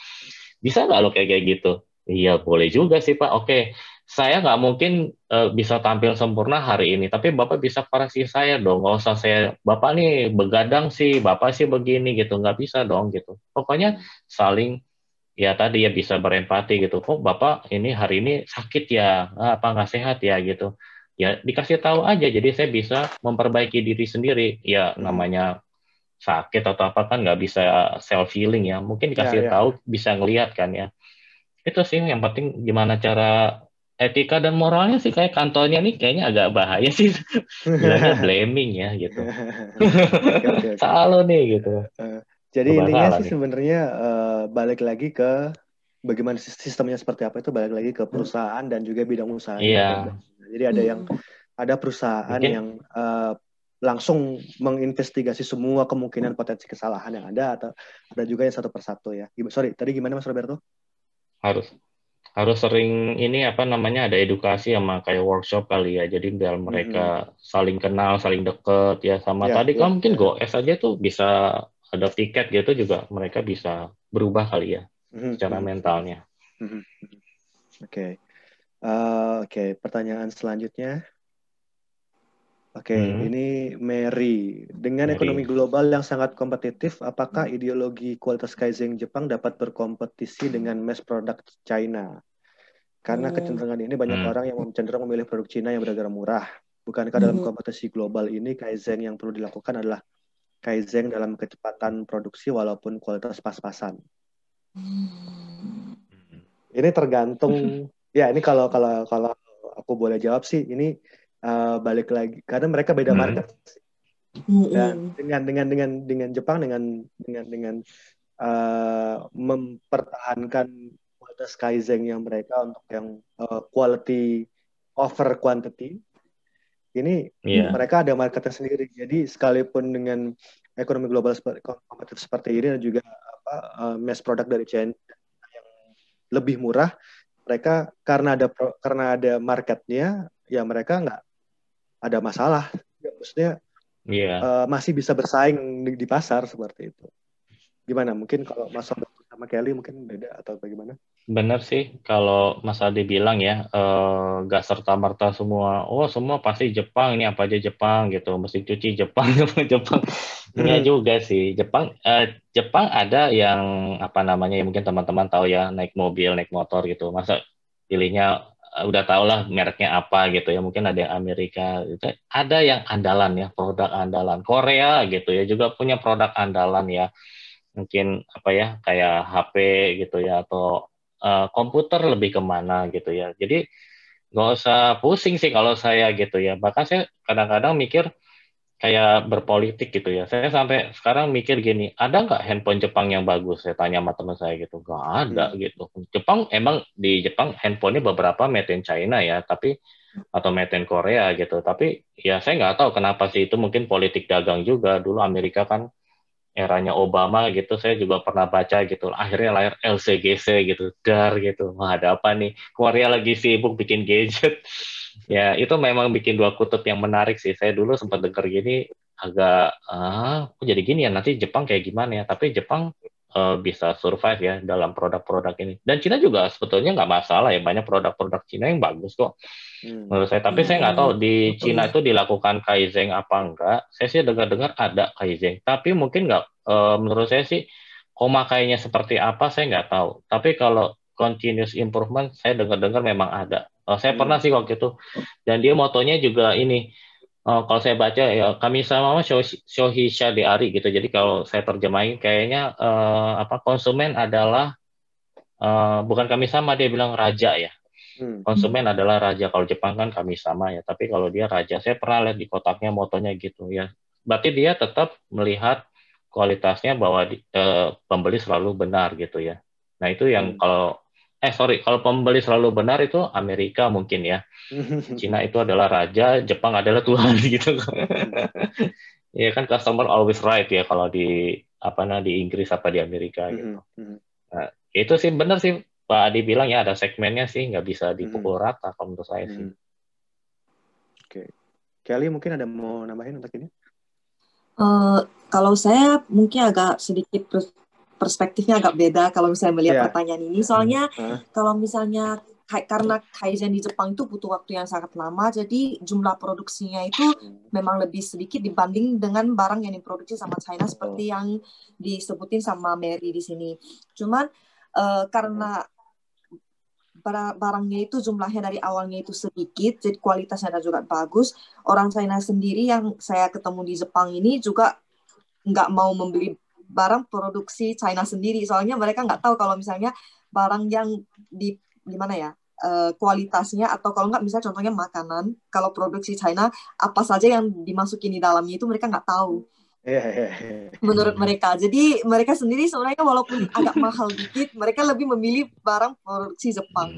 Bisa nggak lo kayak gitu? Iya, boleh juga sih, Pak. Oke, saya nggak mungkin bisa tampil sempurna hari ini, tapi Bapak bisa koreksi saya dong. Nggak usah Bapak nih begadang sih, Bapak sih begini gitu. Nggak bisa dong gitu. Pokoknya saling, ya tadi ya bisa berempati gitu. Oh, Bapak ini hari ini sakit ya, apa nggak sehat ya gitu. Ya dikasih tahu aja, jadi saya bisa memperbaiki diri sendiri. Ya namanya sakit atau apa kan nggak bisa self healing ya, mungkin dikasih tahu bisa ngelihat kan ya. Itu sih yang penting, gimana cara etika dan moralnya sih. Kayak kantornya nih kayaknya agak bahaya sih, bilangnya blaming ya gitu. Salah nih gitu. Jadi intinya sih sebenarnya balik lagi ke bagaimana sistemnya seperti apa, itu balik lagi ke perusahaan dan juga bidang usahanya. Jadi ada perusahaan yang langsung menginvestigasi semua kemungkinan potensi kesalahan yang ada, atau ada juga yang satu persatu ya. Sorry, tadi gimana Mas Roberto? Harus sering ini ada edukasi sama kayak workshop kali ya. Jadi biar mereka saling kenal, saling deket ya. Sama tadi kan mungkin GoS aja tuh bisa ada tiket gitu juga, mereka bisa berubah kali ya secara mentalnya. Oke, pertanyaan selanjutnya. Ini Mary. Dengan ekonomi global yang sangat kompetitif, apakah ideologi kualitas Kaizen Jepang dapat berkompetisi dengan mass product China? Karena kecenderungan ini banyak orang yang cenderung memilih produk Cina yang berharga murah. Bukankah dalam kompetisi global ini Kaizen yang perlu dilakukan adalah Kaizen dalam kecepatan produksi walaupun kualitas pas-pasan? Ini tergantung, ya ini kalau aku boleh jawab sih, ini balik lagi karena mereka beda market. Dan dengan Jepang dengan mempertahankan kualitas Kaizen yang mereka untuk yang quality over quantity, ini mereka ada marketnya sendiri. Jadi sekalipun dengan ekonomi global kompetitif seperti ini dan juga mass product dari China yang lebih murah, mereka karena ada marketnya, ya mereka nggak ada masalah. Ya, maksudnya masih bisa bersaing di pasar seperti itu. Gimana? Mungkin kalau Mas Robert sama Kelly mungkin beda atau bagaimana? Benar sih, kalau Mas Adi bilang ya, gak serta-merta semua pasti Jepang, ini apa aja Jepang gitu, mesti cuci Jepang, Jepang. Enggak juga sih, Jepang ada yang apa namanya, ya mungkin teman-teman tahu ya, naik mobil, naik motor gitu, masa pilihnya udah tau lah mereknya apa gitu ya, mungkin ada yang Amerika, gitu. Ada yang andalan ya, produk andalan, Korea gitu ya, juga punya produk andalan ya, mungkin apa ya, kayak HP gitu ya, atau komputer lebih kemana gitu ya. Jadi nggak usah pusing sih kalau saya gitu ya. Bahkan saya kadang-kadang mikir kayak berpolitik gitu ya. Saya sampai sekarang mikir gini, ada nggak handphone Jepang yang bagus? Saya tanya sama teman saya gitu, nggak ada gitu. Jepang emang di Jepang handphonenya beberapa made in China ya, tapi atau made in Korea gitu. Tapi ya saya nggak tahu kenapa sih, itu mungkin politik dagang juga. Dulu Amerika kan eranya Obama gitu, saya juga pernah baca gitu, akhirnya lahir LCGC gitu, gitu. Wah, ada apa nih? Korea lagi sibuk bikin gadget. Ya, itu memang bikin dua kutub yang menarik sih. Saya dulu sempat dengar gini, agak, kok jadi gini ya, nanti Jepang kayak gimana ya? Tapi Jepang bisa survive ya dalam produk-produk ini. Dan Cina juga sebetulnya nggak masalah ya, banyak produk-produk Cina yang bagus kok. Menurut saya, tapi saya nggak tahu di Cina itu dilakukan Kaizen apa enggak. Saya sih dengar-dengar ada Kaizen, tapi mungkin nggak. Menurut saya sih komakainya seperti apa saya nggak tahu. Tapi kalau continuous improvement saya dengar-dengar memang ada. Saya pernah sih waktu itu, dan dia motonya juga ini. Kalau saya baca ya, kami sama Shohisha de Ari gitu. Jadi kalau saya terjemahin kayaknya konsumen adalah bukan kami sama, dia bilang raja ya. Konsumen adalah raja. Kalau Jepang kan kami sama ya, tapi kalau dia raja, saya pernah lihat di kotaknya motonya gitu ya. Berarti dia tetap melihat kualitasnya bahwa pembeli selalu benar gitu ya. Nah itu yang kalau pembeli selalu benar itu Amerika mungkin ya. Cina itu adalah raja, Jepang adalah Tuhan gitu. Ya kan, customer always right ya kalau di Inggris apa di Amerika gitu. Nah, itu sih benar sih Pak Adi bilang ya, ada segmennya sih, nggak bisa dipukul rata kalau menurut saya sih. Oke. Kelly mungkin ada mau nambahin untuk ini? Kalau saya mungkin agak sedikit perspektifnya agak beda kalau misalnya melihat pertanyaan ini. Soalnya kalau misalnya karena Kaizen di Jepang itu butuh waktu yang sangat lama, jadi jumlah produksinya itu memang lebih sedikit dibanding dengan barang yang diproduksi sama China seperti yang disebutin sama Mary di sini. Cuman karena barangnya itu jumlahnya dari awalnya itu sedikit, jadi kualitasnya juga bagus. Orang China sendiri yang saya ketemu di Jepang ini juga nggak mau membeli barang produksi China sendiri, soalnya mereka nggak tahu kalau misalnya barang yang di gimana ya kualitasnya, atau kalau nggak misalnya contohnya makanan, kalau produksi China apa saja yang dimasukin di dalamnya itu mereka nggak tahu. Menurut mereka. Jadi mereka sendiri sebenarnya walaupun agak mahal dikit, mereka lebih memilih barang produksi Jepang.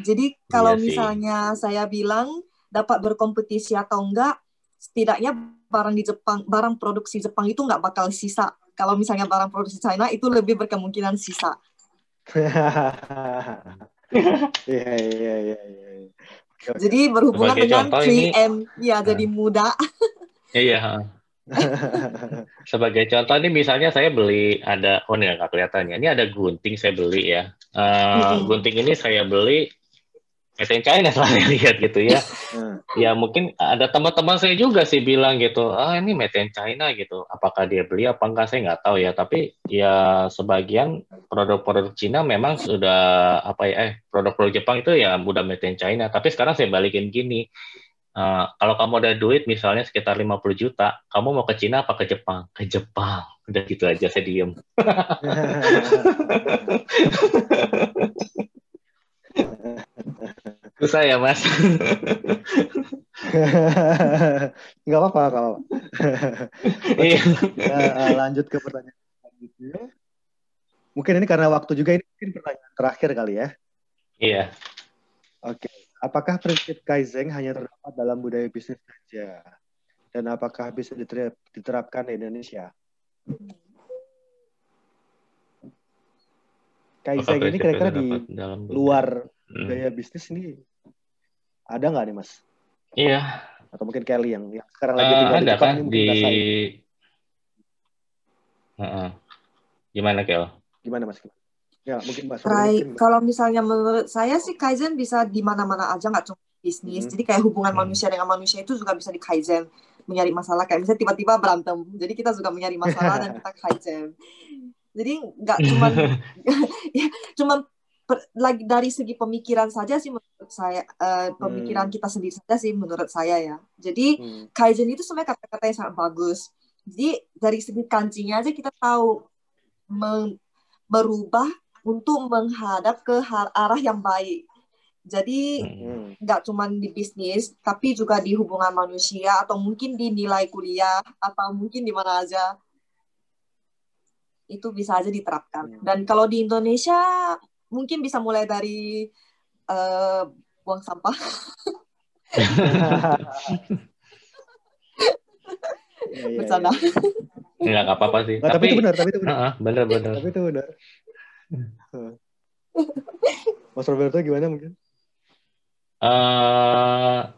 Jadi kalau misalnya saya bilang dapat berkompetisi atau enggak, setidaknya barang produksi Jepang itu nggak bakal sisa. Kalau misalnya barang produksi China itu lebih berkemungkinan sisa. Jadi berhubungan dengan 3M, ya jadi mudah. Iya. Sebagai contoh ini misalnya saya beli ini nggak kelihatan ya, ini ada gunting saya beli ya. Gunting ini saya beli Made in China selalu lihat gitu ya. Ya mungkin ada teman-teman saya juga sih bilang gitu, ini made in China gitu. Apakah dia beli apa enggak saya nggak tahu ya. Tapi ya sebagian produk-produk Cina memang sudah produk-produk Jepang itu ya udah made in China. Tapi sekarang saya balikin gini, kalau kamu ada duit misalnya sekitar 50 juta, kamu mau ke Cina apa ke Jepang? Ke Jepang. Udah gitu aja saya diem. Susah ya Mas. Nggak apa-apa, nggak apa-apa. Oke, kita lanjut ke pertanyaan selanjutnya. Mungkin ini karena waktu juga, ini mungkin pertanyaan terakhir kali ya. Iya. Oke, apakah prinsip Kaizen hanya terdapat dalam budaya bisnis saja? Dan apakah bisa diterapkan di Indonesia? Kaizen ini kira-kira di luar budaya bisnis ini ada nggak nih Mas? Iya. Atau mungkin Kelly yang sekarang lagi tinggal di Jepang kan, ini mungkin rasain. Gimana Kel? Gimana Mas? Ya mungkin Mas. Kalau misalnya menurut saya sih Kaizen bisa di mana-mana aja, nggak cuma bisnis. Jadi kayak hubungan manusia dengan manusia itu juga bisa di Kaizen. Mencari masalah kayak misalnya tiba-tiba berantem, jadi kita juga mencari masalah dan kita Kaizen. Jadi nggak cuman lagi dari segi pemikiran saja sih menurut saya, pemikiran kita sendiri saja sih menurut saya ya. Jadi Kaizen itu sebenarnya kata-kata yang sangat bagus. Jadi dari segi kancinya aja kita tahu merubah untuk menghadap ke arah yang baik. Jadi nggak cuma di bisnis, tapi juga di hubungan manusia atau mungkin di nilai kuliah atau mungkin di mana aja. Itu bisa aja diterapkan. Dan kalau di Indonesia mungkin bisa mulai dari buang sampah. Bercanda. Nggak apa-apa sih. Tapi itu benar. Benar. Tapi itu benar. Mas Roberto gimana mungkin?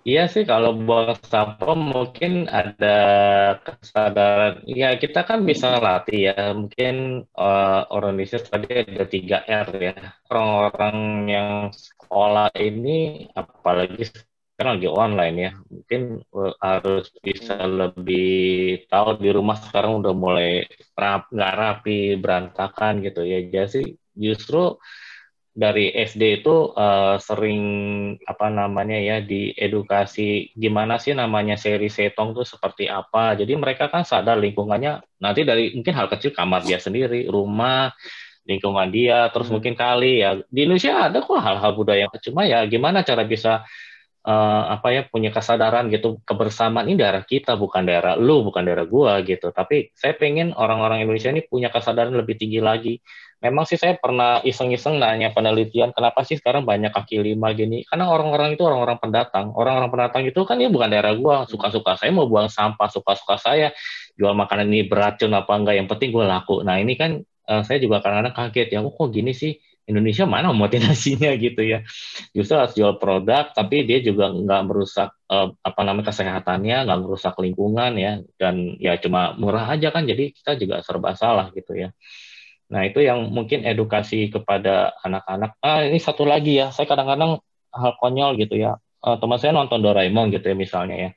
Iya sih kalau buang sampah mungkin ada kesadaran. Ya kita kan bisa latih ya. Mungkin orang Indonesia tadi ada 3R ya. Orang-orang yang sekolah ini apalagi sekarang lagi online ya. Mungkin harus bisa lebih tahu di rumah sekarang udah mulai nggak rapi, berantakan gitu ya. Jadi justru dari SD itu sering diedukasi gimana sih namanya seri setong tuh seperti apa. Jadi mereka kan sadar lingkungannya nanti dari mungkin hal kecil kamar dia sendiri, rumah, lingkungan dia, terus mungkin kali ya. Di Indonesia ada kok hal-hal budaya, cuma ya gimana cara bisa punya kesadaran gitu, kebersamaan ini daerah kita, bukan daerah lu, bukan daerah gua gitu. Tapi saya pengen orang-orang Indonesia ini punya kesadaran lebih tinggi lagi. Memang sih saya pernah iseng-iseng nanya penelitian, kenapa sih sekarang banyak kaki lima gini? Karena orang-orang itu orang-orang pendatang. Orang-orang pendatang itu kan ya bukan daerah gua, suka-suka saya mau buang sampah, suka-suka saya jual makanan ini beracun apa enggak, yang penting gua laku. Nah ini kan saya juga kadang-kadang kaget ya, kok gini sih? Indonesia mana motivasinya gitu ya. Justru harus jual produk, tapi dia juga nggak merusak kesehatannya, nggak merusak lingkungan ya, dan ya cuma murah aja kan, jadi kita juga serba salah gitu ya. Nah itu yang mungkin edukasi kepada anak-anak. Ini satu lagi ya, saya kadang-kadang hal konyol gitu ya. Teman saya nonton Doraemon gitu ya misalnya ya.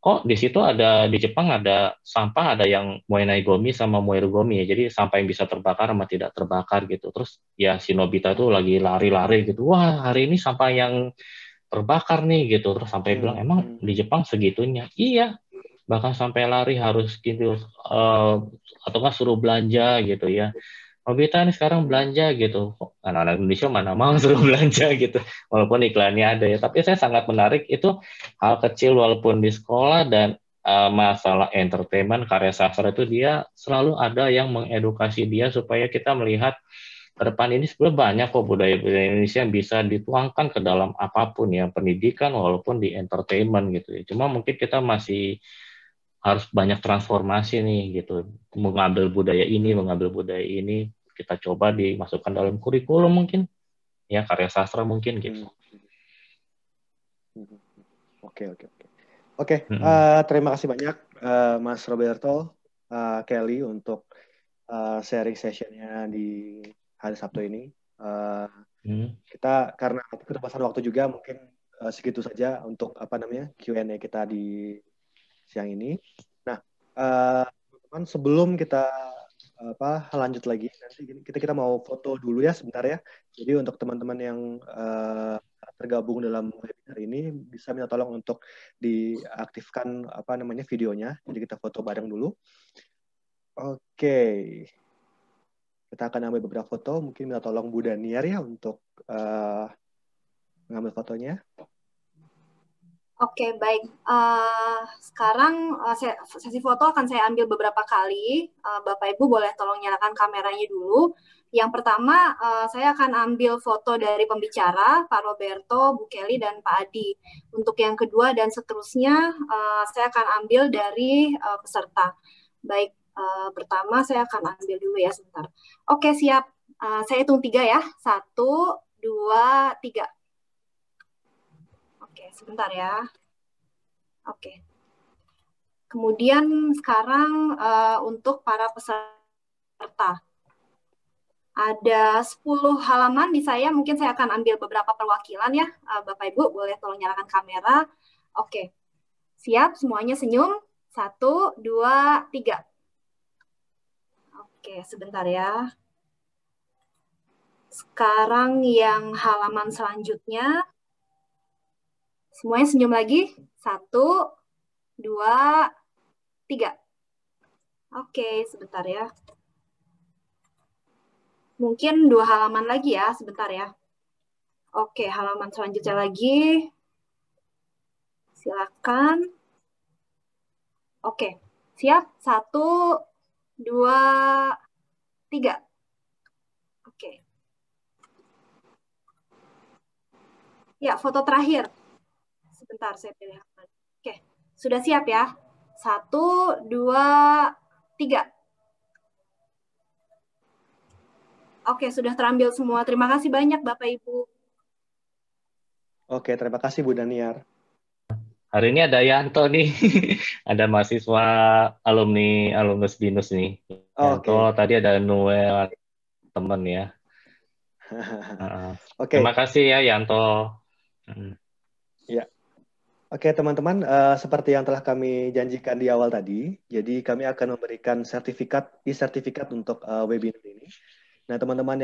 Kok di situ di Jepang ada sampah, ada yang moenai gomi sama moerugomi ya. Jadi sampah yang bisa terbakar sama tidak terbakar gitu. Terus ya si Nobita tuh lagi lari-lari gitu. Wah, hari ini sampah yang terbakar nih gitu. Terus sampai bilang, emang di Jepang segitunya? Iya. Bahkan sampai lari harus gitu atau nggak suruh belanja gitu ya. Nobita ini sekarang belanja gitu. Anak-anak Indonesia mana mau suruh belanja gitu. Walaupun iklannya ada ya. Tapi saya sangat menarik itu hal kecil walaupun di sekolah dan masalah entertainment, karya sastra itu dia selalu ada yang mengedukasi dia supaya kita melihat ke depan ini sebenarnya banyak kok budaya-budaya Indonesia yang bisa dituangkan ke dalam apapun ya. Pendidikan walaupun di entertainment gitu ya. Cuma mungkin kita masih harus banyak transformasi nih gitu, mengambil budaya ini kita coba dimasukkan dalam kurikulum mungkin ya, karya sastra mungkin gitu. Oke. Terima kasih banyak Mas Roberto, Kelly untuk sharing sessionnya di hari Sabtu ini. Kita karena keterbatasan waktu juga mungkin segitu saja untuk Q&A kita di siang ini. Nah, teman-teman sebelum kita lanjut lagi, nanti kita mau foto dulu ya sebentar ya. Jadi untuk teman-teman yang tergabung dalam webinar ini bisa minta tolong untuk diaktifkan videonya. Jadi kita foto bareng dulu. Oke. Kita akan ambil beberapa foto. Mungkin minta tolong Bu Daniar ya untuk mengambil fotonya. Oke, baik. Sekarang sesi foto akan saya ambil beberapa kali. Bapak Ibu boleh tolong nyalakan kameranya dulu. Yang pertama, saya akan ambil foto dari pembicara, Pak Roberto, Bu Kelly, dan Pak Adi. Untuk yang kedua dan seterusnya, saya akan ambil dari peserta. Baik, pertama saya akan ambil dulu ya sebentar. Oke, siap. Saya hitung 3 ya. 1, 2, 3. Oke, sebentar ya. Oke. Kemudian sekarang untuk para peserta. Ada 10 halaman di saya, mungkin saya akan ambil beberapa perwakilan ya. Bapak Ibu boleh tolong nyalakan kamera. Oke. Siap, semuanya senyum. 1, 2, 3. Oke, sebentar ya. Sekarang yang halaman selanjutnya. Semuanya senyum lagi. 1, 2, 3. Oke, sebentar ya. Mungkin 2 halaman lagi ya, sebentar ya. Oke, halaman selanjutnya lagi. Silakan. Oke, siap. 1, 2, 3. Oke. Ya, foto terakhir. Sebentar, saya pilih. Oke, sudah siap ya? 1, 2, 3. Oke, sudah terambil semua. Terima kasih banyak, Bapak Ibu. Oke, terima kasih Bu Daniar. Hari ini ada Yanto nih, ada mahasiswa alumnus BINUS nih. Yanto, tadi ada Noel, teman ya. Terima kasih ya Yanto. Ya. Oke, teman-teman, seperti yang telah kami janjikan di awal tadi, jadi kami akan memberikan e-sertifikat untuk webinar ini. Nah, teman-teman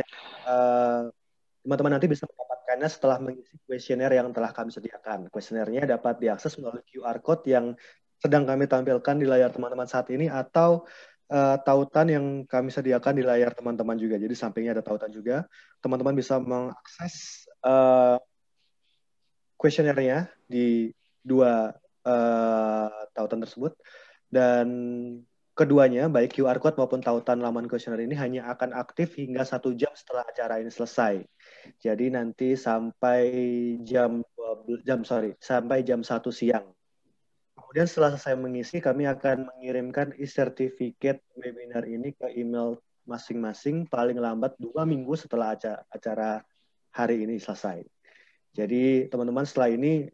nanti bisa mendapatkannya setelah mengisi kuesioner yang telah kami sediakan. Kuesionernya dapat diakses melalui QR Code yang sedang kami tampilkan di layar teman-teman saat ini atau tautan yang kami sediakan di layar teman-teman juga. Jadi sampingnya ada tautan juga. Teman-teman bisa mengakses kuesionernya di 2 tautan tersebut. Dan keduanya, baik QR Code maupun tautan laman kuesioner ini hanya akan aktif hingga 1 jam setelah acara ini selesai. Jadi nanti sampai jam 1 siang. Kemudian setelah selesai mengisi, kami akan mengirimkan e-sertifikat webinar ini ke email masing-masing paling lambat 2 minggu setelah acara hari ini selesai. Jadi teman-teman setelah ini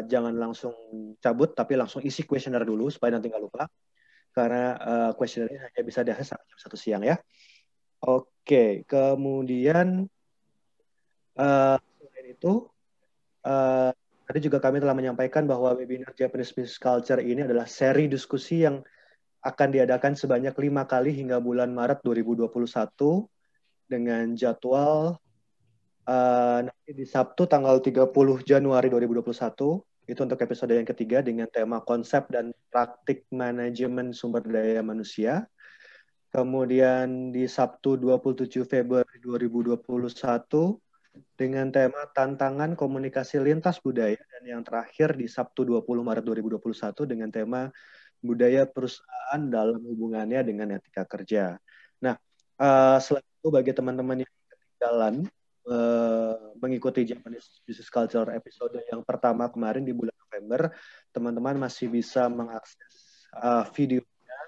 jangan langsung cabut, tapi langsung isi kuesioner dulu supaya nanti nggak lupa. Karena kuesioner ini hanya bisa diakses sampai jam 1 siang ya. Oke, kemudian selain itu, tadi juga kami telah menyampaikan bahwa webinar Japanese Business Culture ini adalah seri diskusi yang akan diadakan sebanyak 5 kali hingga bulan Maret 2021 dengan jadwal nanti di Sabtu tanggal 30 Januari 2021. Itu untuk episode yang ketiga dengan tema konsep dan praktik manajemen sumber daya manusia. Kemudian di Sabtu 27 Februari 2021 dengan tema tantangan komunikasi lintas budaya. Dan yang terakhir di Sabtu 20 Maret 2021 dengan tema budaya perusahaan dalam hubungannya dengan etika kerja. Nah, selain itu bagi teman-teman yang ketinggalan mengikuti Japanese Business Culture episode yang pertama kemarin di bulan November, teman-teman masih bisa mengakses videonya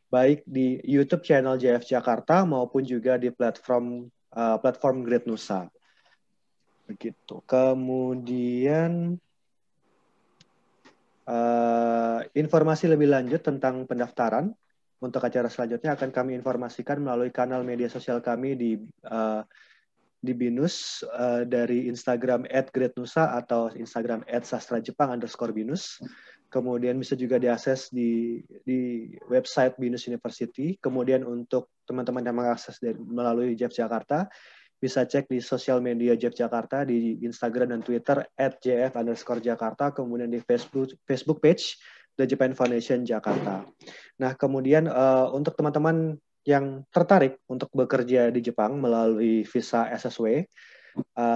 baik di YouTube channel JF Jakarta maupun juga di platform Great Nusa. Begitu. Kemudian informasi lebih lanjut tentang pendaftaran untuk acara selanjutnya akan kami informasikan melalui kanal media sosial kami di di BINUS dari Instagram @greatnusa atau Instagram @sastrajepang_binus. Kemudian bisa juga diakses di website BINUS University. Kemudian untuk teman-teman yang mengakses melalui JEF Jakarta, bisa cek di sosial media JEF Jakarta, di Instagram dan Twitter @jf_jakarta, kemudian di Facebook page The Japan Foundation Jakarta. Nah, kemudian untuk teman-teman yang tertarik untuk bekerja di Jepang melalui visa SSW,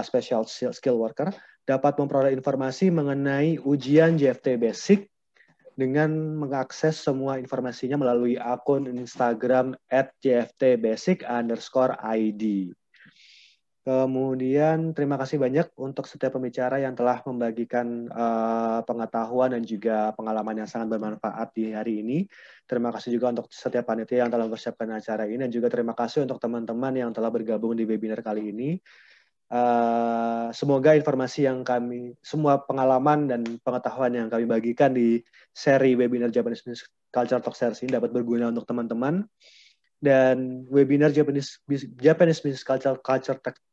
Special Skill Worker, dapat memperoleh informasi mengenai ujian JFT Basic dengan mengakses semua informasinya melalui akun Instagram @jftbasic_id. Kemudian terima kasih banyak untuk setiap pembicara yang telah membagikan pengetahuan dan juga pengalaman yang sangat bermanfaat di hari ini. Terima kasih juga untuk setiap panitia yang telah mempersiapkan acara ini, dan juga terima kasih untuk teman-teman yang telah bergabung di webinar kali ini. Semoga informasi yang semua pengalaman dan pengetahuan yang kami bagikan di seri webinar Japanese Business Culture Talk Series ini dapat berguna untuk teman-teman. Dan webinar Japanese Business Culture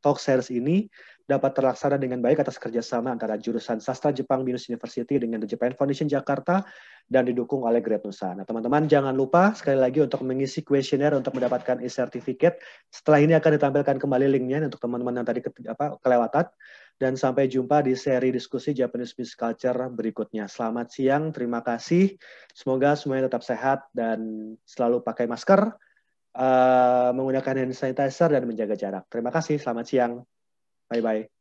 Talk Series ini dapat terlaksana dengan baik atas kerjasama antara jurusan Sastra Jepang BINUS University dengan The Japan Foundation Jakarta dan didukung oleh Great Nusa. Nah, teman-teman jangan lupa sekali lagi untuk mengisi kuesioner untuk mendapatkan e-certificate. Setelah ini akan ditampilkan kembali linknya untuk teman-teman yang tadi kelewatan. Dan sampai jumpa di seri diskusi Japanese Business Culture berikutnya. Selamat siang, terima kasih. Semoga semuanya tetap sehat dan selalu pakai masker, menggunakan hand sanitizer dan menjaga jarak. Terima kasih, selamat siang. Bye-bye.